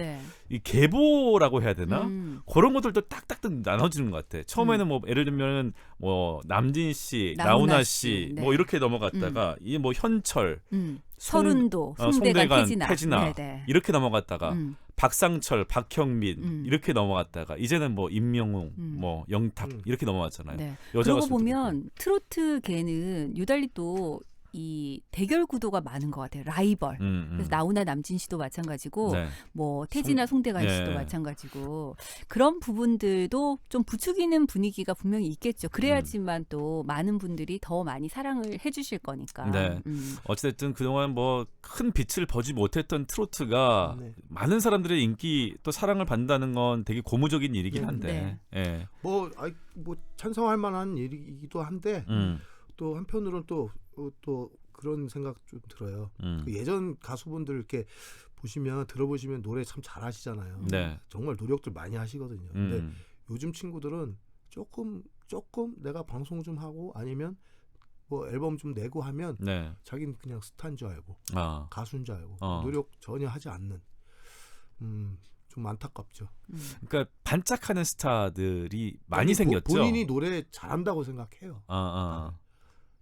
이 계보라고 해야 되나? 그런 것들도 딱딱딱 나눠지는 것 같아. 처음에는 뭐 예를 들면 뭐 남진 씨, 나훈아 씨, 뭐 이렇게 넘어갔다가 이 뭐 현철, 서른도, 송대관, 태진아 이렇게 넘어갔다가 박상철, 박형민 이렇게 넘어갔다가 이제는 뭐 임영웅, 뭐 영탁 이렇게 넘어갔잖아요. 그러고 보면 트로트계는 유달리 또 이 대결 구도가 많은 것 같아요. 라이벌. 그래서 나훈아, 남진 씨도 마찬가지고 뭐 태진아, 송대관 씨도 마찬가지고 그런 부분들도 좀 부추기는 분위기가 분명히 있겠죠. 그래야지만 또 많은 분들이 더 많이 사랑을 해주실 거니까. 어찌됐든 그동안 뭐 큰 빛을 보지 못했던 트로트가 많은 사람들의 인기 또 사랑을 받는다는 건 되게 고무적인 일이긴 한데 뭐 찬성할 만한 일이기도 한데 또 한편으로는 또 그런 생각 좀 들어요. 그 예전 가수분들 이렇게 들어보시면 노래 참 잘하시잖아요. 정말 노력들 많이 하시거든요. 근데 요즘 친구들은 조금 내가 방송 좀 하고 아니면 뭐 앨범 좀 내고 하면 자기는 그냥 스타인 줄 알고 가수인 줄 알고 노력 전혀 하지 않는 좀 안타깝죠. 그러니까 반짝하는 스타들이 많이 생겼죠. 본인이 노래 잘한다고 생각해요.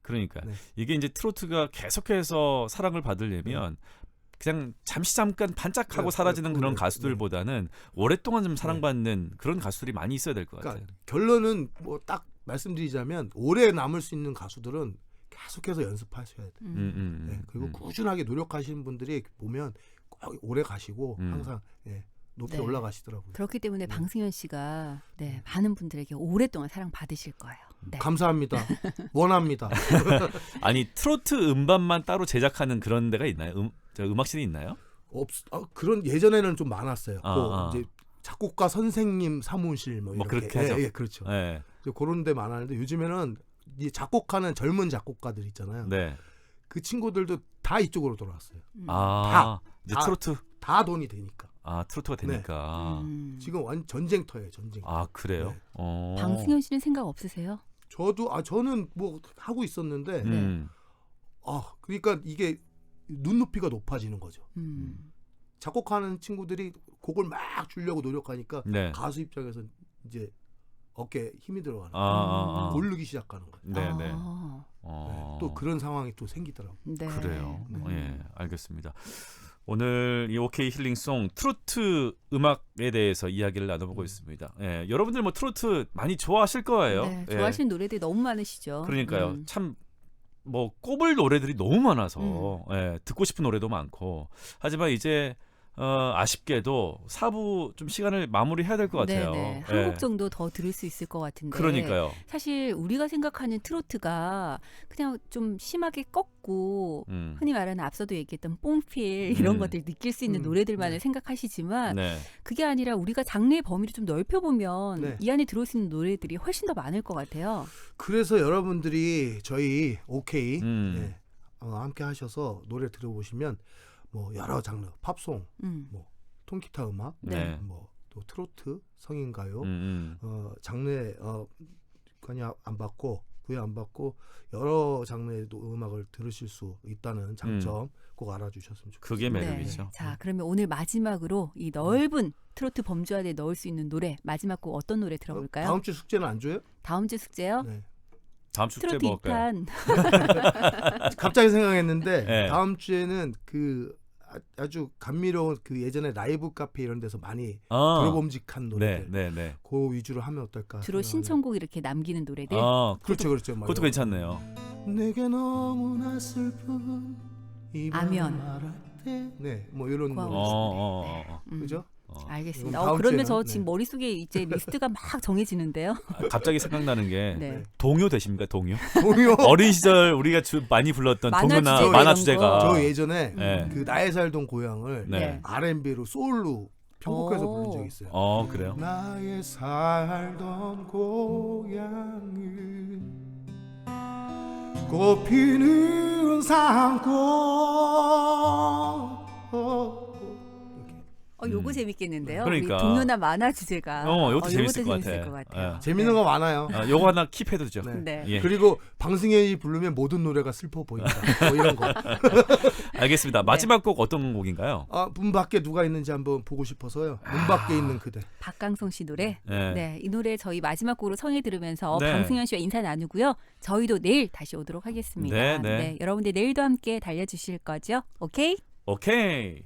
그러니까 이게 이제 트로트가 계속해서 사랑을 받으려면 그냥 잠깐 반짝하고 사라지는 그런 가수들보다는 오랫동안 좀 사랑받는 그런 가수들이 많이 있어야 될 것 같아요. 결론은 뭐 딱 말씀드리자면 오래 남을 수 있는 가수들은 계속해서 연습하셔야 돼요. 그리고 꾸준하게 노력하시는 분들이 보면 꼭 오래 가시고 항상 높이 올라가시더라고요. 그렇기 때문에 방승현 씨가 많은 분들에게 오랫동안 사랑받으실 거예요. 감사합니다. 원합니다. 아니 트로트 음반만 따로 제작하는 그런 데가 있나요? 음악실이 있나요? 그런 예전에는 좀 많았어요. 이제 작곡가 선생님 사무실 뭐 이렇게 그렇게 하죠. 그렇죠. 그런 데 많았는데 요즘에는 이 작곡하는 젊은 작곡가들 있잖아요. 그 친구들도 다 이쪽으로 돌아왔어요. 이제 트로트 다 돈이 되니까. 트로트가 되니까. 지금 전쟁터예요, 전쟁터. 그래요? 방승현 씨는 생각 없으세요? 저는 뭐 하고 있었는데 그러니까 이게 눈높이가 높아지는 거죠. 작곡하는 친구들이 곡을 막 주려고 노력하니까 가수 입장에서 이제 어깨에 힘이 들어가는 거예요. 고르기 시작하는 거예요. 또 그런 상황이 또 생기더라고요. 그래요. 알겠습니다. 오늘 이 OK 힐링송 트로트 음악에 대해서 이야기를 나눠보고 있습니다. 여러분들 뭐 트로트 많이 좋아하실 거예요. 좋아하시는 노래들이 너무 많으시죠. 그러니까요. 참 뭐 꼽을 노래들이 너무 많아서 예, 듣고 싶은 노래도 많고 하지만 이제 아쉽게도 4부 좀 시간을 마무리해야 될 것 같아요. 네네. 한 곡 정도 더 들을 수 있을 것 같은데. 그러니까요. 사실 우리가 생각하는 트로트가 그냥 좀 심하게 꺾고 흔히 말하는 앞서도 얘기했던 뽕필 이런 것들 느낄 수 있는 노래들만을 생각하시지만 네. 그게 아니라 우리가 장르의 범위를 좀 넓혀보면 네. 이 안에 들어올 수 있는 노래들이 훨씬 더 많을 것 같아요. 그래서 여러분들이 저희 OK 네, 함께 하셔서 노래 들어보시면 뭐 여러 장르, 팝송, 뭐 통기타 음악, 네. 뭐 또 트로트, 성인가요, 장르에 관여 안 받고 구애 안 받고 여러 장르의 음악을 들으실 수 있다는 장점 꼭 알아주셨으면 좋겠습니다. 그게 매력이죠. 네. 자, 그러면 오늘 마지막으로 이 넓은 트로트 범주 안에 넣을 수 있는 노래 마지막 곡 어떤 노래 들어볼까요? 다음 주 숙제는 안 줘요? 다음 주 숙제요? 네. 다음 숙제 트로트 뭐 할까요? 2탄. 갑자기 생각했는데 네. 다음 주에는 그 아주 감미로운 그 예전에 라이브 카페 이런 데서 많이 들어봄직한 노래들 네. 그 위주로 하면 어떨까? 주로 신청곡 이렇게 남기는 노래들. 그렇죠. 그것도 괜찮네요. 내게 너무나 슬픈 아면. 말할 때, 네, 뭐 이런 고아원 노래, 그죠? 알겠습니다. 다음 그러면 저 주에는, 지금 머릿속에 이제 리스트가 막 정해지는데요. 갑자기 생각나는 게 네. 동요 되십니까? 동요? 동요. 어린 시절 우리가 많이 불렀던 동요나 주제가 만화 이런 주제가. 저 예전에 네. 그 나의 살던 고향을 네. R&B로 소울로 편곡해서 오. 부른 적이 있어요. 그래요? 나의 살던 고향은 꽃피는 산골. 요거 재밌겠는데요. 그러니까. 우리 동요나 만화 주제가. 이것도 재밌을 것 재밌을 같아. 같아요. 재밌는 거 많아요. 요거 하나 킵해도 되죠. 네. 예. 그리고 방승현이 부르면 모든 노래가 슬퍼 보인다. 뭐 이런 거. 알겠습니다. 마지막 곡 어떤 곡인가요? 문 밖에 누가 있는지 한번 보고 싶어서요. 문 밖에 있는 그대. 박강성 씨 노래. 네. 네, 이 노래 저희 마지막 곡으로 청해 들으면서 네. 방승현 씨와 인사 나누고요. 저희도 내일 다시 오도록 하겠습니다. 네. 여러분들 내일도 함께 달려주실 거죠? 오케이? 오케이.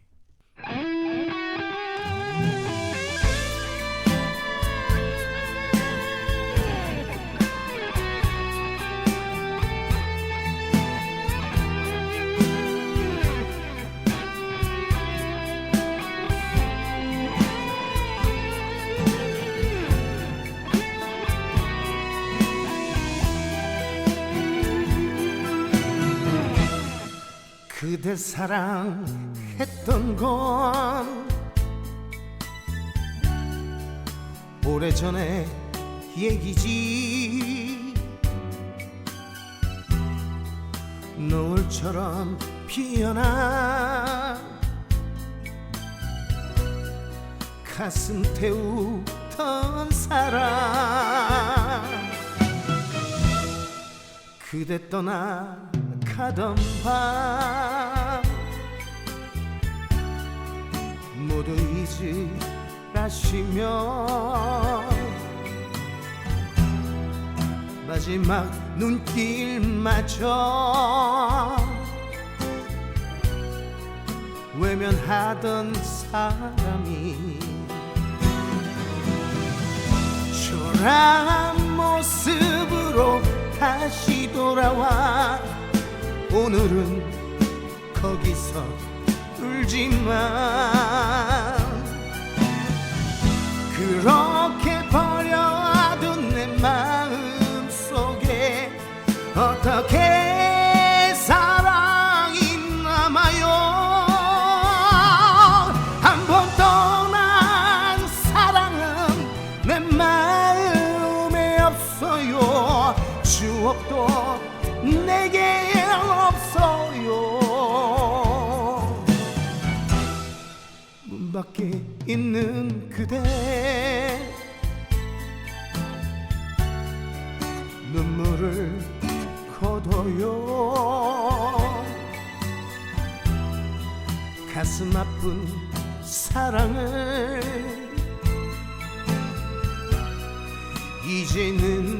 그대 사랑했던 건 오래전의 얘기지. 노을처럼 피어난 가슴 태우던 사랑. 그대 떠나가던 밤 모두 잊으라시며 마지막 눈길마저 외면하던 사람이 초라한 모습으로 다시 돌아와 오늘은 거기서 울지만 그렇게 버려둔 내 마음 속에 어떻게 사랑이 남아요. 한 번 떠난 사랑은 내 마음에 없어요. 추억도 내게 없어요. 문 밖에 있는 그대 눈물을 거둬요. 가슴 아픈 사랑을 이제는